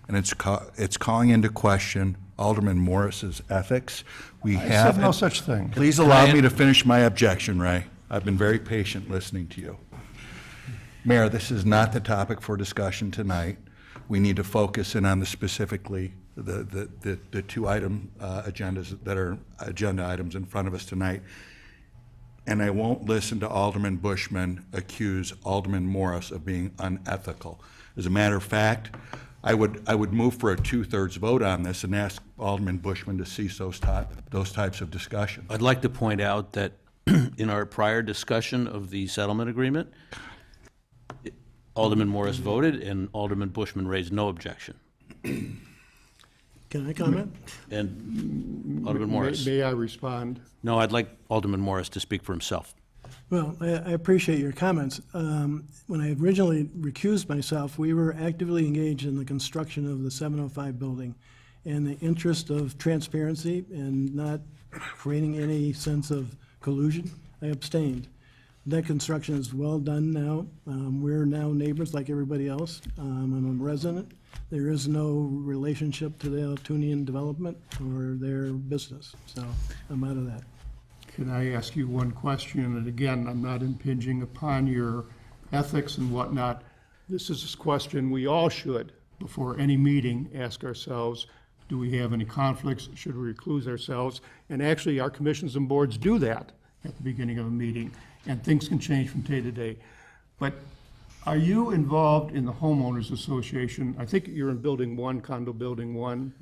and it's calling into question Alderman Morris's ethics. We I have said no such thing. Please allow me to finish my objection, Ray. I've been very patient listening to you. Mayor, this is not the topic for discussion tonight. We need to focus in on specifically the two agendas that are agenda items in front of us tonight. And I won't listen to Alderman Bushman accuse Alderman Morris of being unethical. As a matter of fact, I would move for a 2/3 vote on this and ask Alderman Bushman to cease those types of discussions. I'd like to point out that in our prior discussion of the settlement agreement, Alderman Morris voted and Alderman Bushman raised no objection. Can I comment? And Alderman Morris. May I respond? No, I'd like Alderman Morris to speak for himself. Well, I appreciate your comments. When I originally recused myself, we were actively engaged in the construction of the 705 building. In the interest of transparency and not creating any sense of collusion, I abstained. That construction is well done now. We're now neighbors like everybody else. I'm a resident. There is no relationship to the Altunian development or their business, so I'm out of that. Can I ask you one question? And again, I'm not impinging upon your ethics and whatnot. This is a question we all should, before any meeting, ask ourselves, do we have any conflicts? Should we recluse ourselves? And actually, our commissions and boards do that at the beginning of a meeting, and things can change from day to day. But are you involved in the homeowners association? I think you're in building one, condo building one,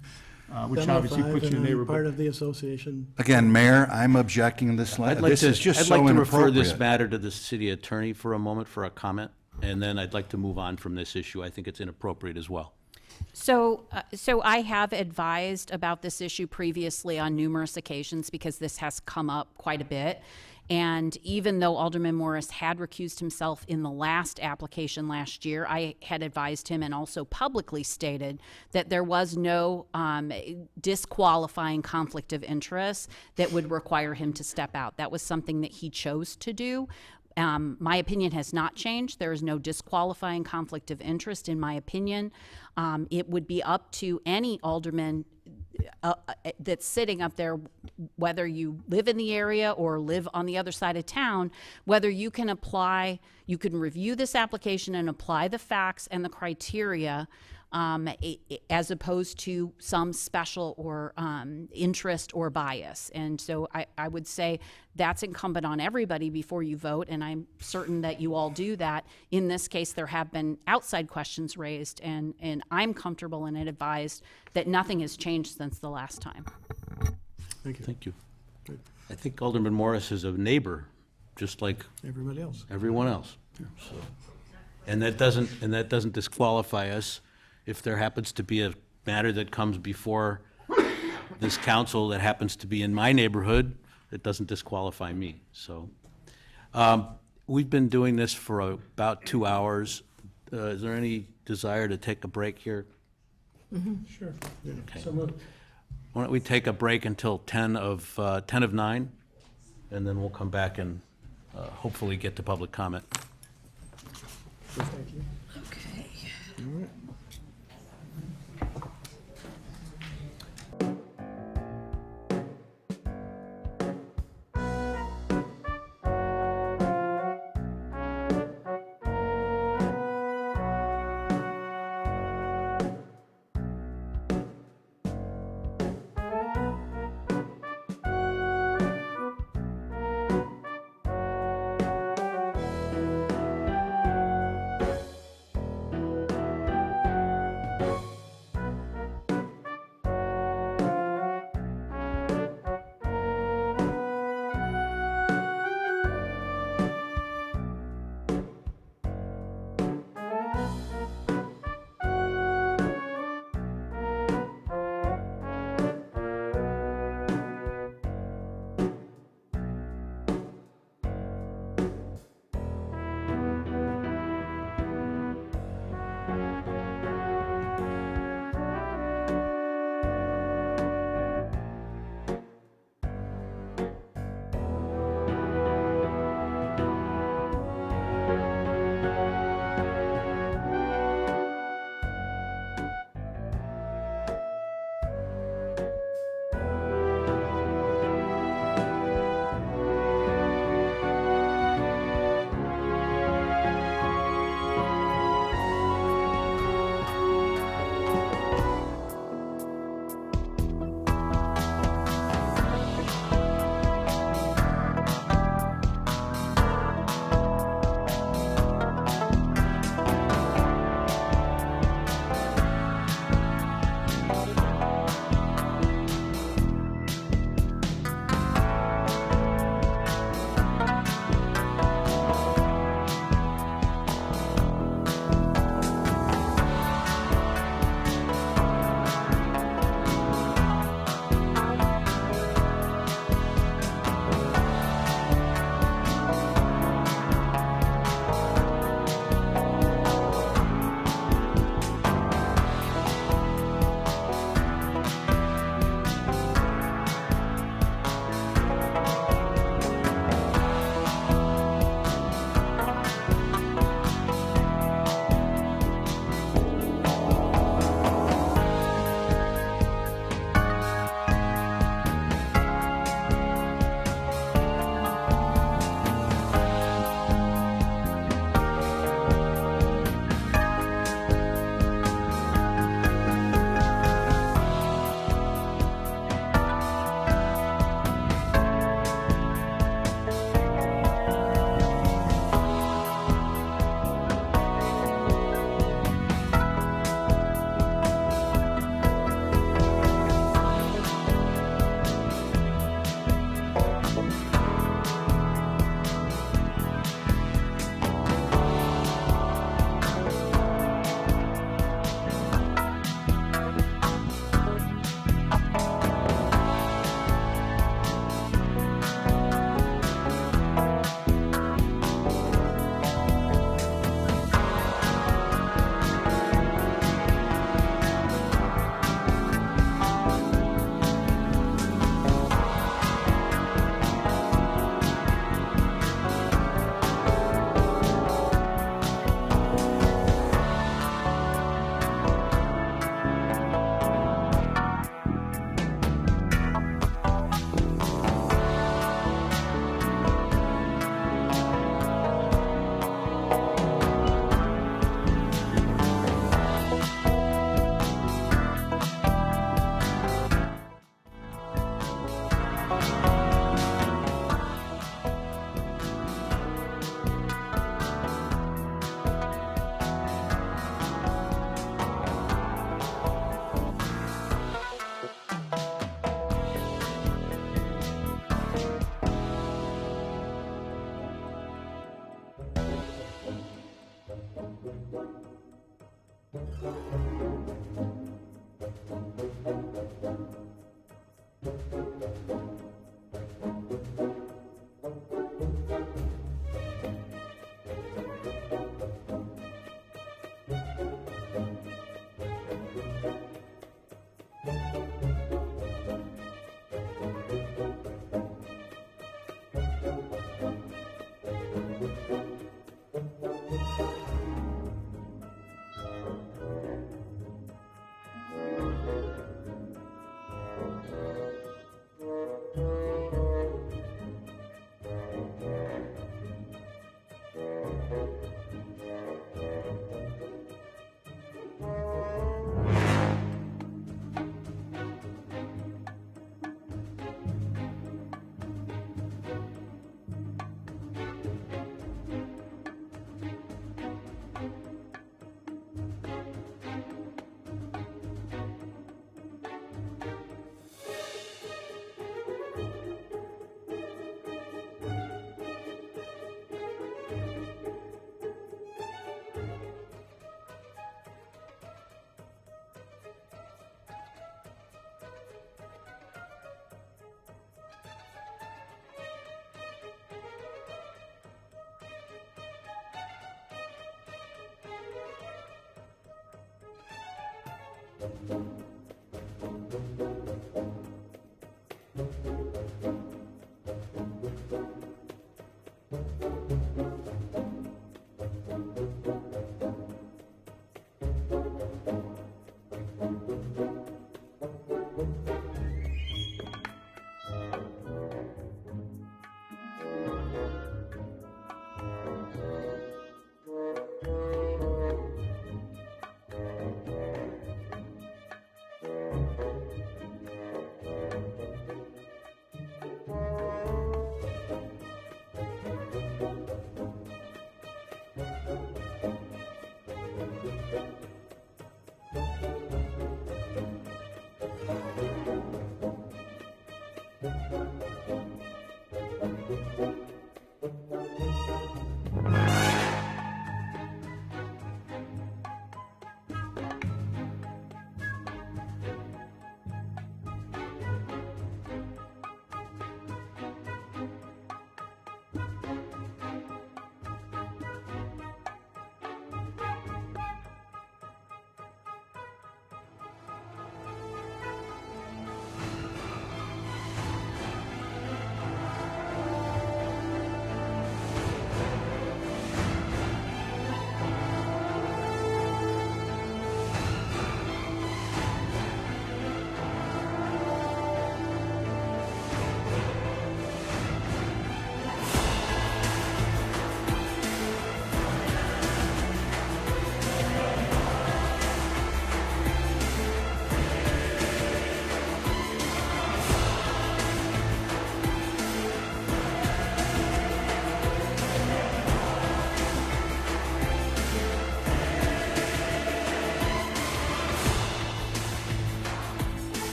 which obviously 705, puts you in and I'm neighborhood. part of the association. Again, Mayor, I'm objecting to this. This is just I'd so like to refer this inappropriate. matter to the city attorney for a moment for a comment, and then I'd like to move on from this issue. I think it's inappropriate as well. So I have advised about this issue previously on numerous occasions because this has come up quite a bit. And even though Alderman Morris had recused himself in the last application last year, I had advised him and also publicly stated that there was no disqualifying conflict of interest that would require him to step out. That was something that he chose to do. My opinion has not changed. There is no disqualifying conflict of interest, in my opinion. It would be up to any alderman that's sitting up there, whether you live in the area or live on the other side of town, whether you can apply, you can review this application and apply the facts and the criteria as opposed to some special or interest or bias. And so I would say that's incumbent on everybody before you vote, and I'm certain that you all do that. In this case, there have been outside questions raised, and I'm comfortable and advised that nothing has changed since the last time. Thank you. Thank you. I think Alderman Morris is a neighbor, just like Everybody else. everyone else. So, and that doesn't disqualify us if there happens to be a matter that comes before this council that happens to be in my neighborhood. It doesn't disqualify me. So, we've been doing this for about 2 hours. Is there any desire to take a break here? Sure. Okay. So moved. Why don't we take a break until 10 of 9, and then we'll come back and hopefully get to public comment. Thank you. Okay.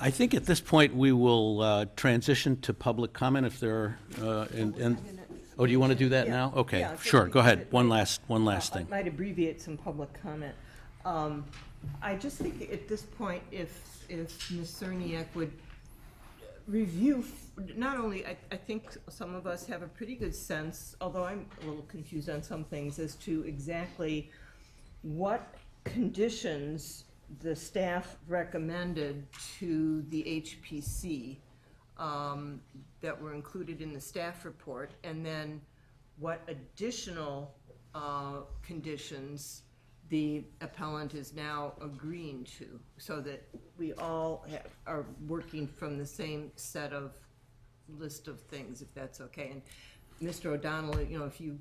I think at this point, we will transition to public comment if there are, oh, do you want to do that Yeah. now? Okay, Yeah, sure, go ahead. it One might- last thing. It might abbreviate some public comment. I just think at this point, if Ms. Cerniak would review, not only, I think some of us have a pretty good sense, although I'm a little confused on some things, as to exactly what conditions the staff recommended to the HPC that were included in the staff report, and then what additional conditions the appellant is now agreeing to, so that we all are working from the same set of list of things, if that's okay. And Mr. O'Donnell, you know, if you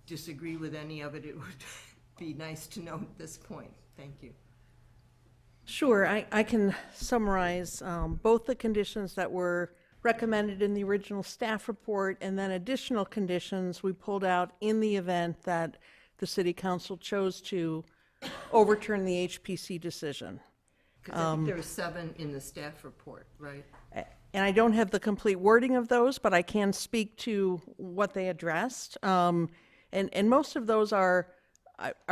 disagree with any of it, it would be nice to know at this point. Thank you. Sure, I can summarize both the conditions that were recommended in the original staff report and then additional conditions we pulled out in the event that the city council chose to overturn the HPC decision. Because I think there were 7 in the staff report, right? And I don't have the complete wording of those, but I can speak to what they addressed. And most of those are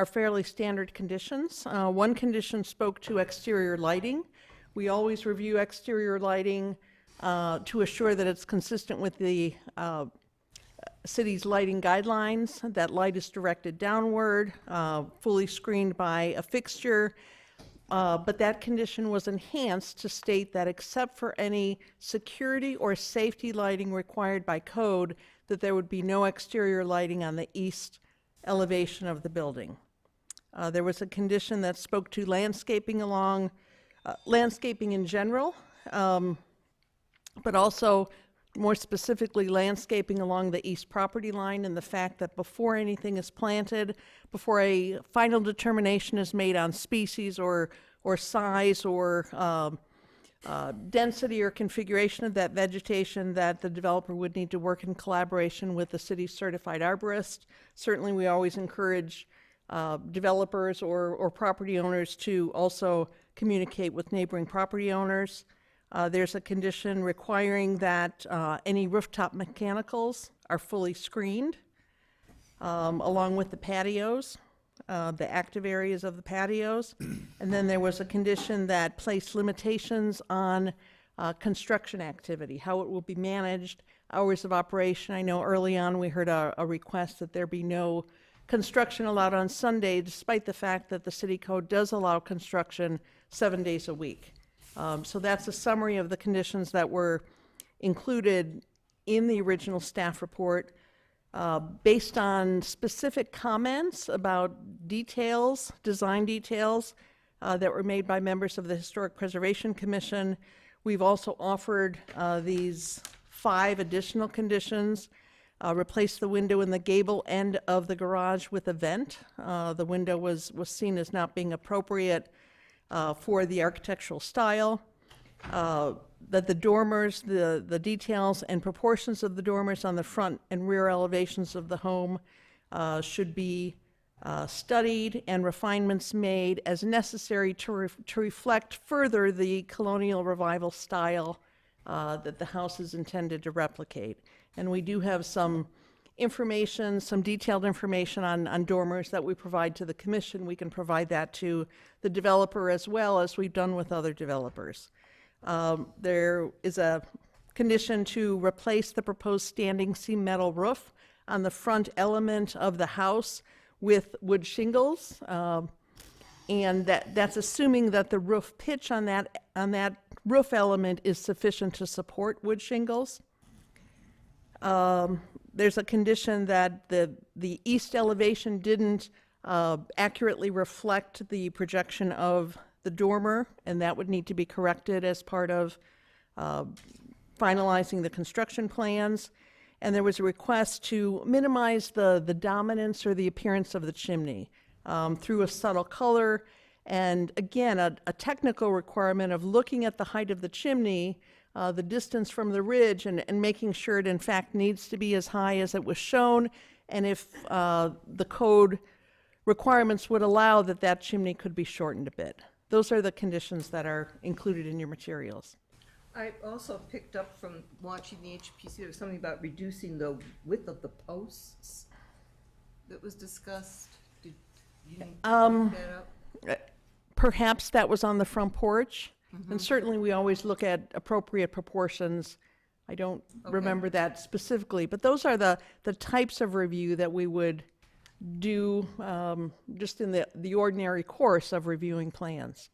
fairly standard conditions. One condition spoke to exterior lighting. We always review exterior lighting to assure that it's consistent with the city's lighting guidelines. That light is directed downward, fully screened by a fixture. But that condition was enhanced to state that except for any security or safety lighting required by code, that there would be no exterior lighting on the east elevation of the building. There was a condition that spoke to landscaping landscaping in general, but also more specifically landscaping along the east property line, and the fact that before anything is planted, before a final determination is made on species or size or density or configuration of that vegetation, that the developer would need to work in collaboration with the city's certified arborist. Certainly, we always encourage developers or property owners to also communicate with neighboring property owners. There's a condition requiring that any rooftop mechanicals are fully screened, along with the patios, the active areas of the patios. And then there was a condition that placed limitations on construction activity, how it will be managed, hours of operation. I know early on we heard a request that there be no construction allowed on Sunday, despite the fact that the city code does allow construction 7 days a week. So that's a summary of the conditions that were included in the original staff report. Based on specific comments about details, design details, that were made by members of the Historic Preservation Commission, we've also offered these 5 additional conditions. Replace the window in the gable end of the garage with a vent. The window was seen as not being appropriate for the architectural style. That the dormers, the details and proportions of the dormers on the front and rear elevations of the home should be studied and refinements made as necessary to reflect further the colonial revival style that the house is intended to replicate. And we do have some information, some detailed information on dormers that we provide to the commission. We can provide that to the developer as well, as we've done with other developers. There is a condition to replace the proposed standing seam metal roof on the front element of the house with wood shingles. And that's assuming that the roof pitch on that roof element is sufficient to support wood shingles. There's a condition that the east elevation didn't accurately reflect the projection of the dormer, and that would need to be corrected as part of finalizing the construction plans. And there was a request to minimize the dominance or the appearance of the chimney through a subtle color. And again, a technical requirement of looking at the height of the chimney, the distance from the ridge, and making sure it in fact needs to be as high as it was shown. And if the code requirements would allow that chimney could be shortened a bit. Those are the conditions that are included in your materials. I also picked up from watching the HPC, there was something about reducing the width of the posts that was discussed. Did you pick that up? Perhaps that was on the front porch. And certainly we always look at appropriate proportions. I don't remember that specifically, but those are the types of review that we would do just in the ordinary course of reviewing plans.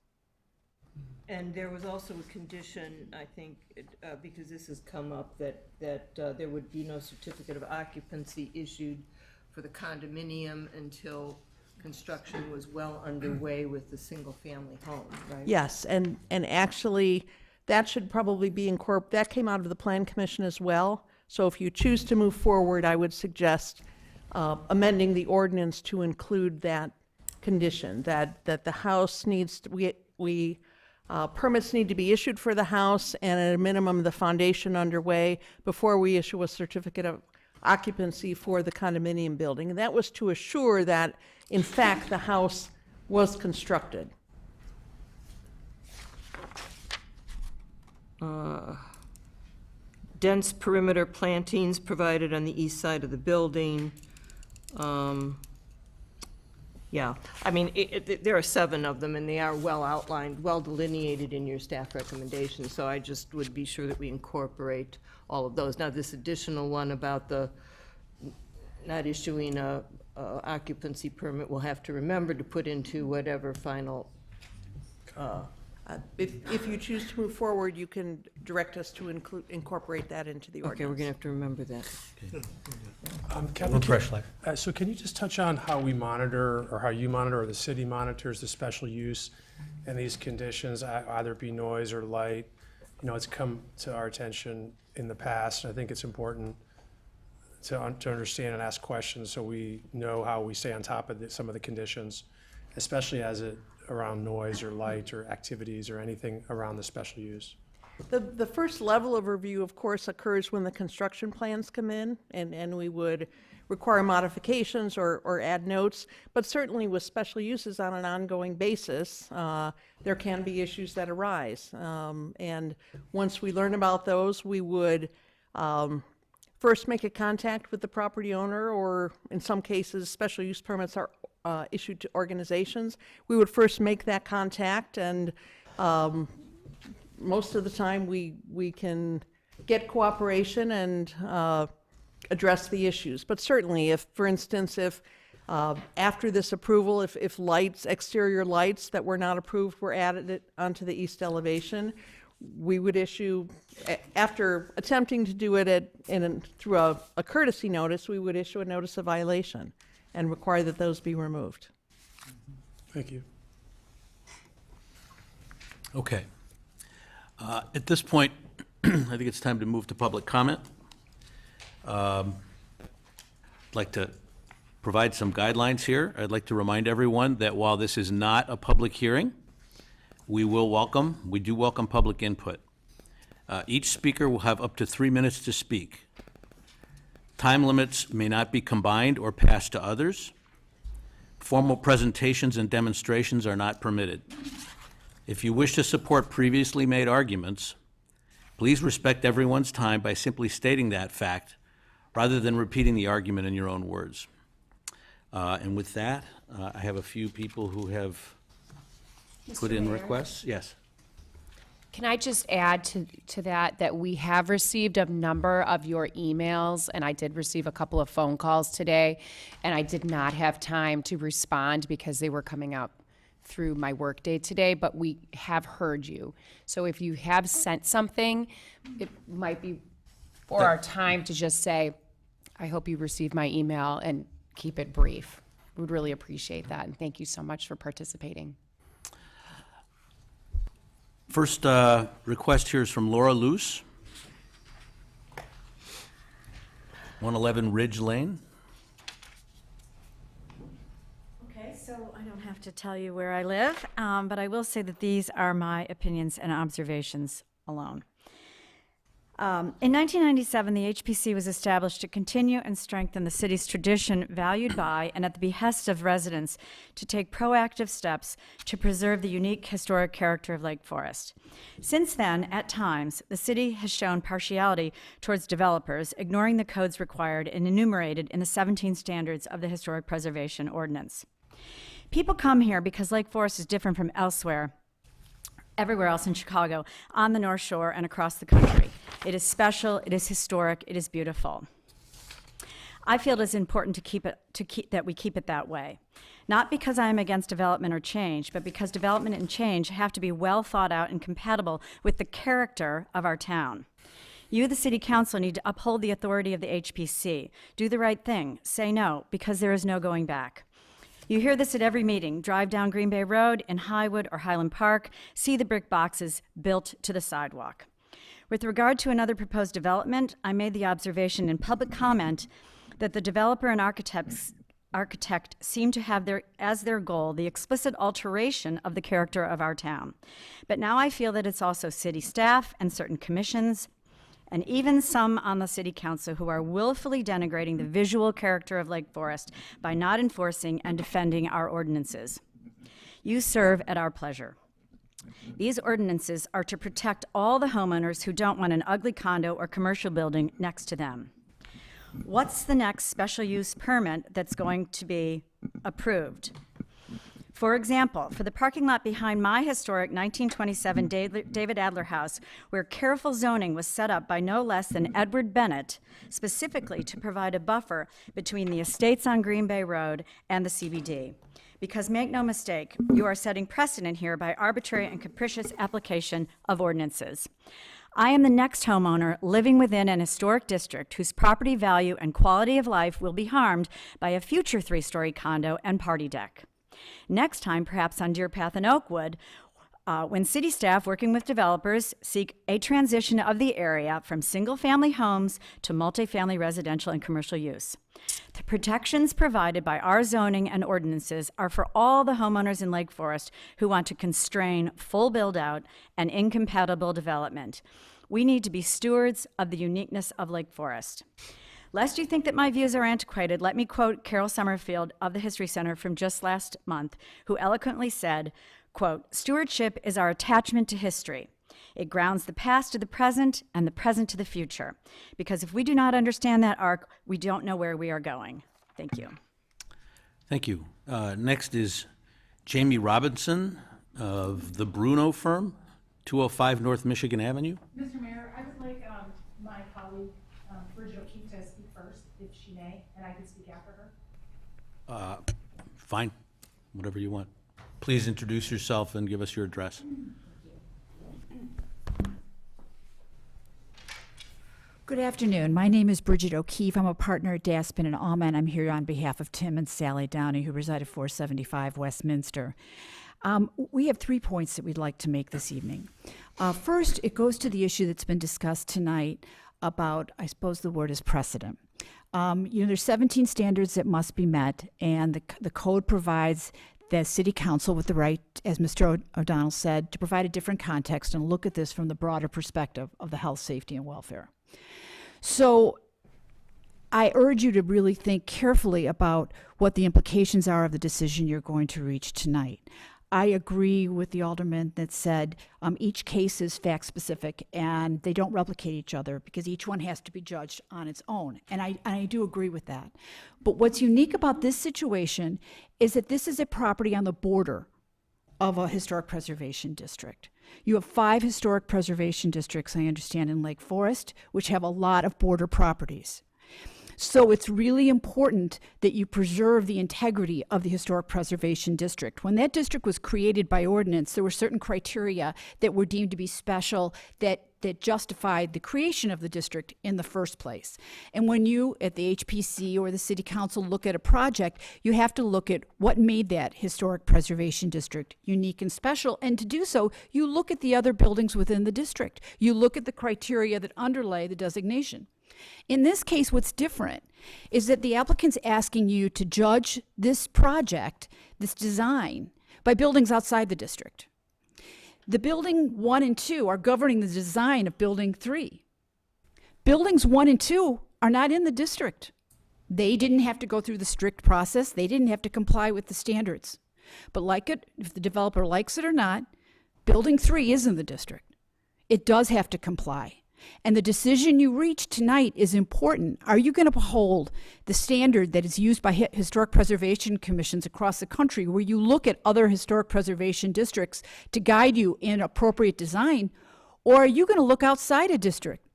And there was also a condition, I think, because this has come up, that there would be no certificate of occupancy issued for the condominium until construction was well underway with the single-family home, right? Yes, and actually, that should probably be that came out of the Plan Commission as well. So if you choose to move forward, I would suggest amending the ordinance to include that condition, that the house needs, permits need to be issued for the house, and at a minimum, the foundation underway before we issue a certificate of occupancy for the condominium building. And that was to assure that, in fact, the house was constructed. Dense perimeter plantings provided on the east side of the building. Yeah, I mean, there are 7 of them, and they are well outlined, well delineated in your staff recommendations, so I just would be sure that we incorporate all of those. Now, this additional one about the not issuing a occupancy permit, we'll have to remember to put into whatever final. If you choose to move forward, you can direct us to incorporate that into the ordinance. Okay, we're gonna have to remember that. Kevin, Fresh life. so can you just touch on how we monitor, or how you monitor, or the city monitors the special use and these conditions, either it be noise or light? You know, it's come to our attention in the past, and I think it's important to understand and ask questions so we know how we stay on top of some of the conditions, especially as it around noise or light or activities or anything around the special use. The first level of review, of course, occurs when the construction plans come in, and we would require modifications or add notes. But certainly with special uses on an ongoing basis, there can be issues that arise. And once we learn about those, we would first make a contact with the property owner, or in some cases, special use permits are issued to organizations. We would first make that contact, and most of the time we can get cooperation and address the issues. But certainly if, for instance, if after this approval, if lights, exterior lights that were not approved were added onto the east elevation, we would issue, after attempting to do it through a courtesy notice, we would issue a notice of violation and require that those be removed. Thank you. Okay. At this point, I think it's time to move to public comment. I'd like to provide some guidelines here. I'd like to remind everyone that while this is not a public hearing, we do welcome public input. Each speaker will have up to 3 minutes to speak. Time limits may not be combined or passed to others. Formal presentations and demonstrations are not permitted. If you wish to support previously made arguments, please respect everyone's time by simply stating that fact rather than repeating the argument in your own words. And with that, I have a few people who have put in requests. Yes. Can I just add to that we have received a number of your emails, and I did receive a couple of phone calls today, and I did not have time to respond because they were coming up through my workday today, but we have heard you. So if you have sent something, it might be for our time to just say, I hope you received my email, and keep it brief. We would really appreciate that, and thank you so much for participating. First request here is from Laura Luce, 111 Ridge Lane. Okay, so I don't have to tell you where I live, but I will say that these are my opinions and observations alone. In 1997, the HPC was established to continue and strengthen the city's tradition, valued by and at the behest of residents, to take proactive steps to preserve the unique historic character of Lake Forest. Since then, at times, the city has shown partiality towards developers, ignoring the codes required and enumerated in the 17 standards of the Historic Preservation Ordinance. People come here because Lake Forest is different from elsewhere, everywhere else in Chicago, on the North Shore and across the country. It is special, it is historic, it is beautiful. I feel it is important that we keep it that way. Not because I am against development or change, but because development and change have to be well thought out and compatible with the character of our town. You, the City Council, need to uphold the authority of the HPC. Do the right thing. Say no, because there is no going back. You hear this at every meeting. Drive down Green Bay Road in Highwood or Highland Park, see the brick boxes built to the sidewalk. With regard to another proposed development, I made the observation in public comment that the developer and architect seem to have as their goal the explicit alteration of the character of our town. But now I feel that it's also city staff and certain commissions, and even some on the city council, who are willfully denigrating the visual character of Lake Forest by not enforcing and defending our ordinances. You serve at our pleasure. These ordinances are to protect all the homeowners who don't want an ugly condo or commercial building next to them. What's the next special use permit that's going to be approved? For example, for the parking lot behind my historic 1927 David Adler House, where careful zoning was set up by no less than Edward Bennett, specifically to provide a buffer between the estates on Green Bay Road and the CBD. Because make no mistake, you are setting precedent here by arbitrary and capricious application of ordinances. I am the next homeowner living within an historic district whose property value and quality of life will be harmed by a future 3-story condo and party deck. Next time, perhaps on Deer Path and Oakwood, when city staff working with developers seek a transition of the area from single-family homes to multifamily residential and commercial use. The protections provided by our zoning and ordinances are for all the homeowners in Lake Forest who want to constrain full build-out and incompatible development. We need to be stewards of the uniqueness of Lake Forest. Lest you think that my views are antiquated, let me quote Carol Summerfield of the History Center from just last month, who eloquently said, quote, "Stewardship is our attachment to history. It grounds the past to the present and the present to the future. Because if we do not understand that arc, we don't know where we are going." Thank you. Thank you. Next is Jamie Robinson of the Bruno Firm, 205 North Michigan Avenue. Mr. Mayor, I would like my colleague, Bridget O'Keefe, to speak first, if she may, and I can speak after her. Fine, whatever you want. Please introduce yourself and give us your address. Good afternoon. My name is Bridget O'Keefe. I'm a partner at Daspin and Allman. I'm here on behalf of Tim and Sally Downey, who reside at 475 Westminster. We have 3 points that we'd like to make this evening. First, it goes to the issue that's been discussed tonight about, I suppose the word is precedent. There's 17 standards that must be met, and the code provides the city council with the right, as Mr. O'Donnell said, to provide a different context and look at this from the broader perspective of the health, safety, and welfare. So I urge you to really think carefully about what the implications are of the decision you're going to reach tonight. I agree with the alderman that said each case is fact-specific and they don't replicate each other because each one has to be judged on its own. And I do agree with that. But what's unique about this situation is that this is a property on the border of a historic preservation district. You have 5 historic preservation districts, I understand, in Lake Forest, which have a lot of border properties. So it's really important that you preserve the integrity of the historic preservation district. When that district was created by ordinance, there were certain criteria that were deemed to be special that justified the creation of the district in the first place. And when you, at the HPC or the city council, look at a project, you have to look at what made that historic preservation district unique and special. And to do so, you look at the other buildings within the district. You look at the criteria that underlay the designation. In this case, what's different is that the applicant's asking you to judge this project, this design, by buildings outside the district. The building 1 and 2 are governing the design of building 3. Buildings 1 and 2 are not in the district. They didn't have to go through the strict process. They didn't have to comply with the standards. But like it, if the developer likes it or not, building 3 is in the district. It does have to comply. And the decision you reach tonight is important. Are you going to uphold the standard that is used by historic preservation commissions across the country, where you look at other historic preservation districts to guide you in appropriate design? Or are you going to look outside a district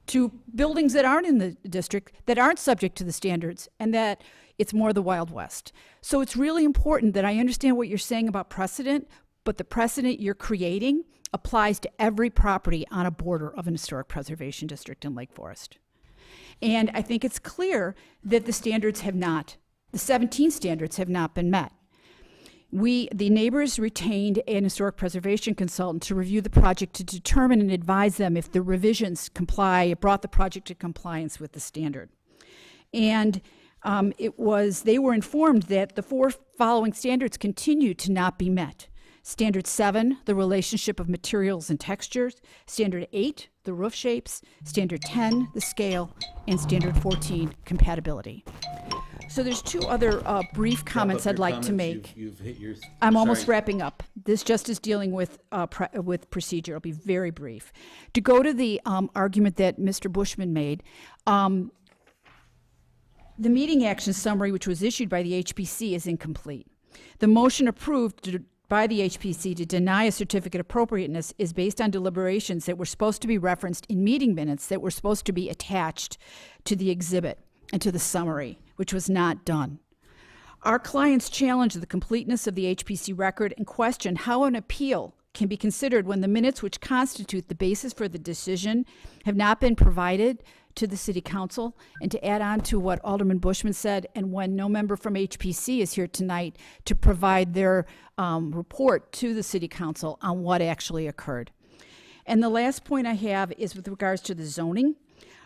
to buildings that aren't in the district, that aren't subject to the standards, and that it's more the Wild West? So it's really important that I understand what you're saying about precedent, but the precedent you're creating applies to every property on a border of an historic preservation district in Lake Forest. And I think it's clear that the standards have not The 17 standards have not been met. The neighbors retained an historic preservation consultant to review the project to determine and advise them if the revisions brought the project to compliance with the standard. And they were informed that the 4 following standards continue to not be met. Standard 7, the relationship of materials and textures. Standard 8, the roof shapes. Standard 10, the scale. And Standard 14, compatibility. So there's 2 other brief comments I'd like to make. You've hit your. I'm almost sorry. wrapping up. This just is dealing with procedure. I'll be very brief. To go to the argument that Mr. Bushman made, the meeting action summary, which was issued by the HPC, is incomplete. The motion approved by the HPC to deny a certificate of appropriateness is based on deliberations that were supposed to be referenced in meeting minutes that were supposed to be attached to the exhibit and to the summary, which was not done. Our clients challenged the completeness of the HPC record and questioned how an appeal can be considered when the minutes which constitute the basis for the decision have not been provided to the City Council. And to add on to what Alderman Bushman said, and when no member from HPC is here tonight to provide their report to the City Council on what actually occurred. And the last point I have is with regards to the zoning.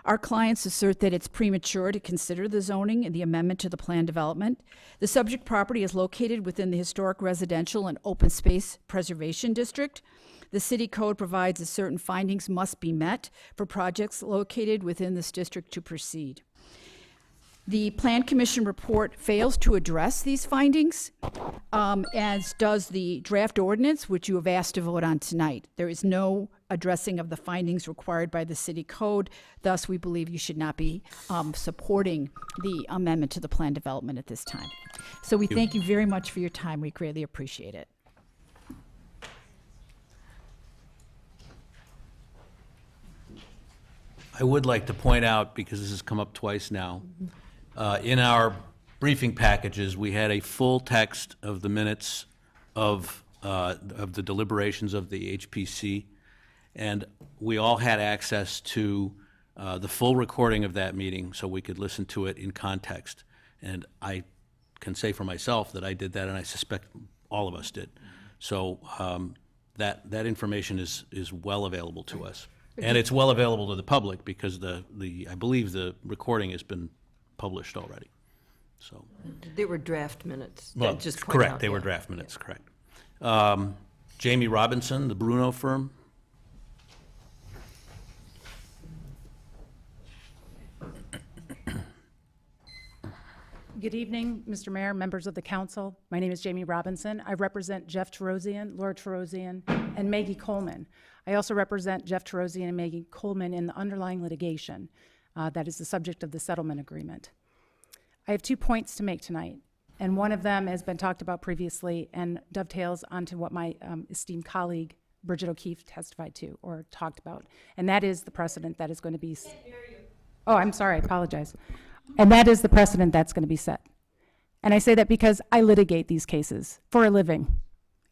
Our clients assert that it's premature to consider the zoning and the amendment to the plan development. The subject property is located within the historic residential and open space preservation district. The city code provides that certain findings must be met for projects located within this district to proceed. The Plan Commission report fails to address these findings, as does the draft ordinance, which you have asked to vote on tonight. There is no addressing of the findings required by the city code. Thus, we believe you should not be supporting the amendment to the plan development at this time. So we thank you very much for your time. We greatly appreciate it. I would like to point out, because this has come up twice now, in our briefing packages, we had a full text of the minutes of the deliberations of the HPC, and we all had access to the full recording of that meeting so we could listen to it in context. And I can say for myself that I did that, and I suspect all of us did. So that information is well available to us. And it's well available to the public because I believe the recording has been published already. So. They were draft minutes. Well, Just point correct, out, they were yeah. draft minutes, correct. Jamie Robinson, the Bruno firm. Good evening, Mr. Mayor, members of the council. My name is Jamie Robinson. I represent Jeff Terosian, Laura Terosian, and Maggie Coleman. I also represent Jeff Terosian and Maggie Coleman in the underlying litigation that is the subject of the settlement agreement. I have 2 points to make tonight, and one of them has been talked about previously and dovetails onto what my esteemed colleague Bridget O'Keefe testified to or talked about, and that is the precedent that is going to be. Oh, I'm sorry, I apologize. And that is the precedent that's going to be set. And I say that because I litigate these cases for a living.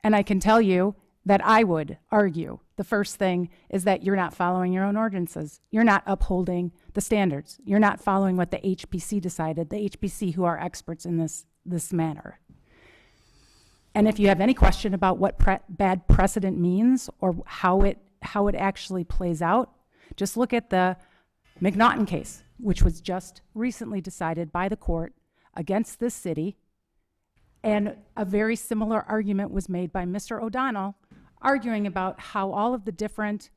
And I can tell you that I would argue the first thing is that you're not following your own ordinances. You're not upholding the standards. You're not following what the HPC decided, the HPC who are experts in this matter. And if you have any question about what bad precedent means or how it actually plays out, just look at the McNaughton case, which was just recently decided by the court against this city. And a very similar argument was made by Mr. O'Donnell, arguing about how all of the different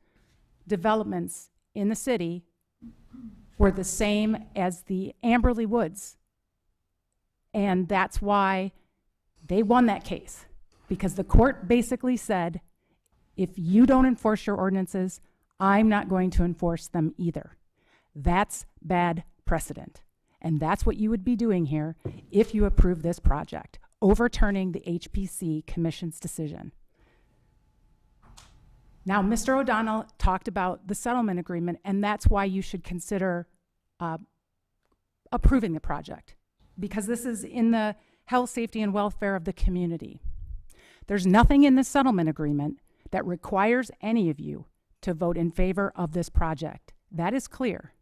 developments in the city were the same as the Amberley Woods. And that's why they won that case, because the court basically said, if you don't enforce your ordinances, I'm not going to enforce them either. That's bad precedent. And that's what you would be doing here if you approve this project, overturning the HPC Commission's decision. Now, Mr. O'Donnell talked about the settlement agreement, and that's why you should consider approving the project, because this is in the health, safety, and welfare of the community. There's nothing in the settlement agreement that requires any of you to vote in favor of this project. That is clear.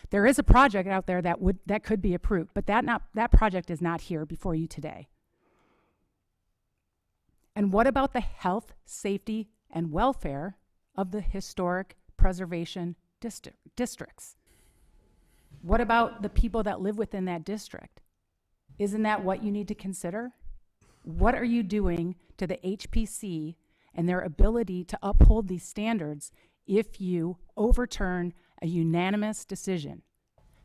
There is a project out there that could be approved, but that project is not here before you today. And what about the health, safety, and welfare of the historic preservation districts? What about the people that live within that district? Isn't that what you need to consider? What are you doing to the HPC and their ability to uphold these standards if you overturn a unanimous decision?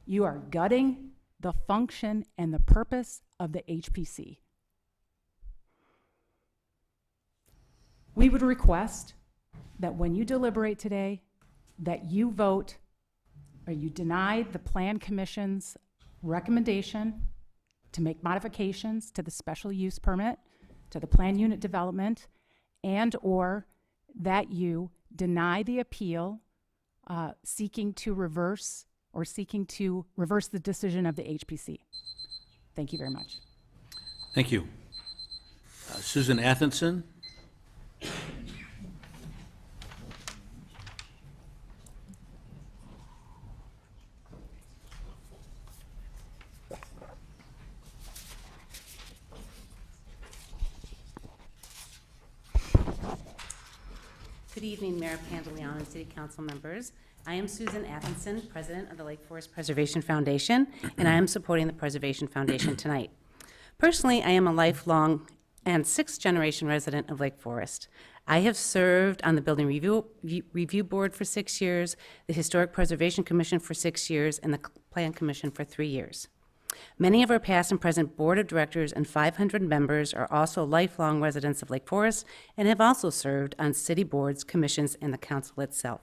You are gutting the function and the purpose of the HPC. We would request that when you deliberate today, that you vote or you deny the Plan Commission's recommendation to make modifications to the special use permit, to the plan unit development, and or that you deny the appeal seeking to reverse the decision of the HPC. Thank you very much. Thank you. Susan Athenson. Good evening, Mayor Pantaleon and City Council members. I am Susan Athenson, President of the Lake Forest Preservation Foundation, and I am supporting the Preservation Foundation tonight. Personally, I am a lifelong and sixth-generation resident of Lake Forest. I have served on the Building Review Board for 6 years, the Historic Preservation Commission for 6 years, and the Plan Commission for 3 years. Many of our past and present board of directors and 500 members are also lifelong residents of Lake Forest and have also served on city boards, commissions, and the council itself.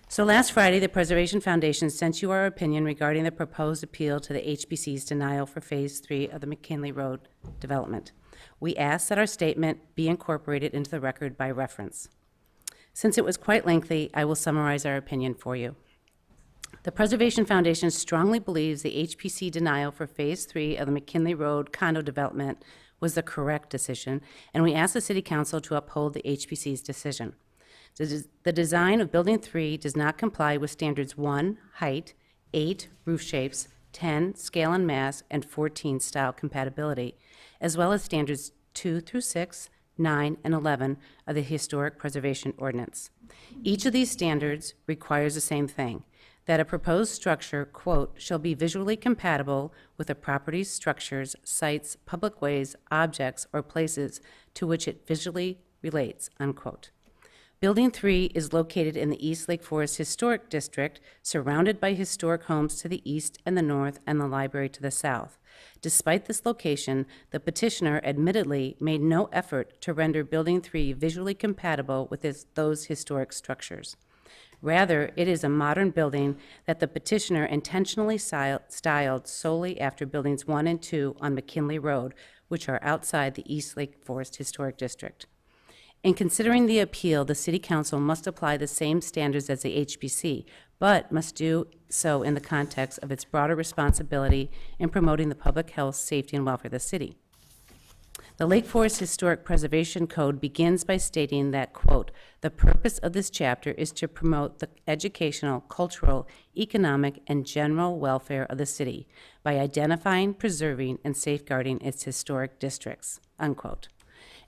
So last Friday, the Preservation Foundation sent you our opinion regarding the proposed appeal to the HPC's denial for Phase 3 of the McKinley Road development. We ask that our statement be incorporated into the record by reference. Since it was quite lengthy, I will summarize our opinion for you. The Preservation Foundation strongly believes the HPC denial for Phase 3 of the McKinley Road condo development was the correct decision, and we ask the City Council to uphold the HPC's decision. The design of Building 3 does not comply with standards 1, height, 8, roof shapes, 10, scale and mass, and 14, style compatibility, as well as standards 2 through 6, 9, and 11 of the Historic Preservation Ordinance. Each of these standards requires the same thing, that a proposed structure, quote, shall be visually compatible with the property's structures, sites, public ways, objects, or places to which it visually relates, unquote. Building 3 is located in the East Lake Forest Historic District, surrounded by historic homes to the east and the north and the library to the south. Despite this location, the petitioner admittedly made no effort to render Building 3 visually compatible with those historic structures. Rather, it is a modern building that the petitioner intentionally styled solely after Buildings 1 and 2 on McKinley Road, which are outside the East Lake Forest Historic District. In considering the appeal, the City Council must apply the same standards as the HPC, but must do so in the context of its broader responsibility in promoting the public health, safety, and welfare of the city. The Lake Forest Historic Preservation Code begins by stating that, quote, the purpose of this chapter is to promote the educational, cultural, economic, and general welfare of the city by identifying, preserving, and safeguarding its historic districts, unquote.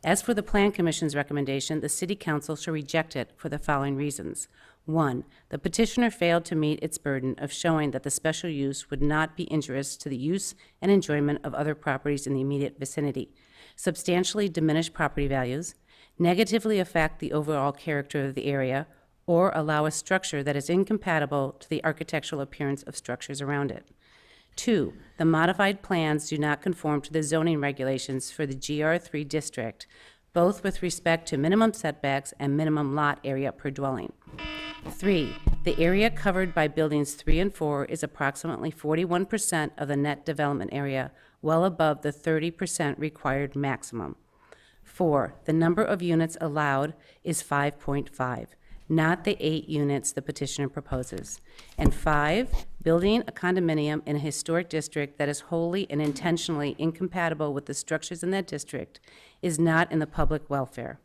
As for the Plan Commission's recommendation, the City Council shall reject it for the following reasons. 1, the petitioner failed to meet its burden of showing that the special use would not be injurious to the use and enjoyment of other properties in the immediate vicinity, substantially diminish property values, negatively affect the overall character of the area, or allow a structure that is incompatible to the architectural appearance of structures around it. 2, the modified plans do not conform to the zoning regulations for the GR3 district, both with respect to minimum setbacks and minimum lot area per dwelling. 3, the area covered by buildings 3 and 4 is approximately 41% of the net development area, well above the 30% required maximum. 4, the number of units allowed is 5.5. Not the 8 units the petitioner proposes. And 5, building a condominium in a historic district that is wholly and intentionally incompatible with the structures in that district is not in the public welfare.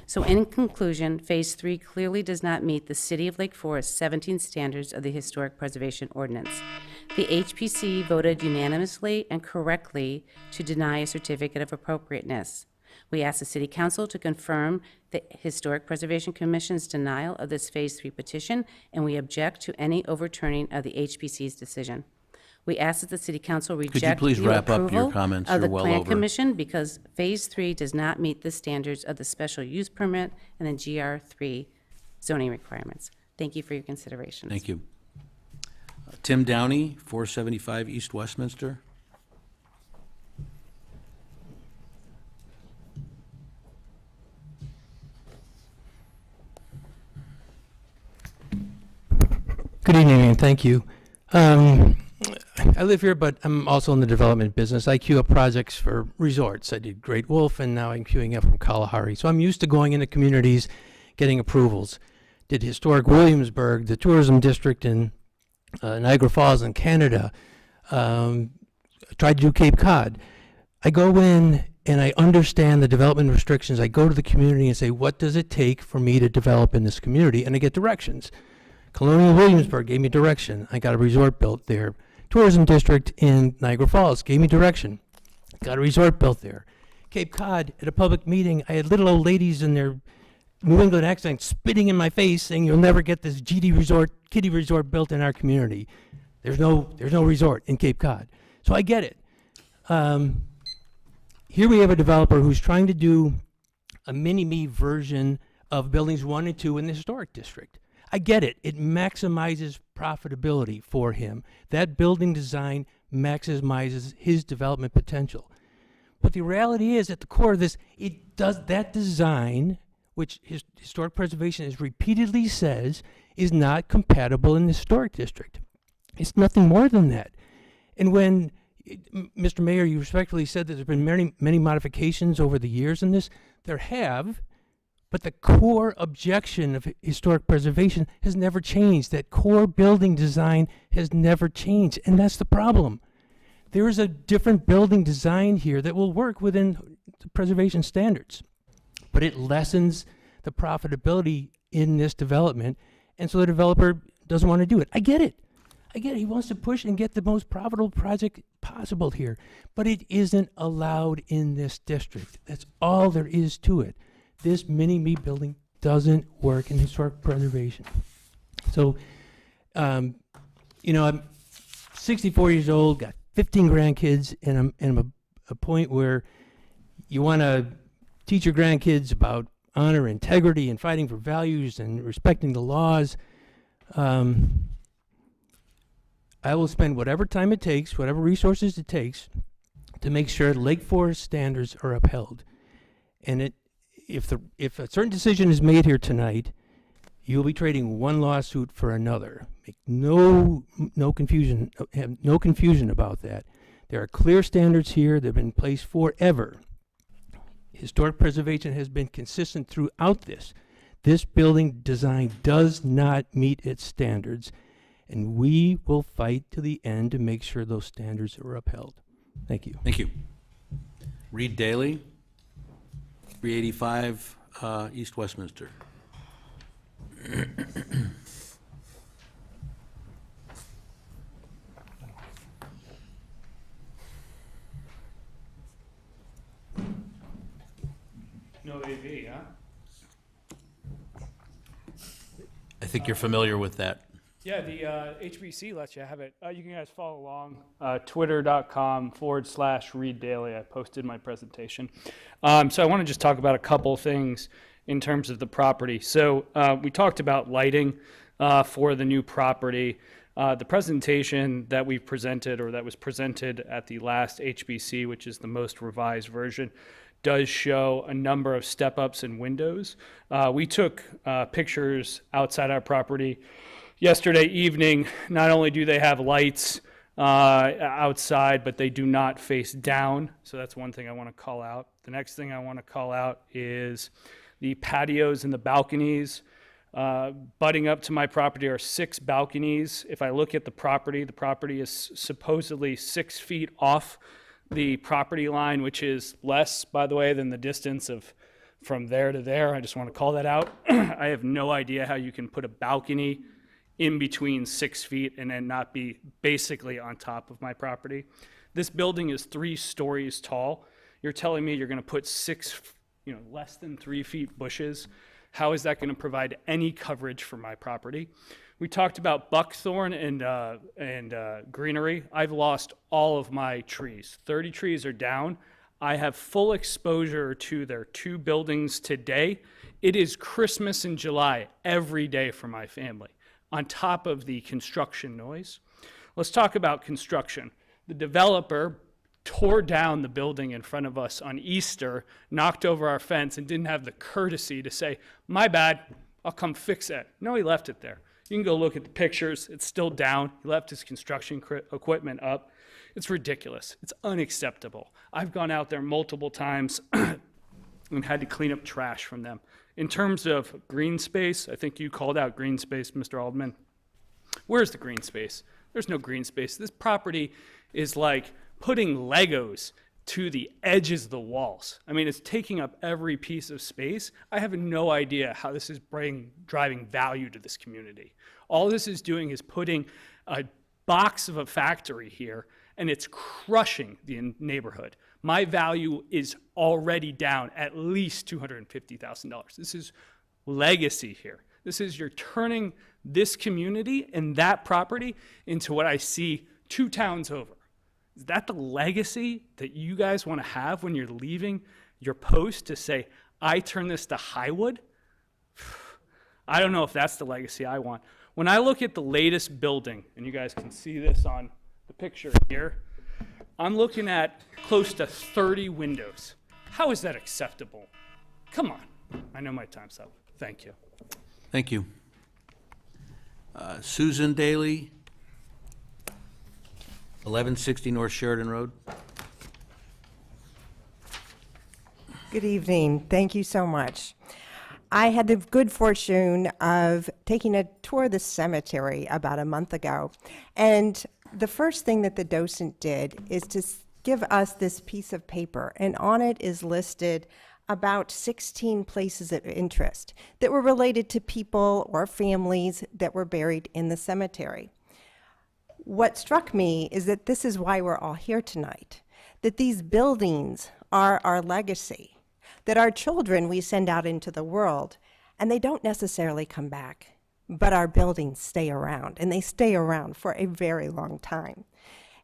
So in conclusion, Phase 3 clearly does not meet the City of Lake Forest 17 standards of the Historic Preservation Ordinance. The HPC voted unanimously and correctly to deny a certificate of appropriateness. We ask the City Council to confirm the Historic Preservation Commission's denial of this Phase 3 petition, and we object to any overturning of the HPC's decision. We ask that the City Council reject please the wrap up your approval comments? of the You're well Plan over. Commission because Phase 3 does not meet the standards of the special use permit and the GR3 zoning requirements. Thank you for your consideration. Thank you. Tim Downey, 475 East Westminster. Good evening, and thank you. I live here, but I'm also in the development business. I queue up projects for resorts. I did Great Wolf, and now I'm queuing up from Kalahari. So I'm used to going into communities, getting approvals. Did Historic Williamsburg, the tourism district in Niagara Falls in Canada. Tried to do Cape Cod. I go in and I understand the development restrictions. I go to the community and say, what does it take for me to develop in this community? And I get directions. Colonial Williamsburg gave me direction. I got a resort built there. Tourism district in Niagara Falls gave me direction. Got a resort built there. Cape Cod, at a public meeting, I had little old ladies in their New England accent spitting in my face saying, you'll never get this kiddie resort built in our community. There's no resort in Cape Cod. So I get it. Here we have a developer who's trying to do a mini-me version of buildings 1 and 2 in the historic district. I get it. It maximizes profitability for him. That building design maximizes his development potential. But the reality is, at the core of this, it does that design, which historic preservation has repeatedly says is not compatible in the historic district. It's nothing more than that. And when, Mr. Mayor, you respectfully said that there's been many modifications over the years in this, there have, but the core objection of historic preservation has never changed. That core building design has never changed, and that's the problem. There is a different building design here that will work within the preservation standards, but it lessens the profitability in this development, and so the developer doesn't want to do it. I get it. He wants to push and get the most profitable project possible here, but it isn't allowed in this district. That's all there is to it. This mini-me building doesn't work in historic preservation. So, I'm 64 years old, got 15 grandkids, and I'm at a point where you want to teach your grandkids about honor, integrity, and fighting for values and respecting the laws. I will spend whatever time it takes, whatever resources it takes, to make sure Lake Forest standards are upheld. And if a certain decision is made here tonight, you'll be trading one lawsuit for another. Make no confusion. Have no confusion about that. There are clear standards here that have been in place forever. Historic preservation has been consistent throughout this. This building design does not meet its standards, and we will fight to the end to make sure those standards are upheld. Thank you. Thank you. Reed Daly, 385 East Westminster. No AV, huh? I think you're familiar with that. Yeah, the HBC lets you have it. You can guys follow along. Twitter.com/Reed Daily. I posted my presentation. So I want to just talk about a couple things in terms of the property. So we talked about lighting for the new property. The presentation that we presented, or that was presented at the last HBC, which is the most revised version, does show a number of step-ups in windows. We took pictures outside our property yesterday evening. Not only do they have lights outside, but they do not face down. So that's one thing I want to call out. The next thing I want to call out is the patios and the balconies. Butting up to my property are 6 balconies. If I look at the property is supposedly 6 feet off the property line, which is less, by the way, than the distance of from there to there. I just want to call that out. I have no idea how you can put a balcony in between 6 feet and then not be basically on top of my property. This building is 3 stories tall. You're telling me you're going to put less than 3 feet bushes? How is that going to provide any coverage for my property? We talked about buckthorn and greenery. I've lost all of my trees. 30 trees are down. I have full exposure to their 2 buildings today. It is Christmas in July every day for my family, on top of the construction noise. Let's talk about construction. The developer tore down the building in front of us on Easter, knocked over our fence, and didn't have the courtesy to say, "My bad, I'll come fix it." No, he left it there. You can go look at the pictures. It's still down. He left his construction equipment up. It's ridiculous. It's unacceptable. I've gone out there multiple times and had to clean up trash from them. In terms of green space, I think you called out green space, Mr. Alderman. Where's the green space? There's no green space. This property is like putting Legos to the edges of the walls. I mean, it's taking up every piece of space. I have no idea how this is driving value to this community. All this is doing is putting a box of a factory here, and it's crushing the neighborhood. My value is already down at least $250,000. This is legacy here. This is, you're turning this community and that property into what I see 2 towns over. Is that the legacy that you guys want to have when you're leaving your post to say, I turn this to Highwood? I don't know if that's the legacy I want. When I look at the latest building, and you guys can see this on the picture here, I'm looking at close to 30 windows. How is that acceptable? Come on. I know my time's up. Thank you. Thank you. Susan Daly, 1160 North Sheridan Road. Good evening. Thank you so much. I had the good fortune of taking a tour of the cemetery about a month ago. And the first thing that the docent did is to give us this piece of paper. And on it is listed about 16 places of interest that were related to people or families that were buried in the cemetery. What struck me is that this is why we're all here tonight, that these buildings are our legacy, that our children we send out into the world, and they don't necessarily come back, but our buildings stay around, and they stay around for a very long time.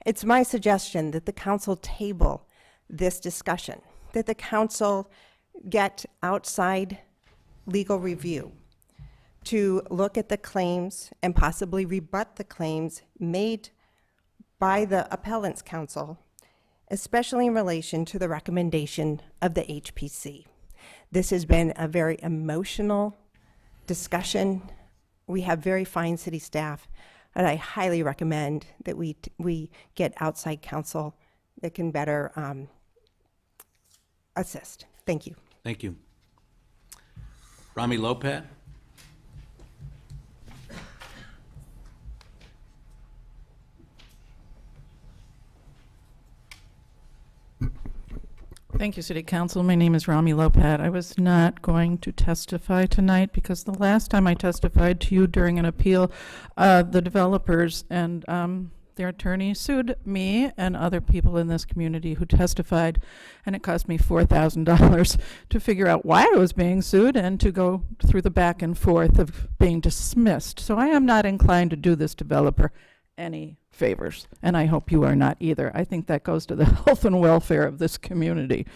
It's my suggestion that the council table this discussion, that the council get outside legal review to look at the claims and possibly rebut the claims made by the appellant's counsel, especially in relation to the recommendation of the HPC. This has been a very emotional discussion. We have very fine city staff, and I highly recommend that we get outside counsel that can better assist. Thank you. Thank you. Rami Lopat. Thank you, City Council. My name is Rami Lopat. I was not going to testify tonight because the last time I testified to you during an appeal, the developers and their attorney sued me and other people in this community who testified, and it cost me $4,000 to figure out why I was being sued and to go through the back and forth of being dismissed. So I am not inclined to do this developer any favors, and I hope you are not either. I think that goes to the health and welfare of this community.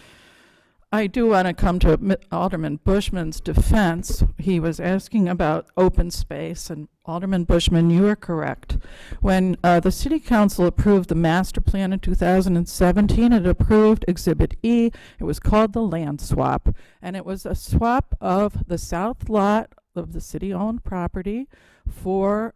I do want to come to Alderman Bushman's defense. He was asking about open space, and Alderman Bushman, you are correct. When the City Council approved the master plan in 2017, it approved Exhibit E. It was called the land swap, and it was a swap of the south lot of the city-owned property for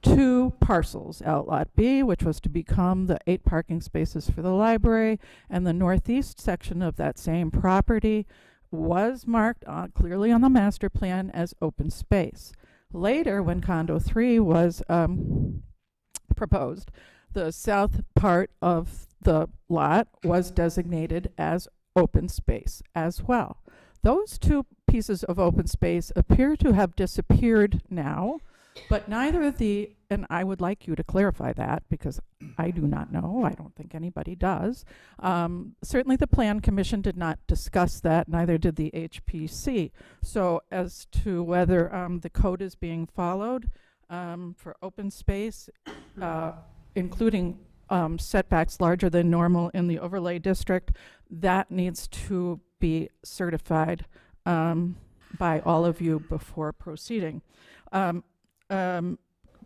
2 parcels, Outlot B, which was to become the 8 parking spaces for the library, and the northeast section of that same property was marked clearly on the master plan as open space. Later, when Condo 3 was proposed, the south part of the lot was designated as open space as well. Those two pieces of open space appear to have disappeared now, but neither of the, and I would like you to clarify that because I do not know, I don't think anybody does. Certainly the Plan Commission did not discuss that, neither did the HPC. So as to whether the code is being followed for open space, including setbacks larger than normal in the overlay district, that needs to be certified by all of you before proceeding.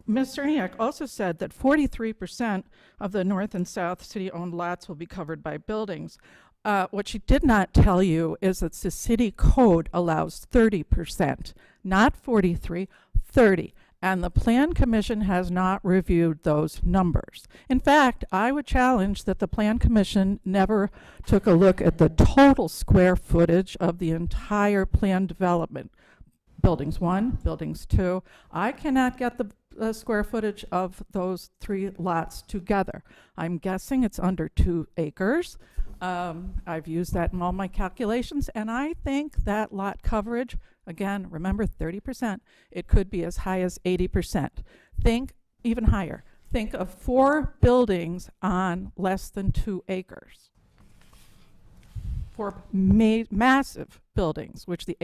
Ms. Cerniak also said that 43% of the north and south city-owned lots will be covered by buildings. What she did not tell you is that the city code allows 30%, not 43, 30. And the Plan Commission has not reviewed those numbers. In fact, I would challenge that the Plan Commission never took a look at the total square footage of the entire planned development. Buildings 1, Buildings 2. I cannot get the square footage of those 3 lots together. I'm guessing it's under 2 acres. I've used that in all my calculations, and I think that lot coverage, again, remember 30%, it could be as high as 80%. Think even higher. Think of 4 buildings on less than 2 acres. 4 massive buildings, which the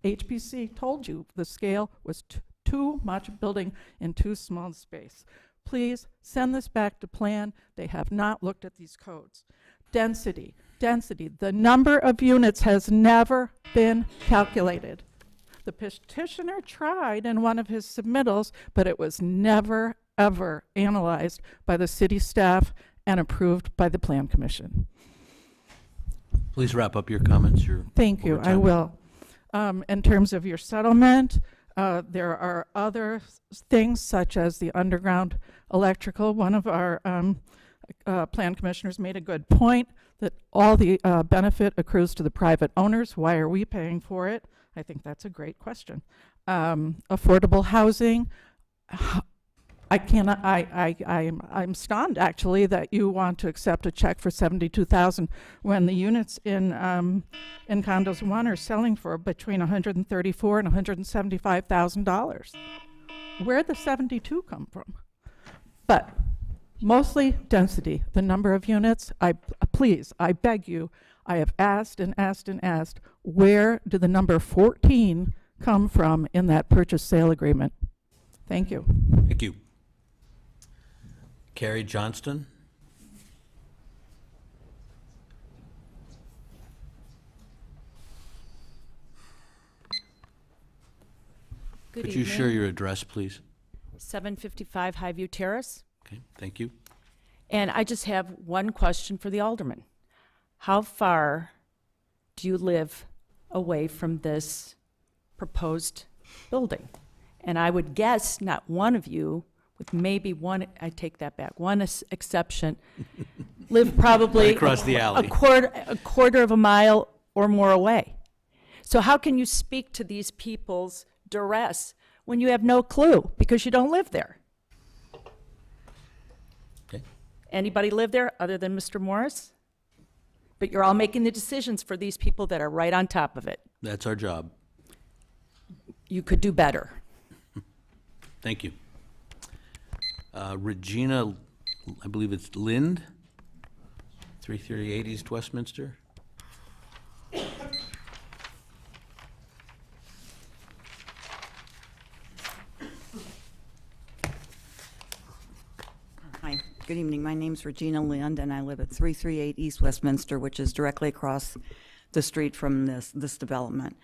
HPC told you the scale was too much building in too small space. Please send this back to Plan. They have not looked at these codes. Density. The number of units has never been calculated. The petitioner tried in one of his submittals, but it was never, ever analyzed by the city staff and approved by the Plan Commission. Please wrap up your comments. Thank you, I will. In terms of your settlement, there are other things such as the underground electrical. One of our Plan Commissioners made a good point that all the benefit accrues to the private owners. Why are we paying for it? I think that's a great question. Affordable housing. I'm stunned actually that you want to accept a check for $72,000 when the units in Condos 1 are selling for between $134,000 and $175,000. Where'd the 72 come from? But mostly density, the number of units. Please, I beg you, I have asked and asked and asked, where did the number 14 come from in that purchase sale agreement? Thank you. Thank you. Carrie Johnston. Good Could you evening. share your address, please? 755 Highview Terrace. Okay, thank you. And I just have one question for the alderman. How far do you live away from this proposed building? And I would guess not one of you, with maybe one, I take that back, one exception, live probably Right across the alley. a quarter of a mile or more away. So how can you speak to these people's duress when you have no clue because you don't live there? Okay. Anybody live there other than Mr. Morris? But you're all making the decisions for these people that are right on top of it. That's our job. You could do better. Thank you. Regina, I believe it's Lind, 338 East Westminster. Hi, good evening. My name's Regina Lind, and I live at 338 East Westminster, which is directly across the street from this development.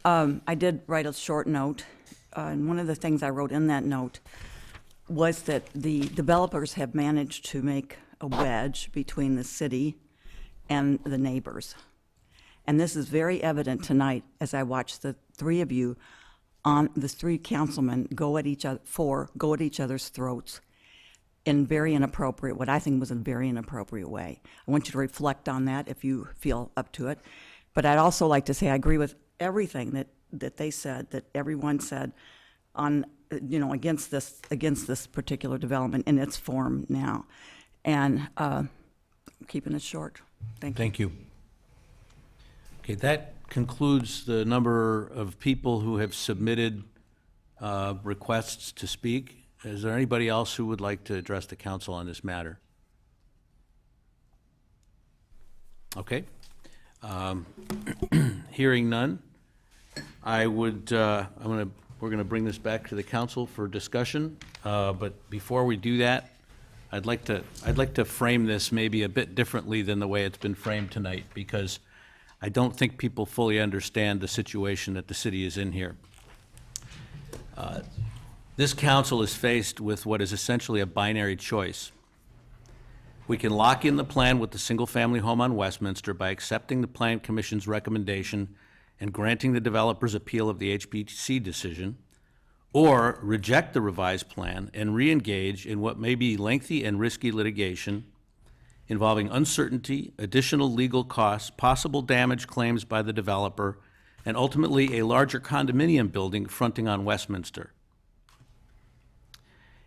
I did write a short note, and one of the things I wrote in that note was that the developers have managed to make a wedge between the city and the neighbors. And this is very evident tonight as I watch the 3 of you the 3 councilmen go at each other's throats in very inappropriate, what I think was a very inappropriate way. I want you to reflect on that if you feel up to it. But I'd also like to say I agree with everything that they said, that everyone said on, against this particular development in its form now. And keeping it short. Thank you. Thank you. Okay, that concludes the number of people who have submitted requests to speak. Is there anybody else who would like to address the council on this matter? Okay. Hearing none, we're gonna bring this back to the council for discussion. But before we do that, I'd like to frame this maybe a bit differently than the way it's been framed tonight, because I don't think people fully understand the situation that the city is in here. This council is faced with what is essentially a binary choice. We can lock in the plan with the single-family home on Westminster by accepting the Plan Commission's recommendation and granting the developer's appeal of the HPC decision, or reject the revised plan and re-engage in what may be lengthy and risky litigation involving uncertainty, additional legal costs, possible damage claims by the developer, and ultimately a larger condominium building fronting on Westminster.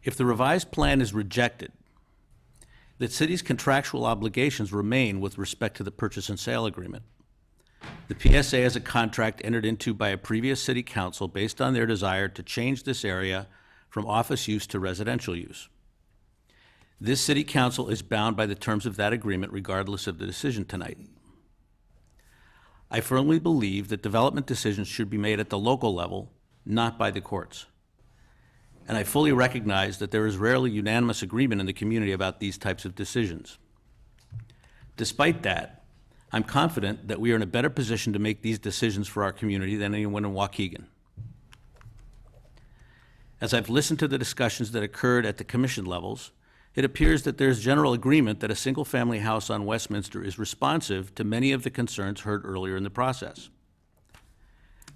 If the revised plan is rejected, the city's contractual obligations remain with respect to the purchase and sale agreement. The PSA is a contract entered into by a previous city council based on their desire to change this area from office use to residential use. This city council is bound by the terms of that agreement regardless of the decision tonight. I firmly believe that development decisions should be made at the local level, not by the courts. And I fully recognize that there is rarely unanimous agreement in the community about these types of decisions. Despite that, I'm confident that we are in a better position to make these decisions for our community than anyone in Waukegan. As I've listened to the discussions that occurred at the commission levels, it appears that there's general agreement that a single-family house on Westminster is responsive to many of the concerns heard earlier in the process.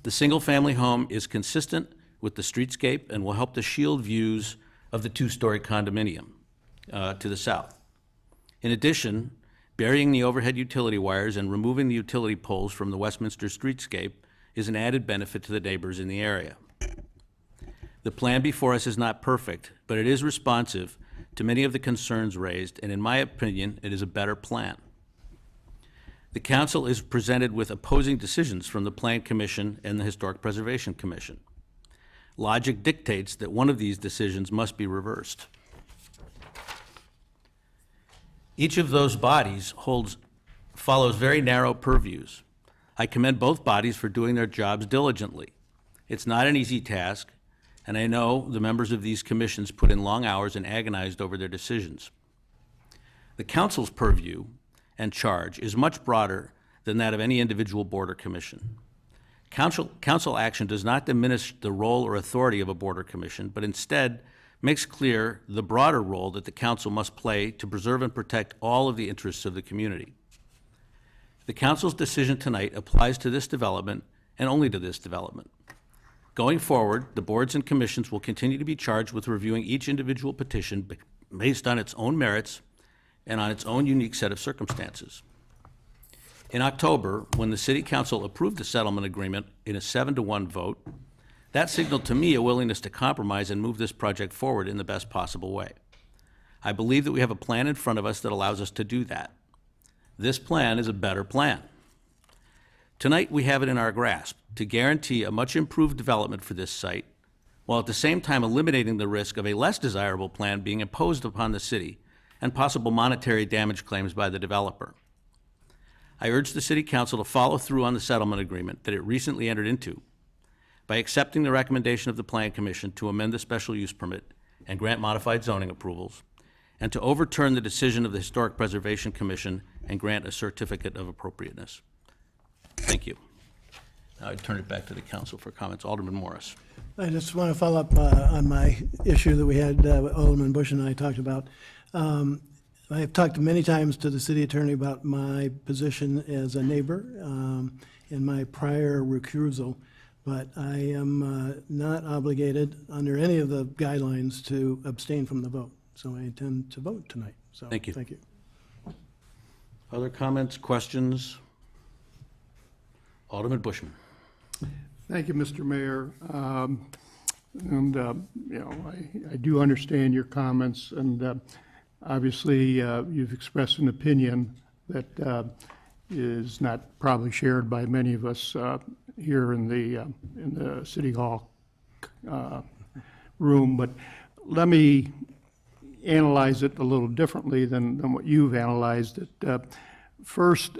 The single-family home is consistent with the streetscape and will help to shield views of the two-story condominium to the south. In addition, burying the overhead utility wires and removing the utility poles from the Westminster streetscape is an added benefit to the neighbors in the area. The plan before us is not perfect, but it is responsive to many of the concerns raised, and in my opinion, it is a better plan. The council is presented with opposing decisions from the Plan Commission and the Historic Preservation Commission. Logic dictates that one of these decisions must be reversed. Each of those bodies follows very narrow purviews. I commend both bodies for doing their jobs diligently. It's not an easy task, and I know the members of these commissions put in long hours and agonized over their decisions. The council's purview and charge is much broader than that of any individual board or commission. Council action does not diminish the role or authority of a board or commission, but instead makes clear the broader role that the council must play to preserve and protect all of the interests of the community. The council's decision tonight applies to this development and only to this development. Going forward, the boards and commissions will continue to be charged with reviewing each individual petition based on its own merits and on its own unique set of circumstances. In October, when the City Council approved the settlement agreement in a 7-to-1 vote, that signaled to me a willingness to compromise and move this project forward in the best possible way. I believe that we have a plan in front of us that allows us to do that. This plan is a better plan. Tonight, we have it in our grasp to guarantee a much improved development for this site, while at the same time eliminating the risk of a less desirable plan being imposed upon the city and possible monetary damage claims by the developer. I urge the City Council to follow through on the settlement agreement that it recently entered into by accepting the recommendation of the Plan Commission to amend the special use permit and grant modified zoning approvals, and to overturn the decision of the Historic Preservation Commission and grant a certificate of appropriateness. Thank you. Now I turn it back to the council for comments. Alderman Morris. I just want to follow up on my issue that we had, Alderman Bush and I talked about. I have talked many times to the city attorney about my position as a neighbor in my prior recusal, but I am not obligated under any of the guidelines to abstain from the vote. So I intend to vote tonight. So Thank you. Thank you. Other comments, questions? Alderman Bushman. Thank you, Mr. Mayor. I do understand your comments, and obviously you've expressed an opinion that is not probably shared by many of us here in the City Hall room, but let me analyze it a little differently than what you've analyzed it. First,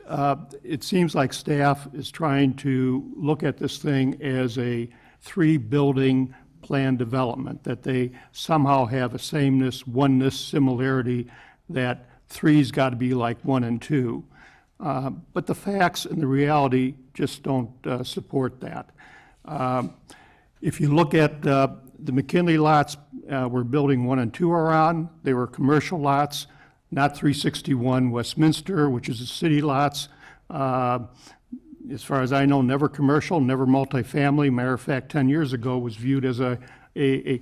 it seems like staff is trying to look at this thing as a 3-building plan development, that they somehow have a sameness, oneness, similarity, that 3's got to be like 1 and 2. But the facts and the reality just don't support that. If you look at the McKinley lots where building 1 and 2 are on, they were commercial lots, not 361 Westminster, which is the city lots. As far as I know, never commercial, never multifamily. Matter of fact, 10 years ago was viewed as a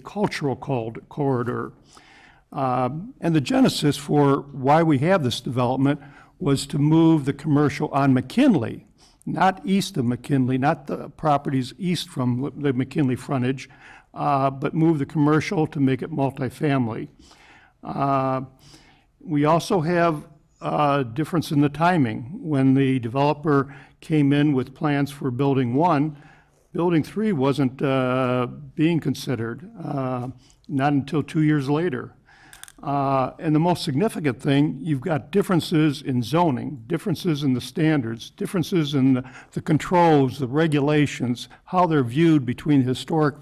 cultural corridor. And the genesis for why we have this development was to move the commercial on McKinley, not east of McKinley, not the properties east from the McKinley frontage, but move the commercial to make it multifamily. We also have a difference in the timing. When the developer came in with plans for building 1, building 3 wasn't being considered, not until 2 years later. And the most significant thing, you've got differences in zoning, differences in the standards, differences in the controls, the regulations, how they're viewed between the historic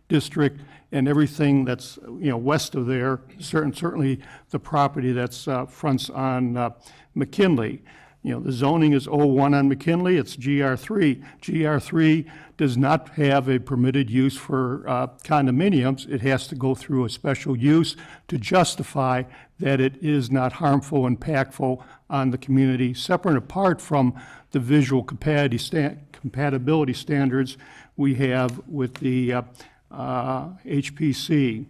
district and everything that's west of there, certainly the property that's fronts on McKinley. The zoning is O1 on McKinley, it's GR3. GR3 does not have a permitted use for condominiums. It has to go through a special use to justify that it is not harmful, impactful on the community, separate and apart from the visual compatibility standards we have with the HPC.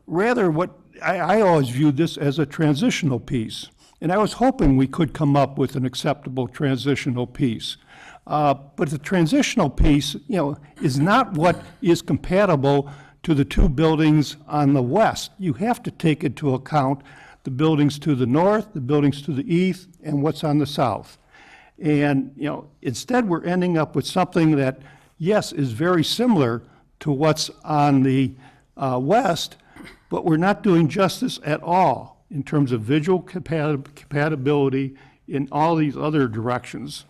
Rather, what I always viewed this as a transitional piece. And I was hoping we could come up with an acceptable transitional piece. But the transitional piece, is not what is compatible to the 2 buildings on the west. You have to take into account the buildings to the north, the buildings to the east, and what's on the south. And, instead we're ending up with something that, yes, is very similar to what's on the west, but we're not doing justice at all in terms of visual compatibility in all these other directions.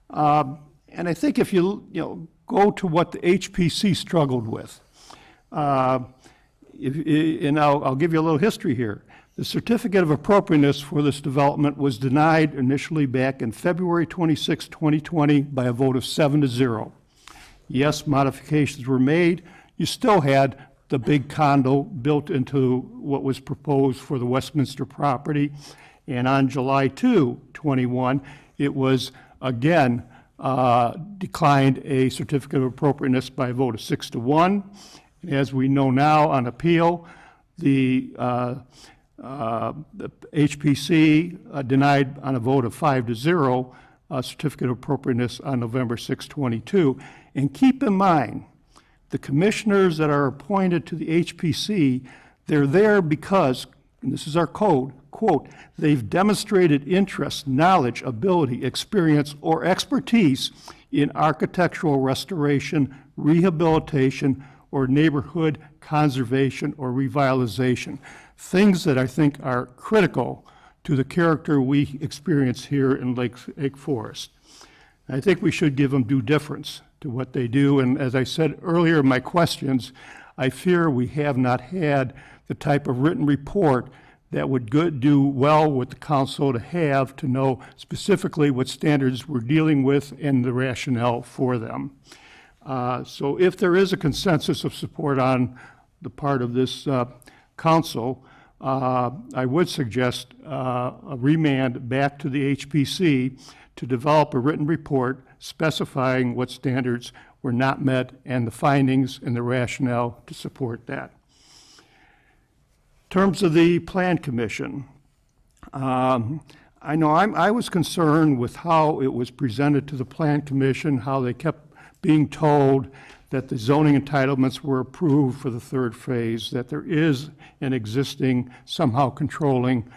And I think if you go to what the HPC struggled with, and I'll give you a little history here. The certificate of appropriateness for this development was denied initially back in February 26, 2020 by a vote of 7-0. Yes, modifications were made. You still had the big condo built into what was proposed for the Westminster property. And on July 2, 21, it was again declined a certificate of appropriateness by a vote of 6-1. And as we know now on appeal, the HPC denied on a vote of 5-0 a certificate of appropriateness on November 6, 22. And keep in mind, the commissioners that are appointed to the HPC, they're there because, and this is our code, quote, they've demonstrated interest, knowledge, ability, experience, or expertise in architectural restoration, rehabilitation, or neighborhood conservation or revitalization. Things that I think are critical to the character we experience here in Lake Forest. I think we should give them due deference to what they do. And as I said earlier in my questions, I fear we have not had the type of written report that would do well with the council to have to know specifically what standards we're dealing with and the rationale for them. So if there is a consensus of support on the part of this council, I would suggest a remand back to the HPC to develop a written report specifying what standards were not met and the findings and the rationale to support that. In terms of the Plan Commission, I know I was concerned with how it was presented to the Plan Commission, how they kept being told that the zoning entitlements were approved for the 3rd phase, that there is an existing somehow controlling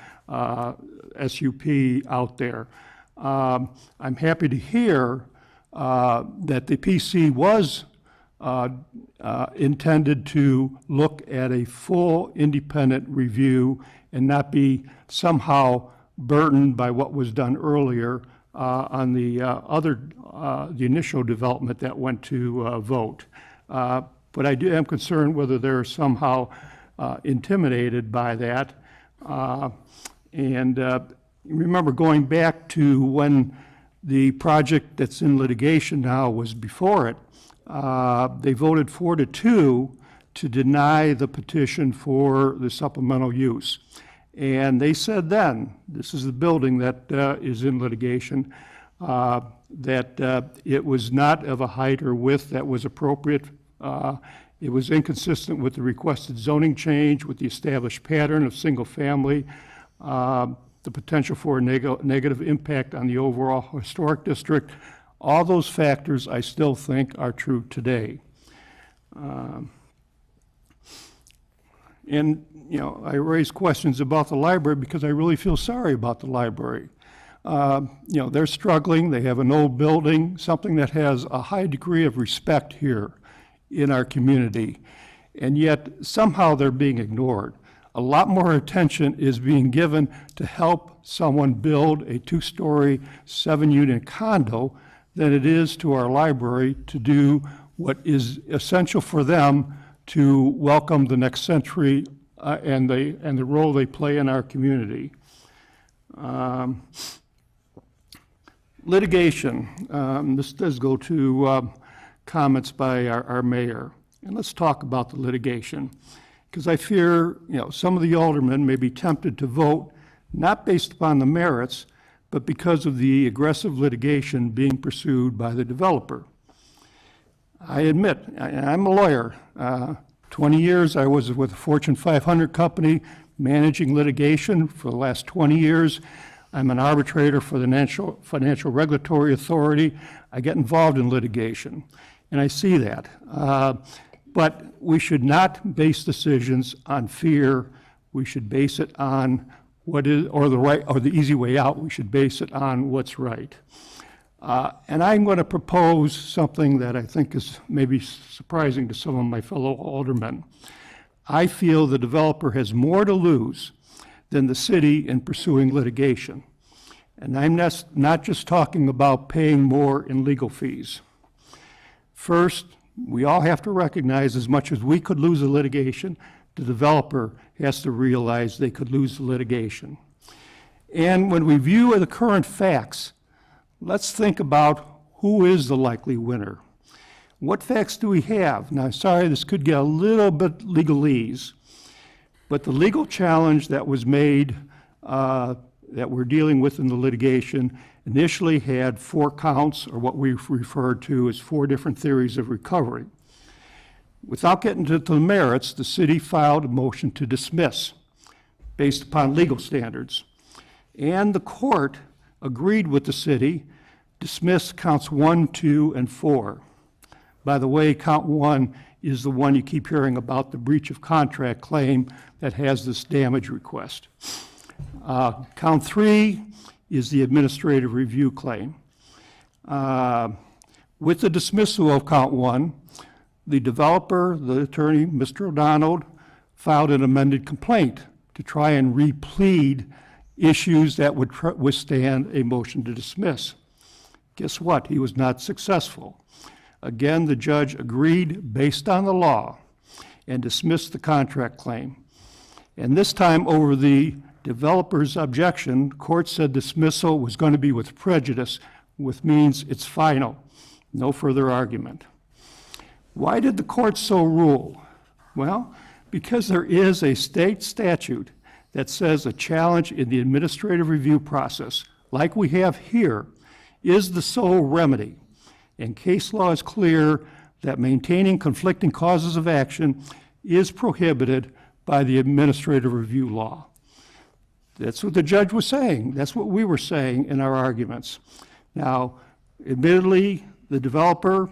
SUP out there. I'm happy to hear that the PC was intended to look at a full independent review and not be somehow burdened by what was done earlier on the the initial development that went to vote. But I am concerned whether they're somehow intimidated by that. Remember going back to when the project that's in litigation now was before it, they voted 4-2 to deny the petition for the supplemental use. And they said then, this is the building that is in litigation, that it was not of a height or width that was appropriate. It was inconsistent with the requested zoning change, with the established pattern of single family, the potential for a negative impact on the overall historic district. All those factors I still think are true today. And, you know, I raise questions about the library because I really feel sorry about the library. You know, they're struggling. They have an old building, something that has a high degree of respect here in our community, and yet somehow they're being ignored. A lot more attention is being given to help someone build a 2-story, 7-unit condo than it is to our library to do what is essential for them to welcome the next century and the role they play in our community. Litigation. This does go to comments by our mayor. And let's talk about the litigation, because I fear, you know, some of the aldermen may be tempted to vote not based upon the merits, but because of the aggressive litigation being pursued by the developer. I admit, I'm a lawyer. 20 years I was with a Fortune 500 company managing litigation for the last 20 years. I'm an arbitrator for the Financial Regulatory Authority. I get involved in litigation, and I see that. But we should not base decisions on fear. We should base it on what is, or the easy way out. We should base it on what's right. And I'm going to propose something that I think is maybe surprising to some of my fellow aldermen. I feel the developer has more to lose than the city in pursuing litigation. And I'm not just talking about paying more in legal fees. First, we all have to recognize, as much as we could lose the litigation, the developer has to realize they could lose the litigation. And when we view the current facts, let's think about who is the likely winner. What facts do we have? Now, sorry, this could get a little bit legalese, but the legal challenge that was made, that we're dealing with in the litigation, initially had 4 counts, or what we've referred to as 4 different theories of recovery. Without getting to the merits, the city filed a motion to dismiss based upon legal standards. And the court agreed with the city, dismissed counts 1, 2, and 4. By the way, count 1 is the one you keep hearing about, the breach of contract claim that has this damage request. Count 3 is the administrative review claim. With the dismissal of count 1, the developer, the attorney, Mr. O'Donnell, filed an amended complaint to try and replead issues that would withstand a motion to dismiss. Guess what? He was not successful. Again, the judge agreed based on the law and dismissed the contract claim. And this time, over the developer's objection, court said dismissal was going to be with prejudice, which means it's final, no further argument. Why did the court so rule? Well, because there is a state statute that says a challenge in the administrative review process, like we have here, is the sole remedy. And case law is clear that maintaining conflicting causes of action is prohibited by the administrative review law. That's what the judge was saying. That's what we were saying in our arguments. Now, admittedly, the developer,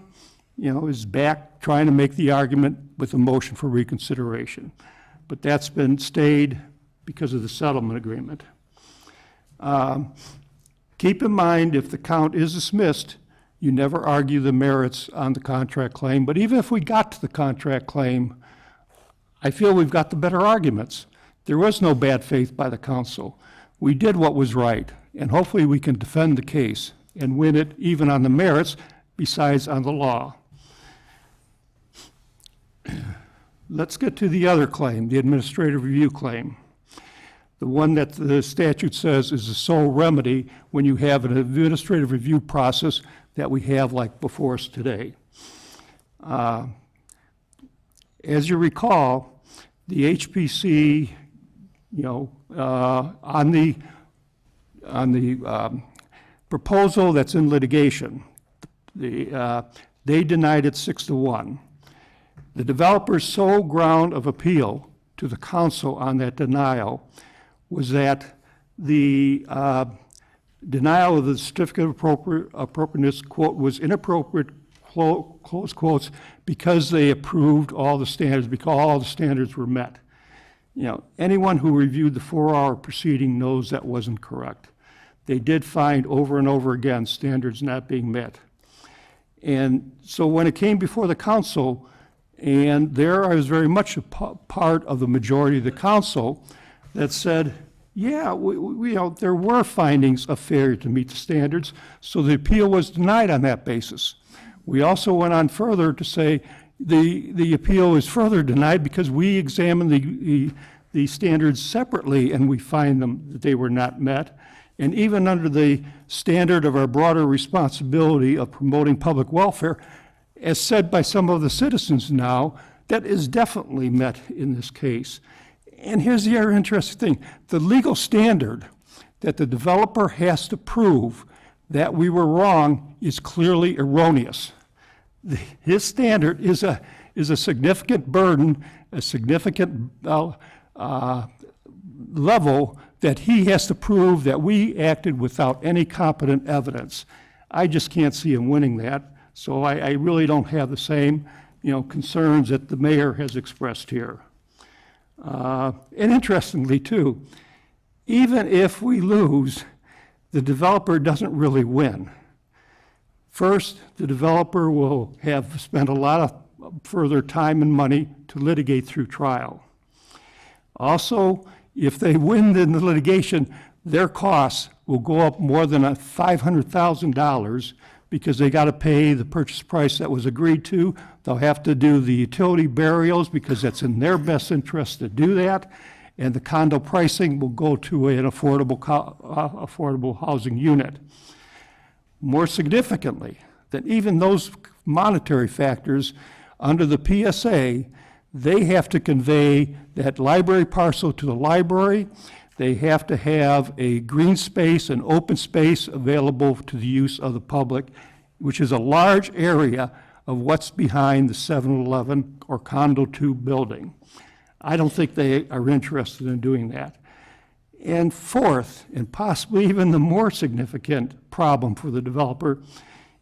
is back trying to make the argument with a motion for reconsideration. But that's been stayed because of the settlement agreement. Keep in mind, if the count is dismissed, you never argue the merits on the contract claim. But even if we got to the contract claim, I feel we've got the better arguments. There was no bad faith by the council. We did what was right, and hopefully we can defend the case and win it even on the merits besides on the law. Let's get to the other claim, the administrative review claim. The one that the statute says is the sole remedy when you have an administrative review process that we have like before us today. As you recall, the HPC, on the proposal that's in litigation, they denied it 6-1. The developer's sole ground of appeal to the council on that denial was that the denial of the certificate of appropriateness, quote, was inappropriate, close quotes, because they approved all the standards, because all the standards were met. Anyone who reviewed the 4-hour proceeding knows that wasn't correct. They did find over and over again standards not being met. And so when it came before the council, and there I was very much a part of the majority of the council that said, yeah, there were findings of failure to meet the standards, so the appeal was denied on that basis. We also went on further to say the appeal is further denied because we examined the standards separately and we find them that they were not met. And even under the standard of our broader responsibility of promoting public welfare, as said by some of the citizens now, that is definitely met in this case. And here's the other interesting thing. The legal standard that the developer has to prove that we were wrong is clearly erroneous. His standard is a significant burden, a significant level that he has to prove that we acted without any competent evidence. I just can't see him winning that. So I really don't have the same, concerns that the mayor has expressed here. And interestingly, too, even if we lose, the developer doesn't really win. First, the developer will have spent a lot of further time and money to litigate through trial. Also, if they win in the litigation, their costs will go up more than $500,000 because they got to pay the purchase price that was agreed to. They'll have to do the utility burials because that's in their best interest to do that. And the condo pricing will go to an affordable housing unit. More significantly than even those monetary factors, under the PSA, they have to convey that library parcel to the library. They have to have a green space and open space available to the use of the public, which is a large area of what's behind the 7-Eleven or Condo 2 building. I don't think they are interested in doing that. And fourth, and possibly even the more significant problem for the developer,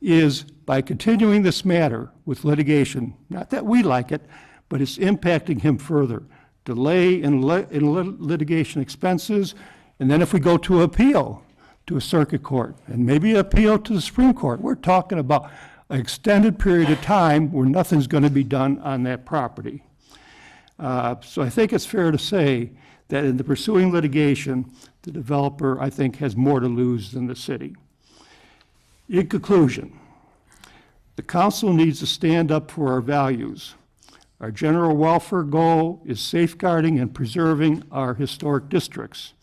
is by continuing this matter with litigation, not that we like it, but it's impacting him further. Delay in litigation expenses, and then if we go to appeal to a circuit court, and maybe appeal to the Supreme Court, we're talking about an extended period of time where nothing's going to be done on that property. So I think it's fair to say that in the pursuing litigation, the developer, I think, has more to lose than the city. In conclusion, the council needs to stand up for our values. Our general welfare goal is safeguarding and preserving our historic districts,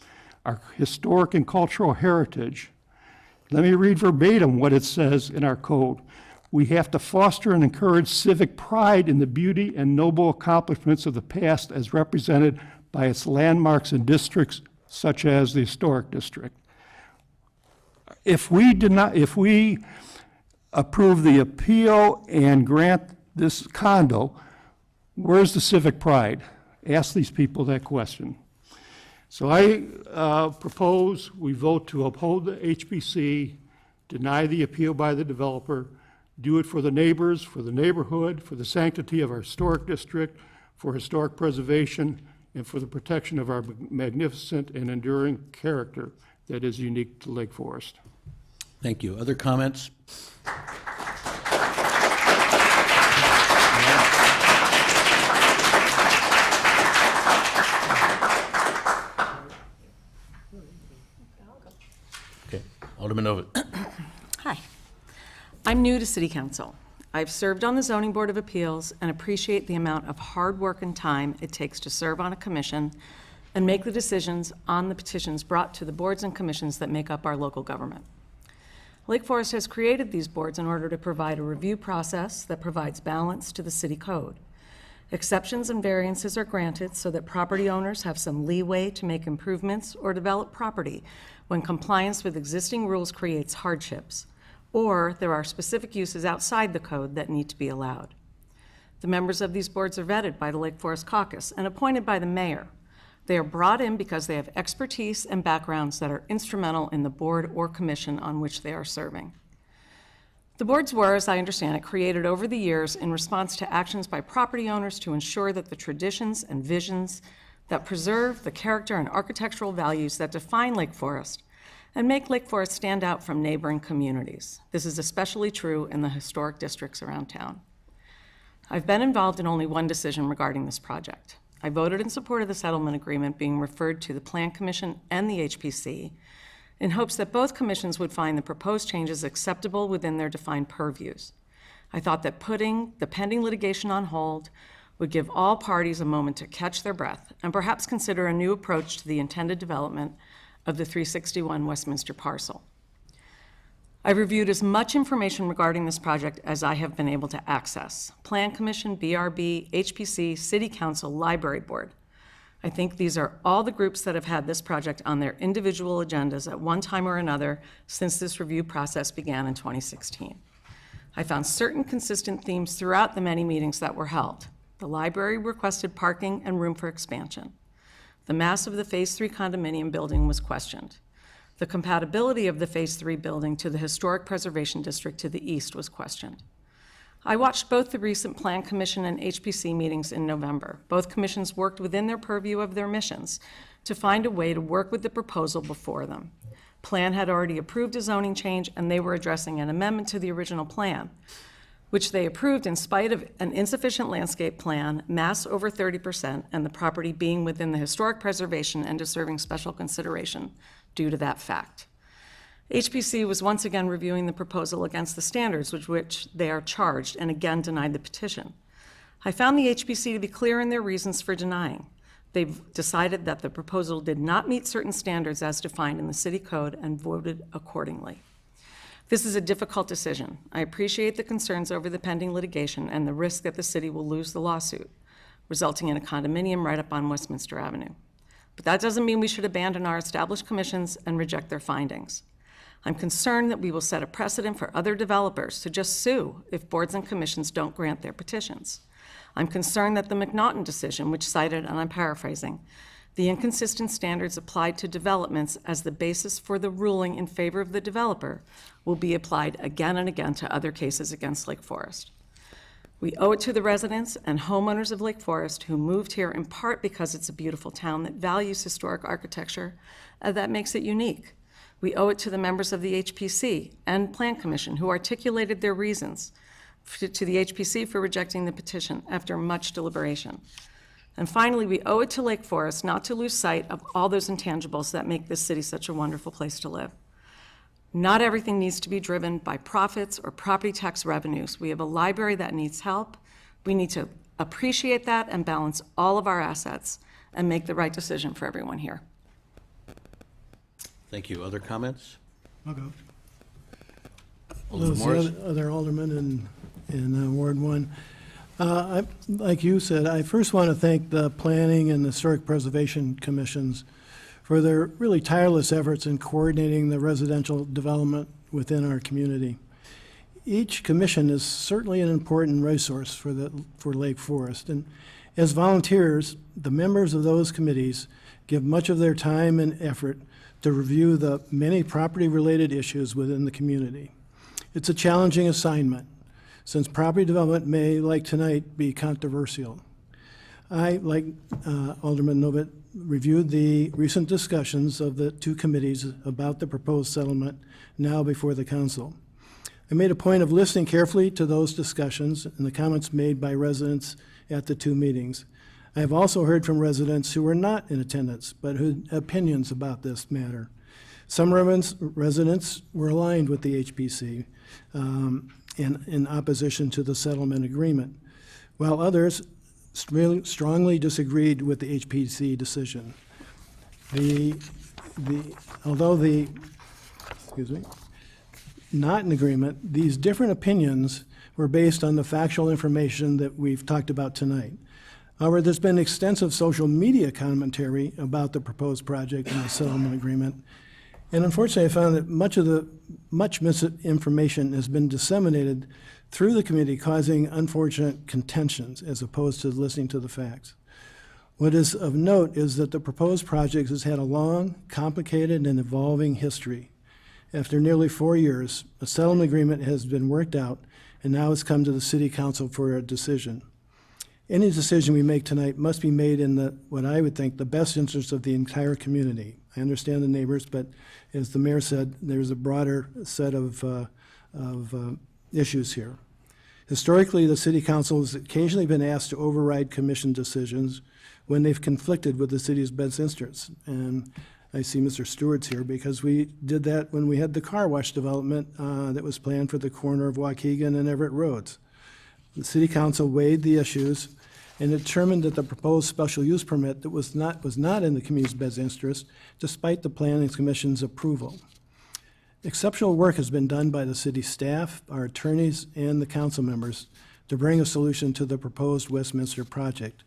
our historic and cultural heritage. Let me read verbatim what it says in our code. We have to foster and encourage civic pride in the beauty and noble accomplishments of the past as represented by its landmarks and districts, such as the historic district. If we approve the appeal and grant this condo, where's the civic pride? Ask these people that question. So I propose we vote to uphold the HPC, deny the appeal by the developer, do it for the neighbors, for the neighborhood, for the sanctity of our historic district, for historic preservation, and for the protection of our magnificent and enduring character. that is unique to Lake Forest. Thank you. Other comments? Okay, Alderman Novit. Hi. I'm new to City Council. I've served on the Zoning Board of Appeals and appreciate the amount of hard work and time it takes to serve on a commission and make the decisions on the petitions brought to the boards and commissions that make up our local government. Lake Forest has created these boards in order to provide a review process that provides balance to the city code. Exceptions and variances are granted so that property owners have some leeway to make improvements or develop property when compliance with existing rules creates hardships, or there are specific uses outside the code that need to be allowed. The members of these boards are vetted by the Lake Forest Caucus and appointed by the mayor. They are brought in because they have expertise and backgrounds that are instrumental in the board or commission on which they are serving. The boards were, as I understand it, created over the years in response to actions by property owners to ensure that the traditions and visions that preserve the character and architectural values that define Lake Forest and make Lake Forest stand out from neighboring communities. This is especially true in the historic districts around town. I've been involved in only one decision regarding this project. I voted in support of the settlement agreement being referred to the Plan Commission and the HPC in hopes that both commissions would find the proposed changes acceptable within their defined purviews. I thought that putting the pending litigation on hold would give all parties a moment to catch their breath and perhaps consider a new approach to the intended development of the 361 Westminster parcel. I've reviewed as much information regarding this project as I have been able to access. Plan Commission, BRB, HPC, City Council, Library Board. I think these are all the groups that have had this project on their individual agendas at one time or another since this review process began in 2016. I found certain consistent themes throughout the many meetings that were held. The library requested parking and room for expansion. The mass of the Phase 3 condominium building was questioned. The compatibility of the Phase 3 building to the Historic Preservation District to the east was questioned. I watched both the recent Plan Commission and HPC meetings in November. Both commissions worked within their purview of their missions to find a way to work with the proposal before them. Plan had already approved a zoning change, and they were addressing an amendment to the original plan, which they approved in spite of an insufficient landscape plan, mass over 30%, and the property being within the historic preservation and deserving special consideration due to that fact. HPC was once again reviewing the proposal against the standards with which they are charged and again denied the petition. I found the HPC to be clear in their reasons for denying. They've decided that the proposal did not meet certain standards as defined in the city code and voted accordingly. This is a difficult decision. I appreciate the concerns over the pending litigation and the risk that the city will lose the lawsuit, resulting in a condominium right up on Westminster Avenue. But that doesn't mean we should abandon our established commissions and reject their findings. I'm concerned that we will set a precedent for other developers to just sue if boards and commissions don't grant their petitions. I'm concerned that the McNaughton decision, which cited, and I'm paraphrasing, the inconsistent standards applied to developments as the basis for the ruling in favor of the developer, will be applied again and again to other cases against Lake Forest. We owe it to the residents and homeowners of Lake Forest who moved here in part because it's a beautiful town that values historic architecture that makes it unique. We owe it to the members of the HPC and Plan Commission who articulated their reasons to the HPC for rejecting the petition after much deliberation. And finally, we owe it to Lake Forest not to lose sight of all those intangibles that make this city such a wonderful place to live. Not everything needs to be driven by profits or property tax revenues. We have a library that needs help. We need to appreciate that and balance all of our assets and make the right decision for everyone here. Thank you. Other comments? I'll go. Alderman Those Morris? other aldermen in Ward 1. Like you said, I first want to thank the Planning and the Historic Preservation Commissions for their really tireless efforts in coordinating the residential development within our community. Each commission is certainly an important resource for Lake Forest, and as volunteers, the members of those committees give much of their time and effort to review the many property-related issues within the community. It's a challenging assignment, since property development may, like tonight, be controversial. I, like Alderman Novit, reviewed the recent discussions of the two committees about the proposed settlement now before the council. I made a point of listening carefully to those discussions and the comments made by residents at the two meetings. I have also heard from residents who were not in attendance, but who had opinions about this matter. Some residents were aligned with the HPC in opposition to the settlement agreement, while others strongly disagreed with the HPC decision. Although not in agreement, these different opinions were based on the factual information that we've talked about tonight. However, there's been extensive social media commentary about the proposed project and the settlement agreement. And unfortunately, I found that much misinformation has been disseminated through the committee, causing unfortunate contentions as opposed to listening to the facts. What is of note is that the proposed project has had a long, complicated, and evolving history. After nearly 4 years, a settlement agreement has been worked out and now has come to the City Council for a decision. Any decision we make tonight must be made in what I would think the best interest of the entire community. I understand the neighbors, but as the mayor said, there's a broader set of issues here. Historically, the City Council has occasionally been asked to override commission decisions when they've conflicted with the city's best interests. And I see Mr. Stewart's here because we did that when we had the car wash development that was planned for the corner of Waukegan and Everett Roads. The City Council weighed the issues and determined that the proposed special use permit that was not in the community's best interest, despite the Planning Commission's approval. Exceptional work has been done by the city staff, our attorneys, and the council members to bring a solution to the proposed Westminster project,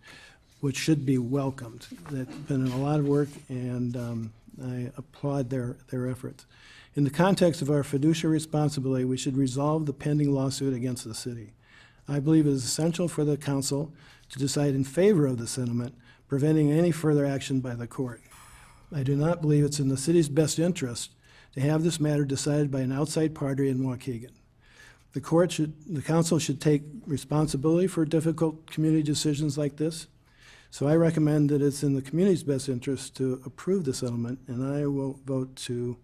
which should be welcomed. They've been in a lot of work, and I applaud their efforts. In the context of our fiduciary responsibility, we should resolve the pending lawsuit against the city. I believe it is essential for the council to decide in favor of the settlement, preventing any further action by the court. I do not believe it's in the city's best interest to have this matter decided by an outside party in Waukegan. The council should take responsibility for difficult community decisions like this. So I recommend that it's in the community's best interest to approve the settlement, and I will vote to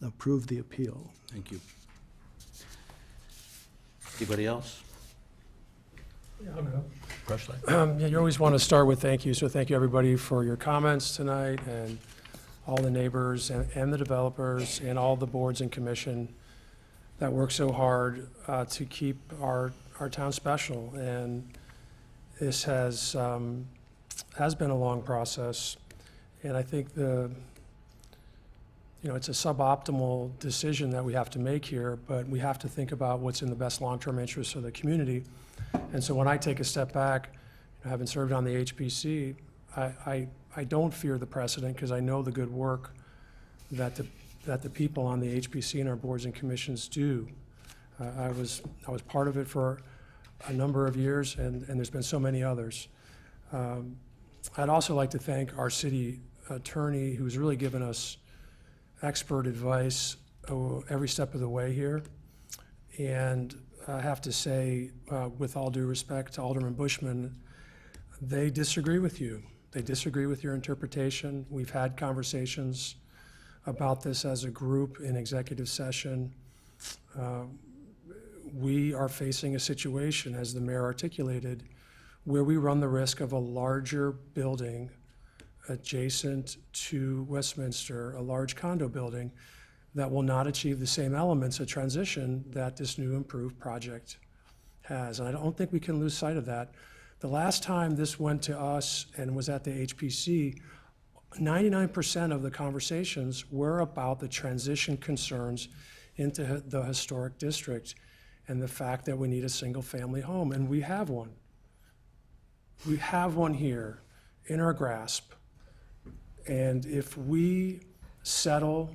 approve the appeal. Thank you. Anybody else? Yeah, I'll go. Brushlight. Yeah, you always want to start with thank you, so thank you, everybody, for your comments tonight, and all the neighbors and the developers and all the boards and commission that work so hard to keep our town special. And this has been a long process, and I think it's a suboptimal decision that we have to make here, but we have to think about what's in the best long-term interest of the community. And so when I take a step back, having served on the HPC, I don't fear the precedent because I know the good work that the people on the HPC and our boards and commissions do. I was part of it for a number of years, and there's been so many others. I'd also like to thank our city attorney, who's really given us expert advice every step of the way here. And I have to say, with all due respect to Alderman Bushman, they disagree with you. They disagree with your interpretation. We've had conversations about this as a group in executive session. We are facing a situation, as the mayor articulated, where we run the risk of a larger building adjacent to Westminster, a large condo building that will not achieve the same elements of transition that this new improved project has. And I don't think we can lose sight of that. The last time this went to us and was at the HPC, 99% of the conversations were about the transition concerns into the historic district and the fact that we need a single-family home, and we have one. We have one here in our grasp. And if we settle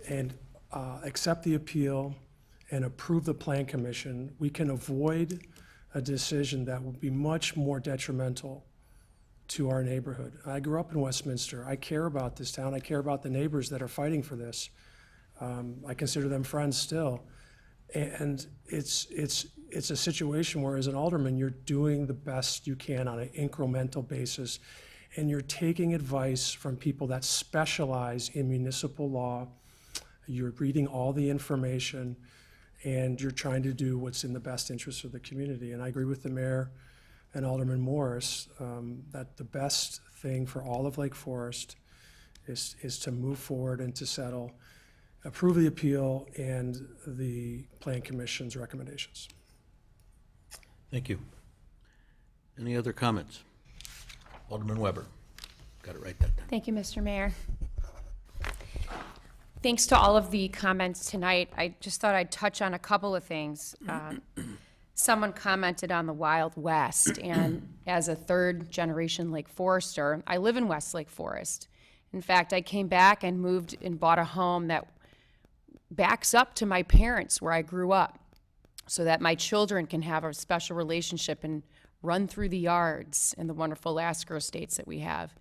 and accept the appeal and approve the Plan Commission, we can avoid a decision that would be much more detrimental to our neighborhood. I grew up in Westminster. I care about this town. I care about the neighbors that are fighting for this. I consider them friends still. And it's it's a situation where as an alderman, you're doing the best you can on an incremental basis, and you're taking advice from people that specialize in municipal law. You're reading all the information, and you're trying to do what's in the best interest of the community. And I agree with the mayor and Alderman Morris that the best thing for all of Lake Forest is to move forward and to settle, approve the appeal and the Plan Commission's recommendations. Thank you. Any other comments? Alderman Weber. Got it right that time. Thank you, Mr. Mayor. Thanks to all of the comments tonight. I just thought I'd touch on a couple of things. Someone commented on the Wild West, and as a third-generation Lake Forester, I live in West Lake Forest. In fact, I came back and moved and bought a home that backs up to my parents where I grew up, so that my children can have a special relationship and run through the yards in the wonderful Lascar estates that we have.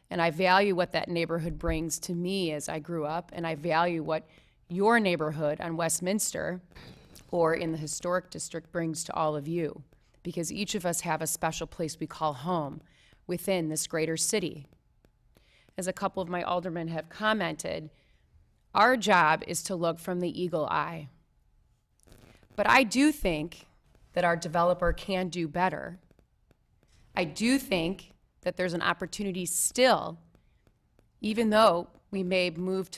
And I value what that neighborhood brings to me as I grew up, and I value what your neighborhood on Westminster or in the historic district brings to all of you, because each of us have a special place we call home within this greater city. As a couple of my aldermen have commented, our job is to look from the eagle eye. But I do think that our developer can do better. I do think that there's an opportunity still, even though we may move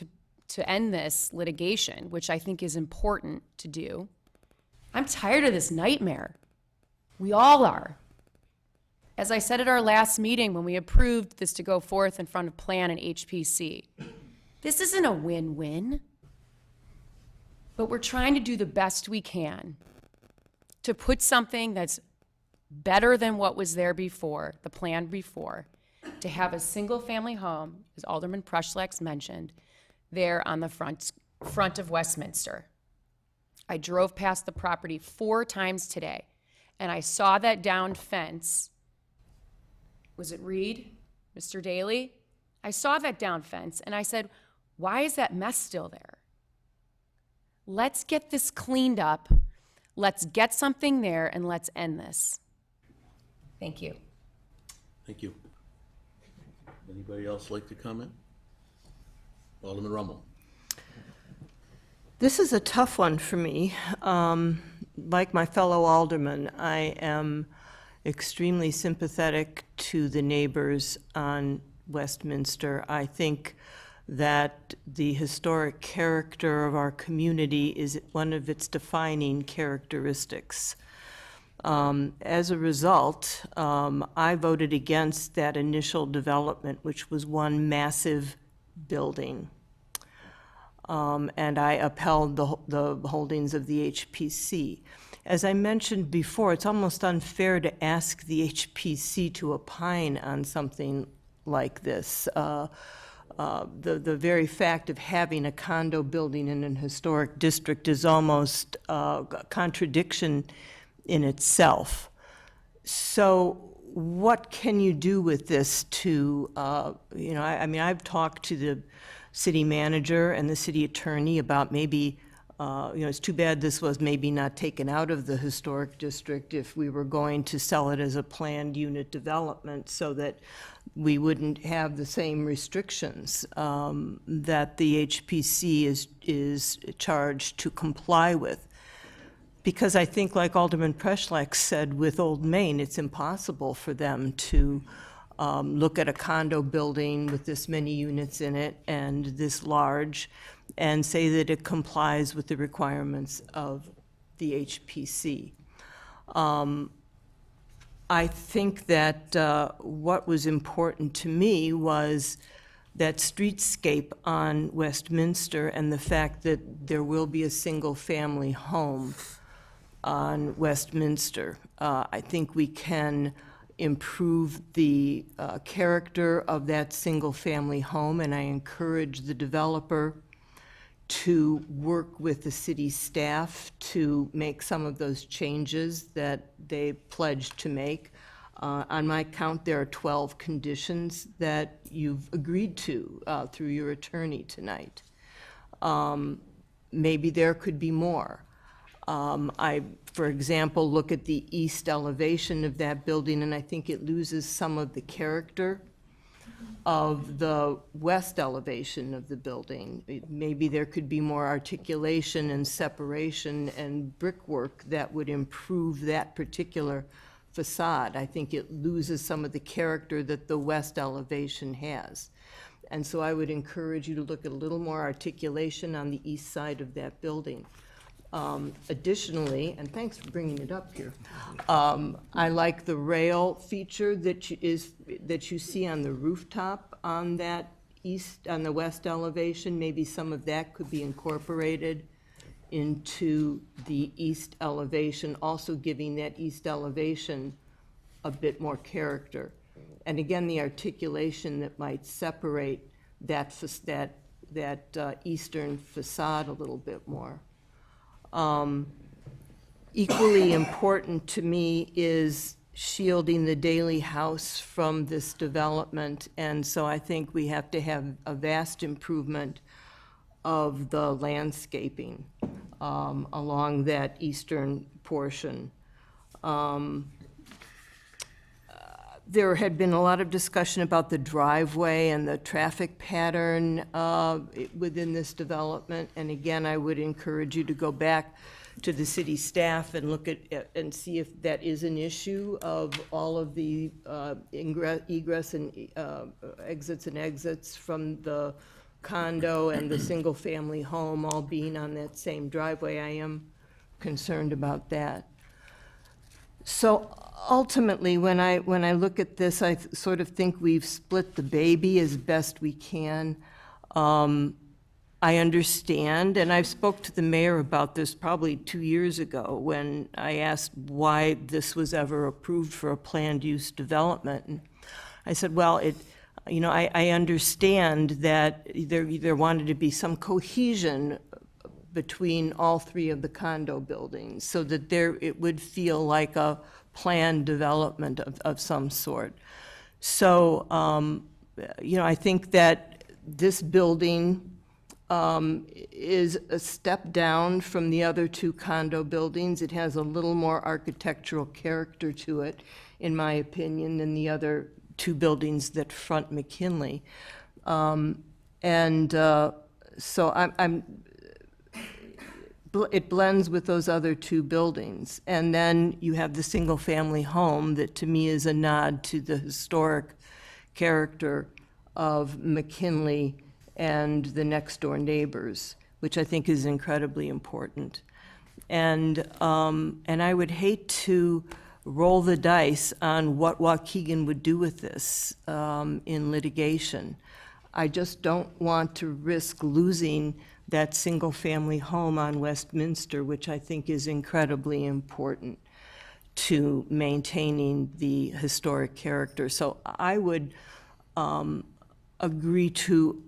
to end this litigation, which I think is important to do. I'm tired of this nightmare. We all are. As I said at our last meeting when we approved this to go forth in front of Plan and HPC, this isn't a win-win, but we're trying to do the best we can to put something that's better than what was there before, the plan before, to have a single-family home, as Alderman Preschlax mentioned, there on the front of Westminster. I drove past the property 4 times today, and I saw that downed fence. Was it Reed, Mr. Daly? I saw that down fence, and I said, why is that mess still there? Let's get this cleaned up. Let's get something there, and let's end this. Thank you. Thank you. Anybody else like to comment? Alderman Rummel. This is a tough one for me. Like my fellow alderman, I am extremely sympathetic to the neighbors on Westminster. I think that the historic character of our community is one of its defining characteristics. As a result, I voted against that initial development, which was one massive building. And I upheld the holdings of the HPC. As I mentioned before, it's almost unfair to ask the HPC to opine on something like this. The very fact of having a condo building in an historic district is almost a contradiction in itself. So what can you do with this to, I mean, I've talked to the city manager and the city attorney about maybe, it's too bad this was maybe not taken out of the historic district if we were going to sell it as a planned unit development so that we wouldn't have the same restrictions that the HPC is charged to comply with. Because I think, like Alderman Preschlax said with Old Main, it's impossible for them to look at a condo building with this many units in it and this large and say that it complies with the requirements of the HPC. I think that what was important to me was that streetscape on Westminster and the fact that there will be a single-family home on Westminster. I think we can improve the character of that single-family home, and I encourage the developer to work with the city staff to make some of those changes that they pledged to make. On my count, there are 12 conditions that you've agreed to through your attorney tonight. Maybe there could be more. I, for example, look at the east elevation of that building, and I think it loses some of the character of the west elevation of the building. Maybe there could be more articulation and separation and brickwork that would improve that particular facade. I think it loses some of the character that the west elevation has. And so I would encourage you to look at a little more articulation on the east side of that building. Additionally, and thanks for bringing it up here, I like the rail feature that you see on the rooftop on that on the west elevation. Maybe some of that could be incorporated into the east elevation, also giving that east elevation a bit more character. And again, the articulation that might separate that eastern facade a little bit more. Equally important to me is shielding the Daily House from this development, and so I think we have to have a vast improvement of the landscaping along that eastern portion. There had been a lot of discussion about the driveway and the traffic pattern within this development. And again, I would encourage you to go back to the city staff and look at and see if that is an issue of all of the egress and exits from the condo and the single-family home all being on that same driveway. I am concerned about that. So ultimately, when I look at this, I sort of think we've split the baby as best we can. I understand, and I've spoke to the mayor about this probably 2 years ago when I asked why this was ever approved for a planned use development. And I said, well, I understand that there wanted to be some cohesion between all three of the condo buildings so that it would feel like a planned development of some sort. So, I think that this building is a step down from the other two condo buildings. It has a little more architectural character to it, in my opinion, than the other two buildings that front McKinley. So it blends with those other two buildings. And then you have the single-family home that to me is a nod to the historic character of McKinley and the next-door neighbors, which I think is incredibly important. And I would hate to roll the dice on what Waukegan would do with this in litigation. I just don't want to risk losing that single-family home on Westminster, which I think is incredibly important to maintaining the historic character. So I would agree to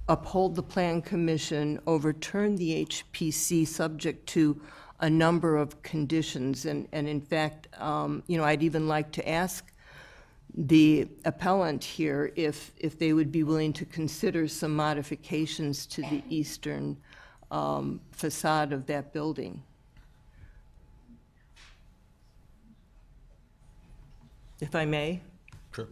uphold the Plan Commission, overturn the HPC subject to a number of conditions. And in fact, I'd even like to ask the appellant here if they would be willing to consider some modifications to the eastern facade of that building. If I may? Sure.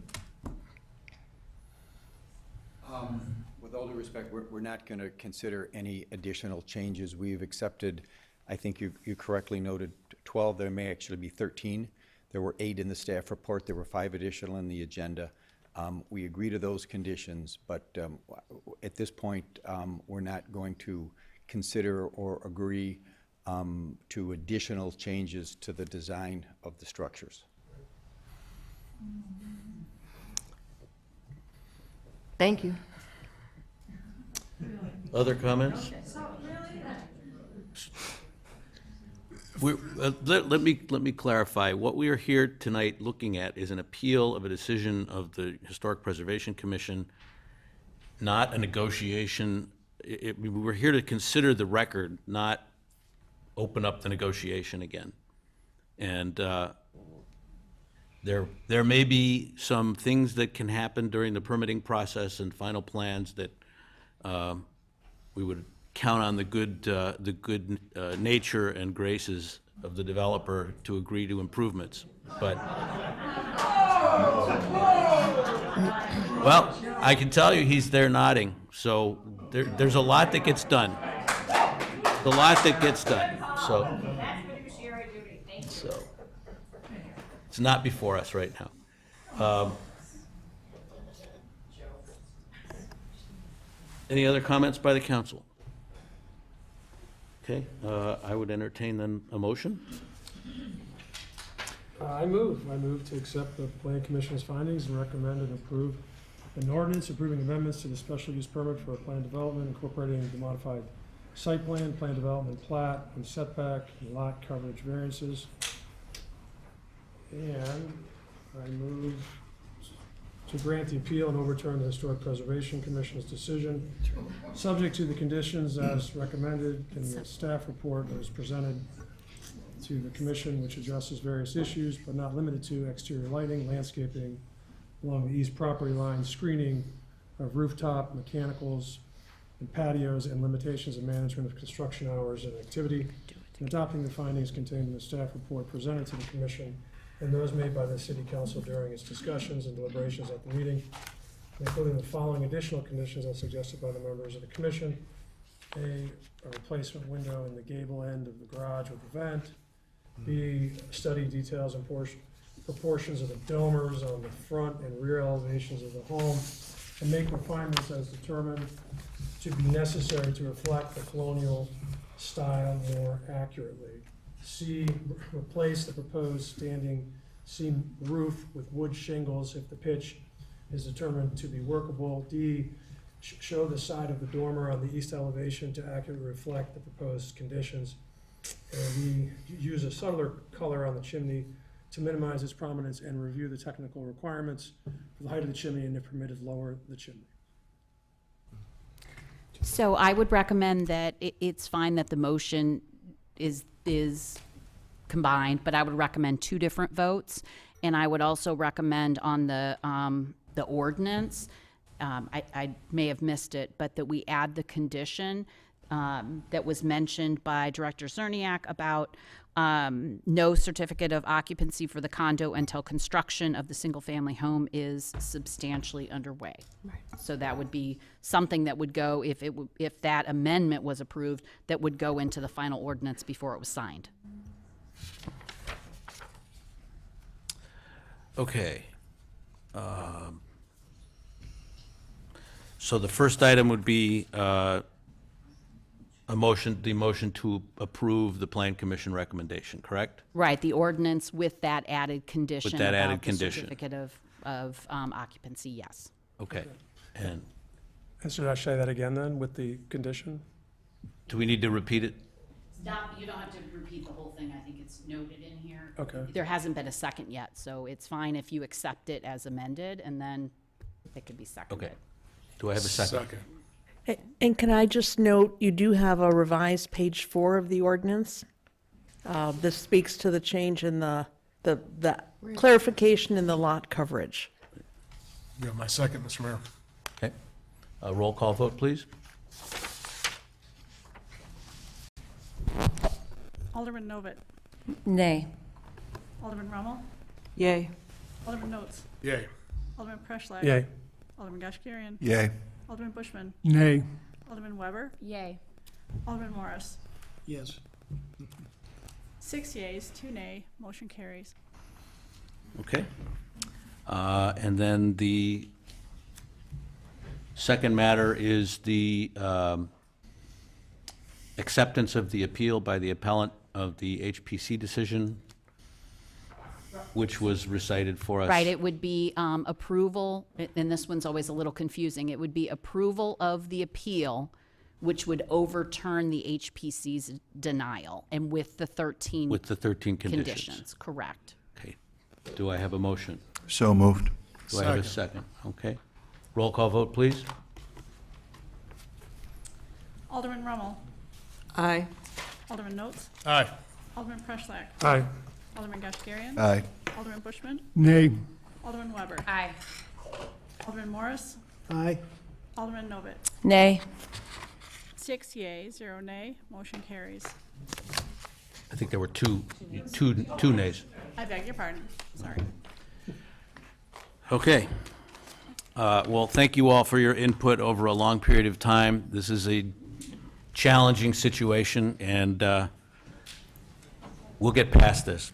With all due respect, we're not going to consider any additional changes. We've accepted, I think you correctly noted 12, there may actually be 13. There were 8 in the staff report, there were 5 additional in the agenda. We agree to those conditions, but at this point, we're not going to consider or agree to additional changes to the design of the structures. Thank you. Other comments? Let me clarify. What we are here tonight looking at is an appeal of a decision of the Historic Preservation Commission, not a negotiation. We're here to consider the record, not open up the negotiation again. And there may be some things that can happen during the permitting process and final plans that we would count on the good nature and graces of the developer to agree to improvements, but, well, I can tell you, he's there nodding, so there's a lot that gets done. A lot that gets done, so it's not before us right now. Any other comments by the council? Okay, I would entertain then a motion. I move to accept the Plan Commission's findings and recommend and approve an ordinance approving amendments to the special use permit for a planned development incorporating the modified site plan, plan development plat, and setback and lot coverage variances. And I move to grant the appeal and overturn the Historic Preservation Commission's decision, subject to the conditions as recommended in the staff report that was presented to the commission, which addresses various issues, but not limited to exterior lighting, landscaping along the east property line, screening of rooftop mechanicals and patios, and limitations of management of construction hours and activity, and adopting the findings contained in the staff report presented to the commission and those made by the city council during its discussions and deliberations at the meeting, including the following additional conditions as suggested by the members of the commission. A replacement window in the gable end of the garage with a vent. B, study details and proportions of the dormers on the front and rear elevations of the home, and make refinements as determined to be necessary to reflect the colonial style more accurately. C, replace the proposed standing seam roof with wood shingles if the pitch is determined to be workable. D, show the side of the dormer on the east elevation to accurately reflect the proposed conditions. And E, use a subtler color on the chimney to minimize its prominence, and review the technical requirements for the height of the chimney and if permitted, lower the chimney. So I would recommend that it's fine that the motion is combined, but I would recommend 2 different votes. And I would also recommend on the ordinance, I may have missed it, but that we add the condition that was mentioned by Director Cerniak about no certificate of occupancy for the condo until construction of the single-family home is substantially underway. Right. So that would be something that would go, if that amendment was approved, that would go into the final ordinance before it was signed. Okay. So the first item would be the motion to approve the Plan Commission recommendation, correct? Right, the ordinance with that added condition. With that added about the condition. certificate of occupancy, yes. Okay. And And should I say that again then, with the condition? do we need to repeat it? You don't have to repeat the whole thing. I think it's noted in here. Okay. There hasn't been a second yet, so it's fine if you accept it as amended, and then it could be seconded. Okay. Do I have a second? And can I just note, you do have a revised page 4 of the ordinance. This speaks to the change in the clarification in the lot coverage. You have my second, Mr. Mayor. Okay. A roll call vote, please. Alderman Novit. Nay. Alderman Rummel. Yay. Alderman Notes. Yay. Alderman Preschlack. Yay. Alderman Gashgarian. Yay. Alderman Bushman. Nay. Alderman Weber. Yay. Alderman Morris. Yes. 6 yeas, 2 nay, motion carries. Okay. And then the second matter is the acceptance of the appeal by the appellant of the HPC decision, which was recited for us. Right, it would be approval, and this one's always a little confusing. It would be approval of the appeal, which would overturn the HPC's denial, and with the 13 With the 13 conditions. Correct. Okay. Do I have a motion? So moved. Do I have a second? Okay. Roll call vote, please. Alderman Rummel. Aye. Alderman Notes. Aye. Alderman Preschlack. Aye. Alderman Gashgarian. Aye. Alderman Bushman. Nay. Alderman Weber. Aye. Alderman Morris. Aye. Alderman Novit. Nay. 6 yea, 0 nay, motion carries. I think there were two nays. I beg your pardon, sorry. Okay. Well, thank you all for your input over a long period of time. This is a challenging situation, and we'll get past this.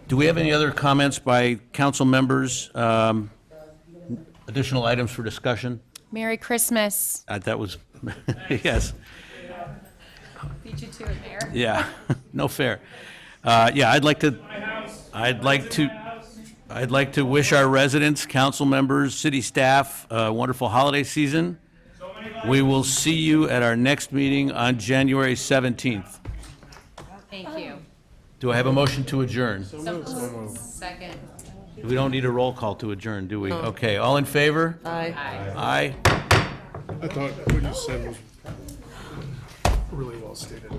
Do we have any other comments by council members? Additional items for discussion? Merry Christmas. That was, yes. Beat you to it, Mayor. Yeah, no fair. Yeah, I'd like to wish our residents, council members, city staff a wonderful holiday season. We will see you at our next meeting on January 17th. Thank you. Do I have a motion to adjourn? Second. We don't need a roll call to adjourn, do we? Okay, all in favor? Aye. Aye. I thought what you said was really well stated.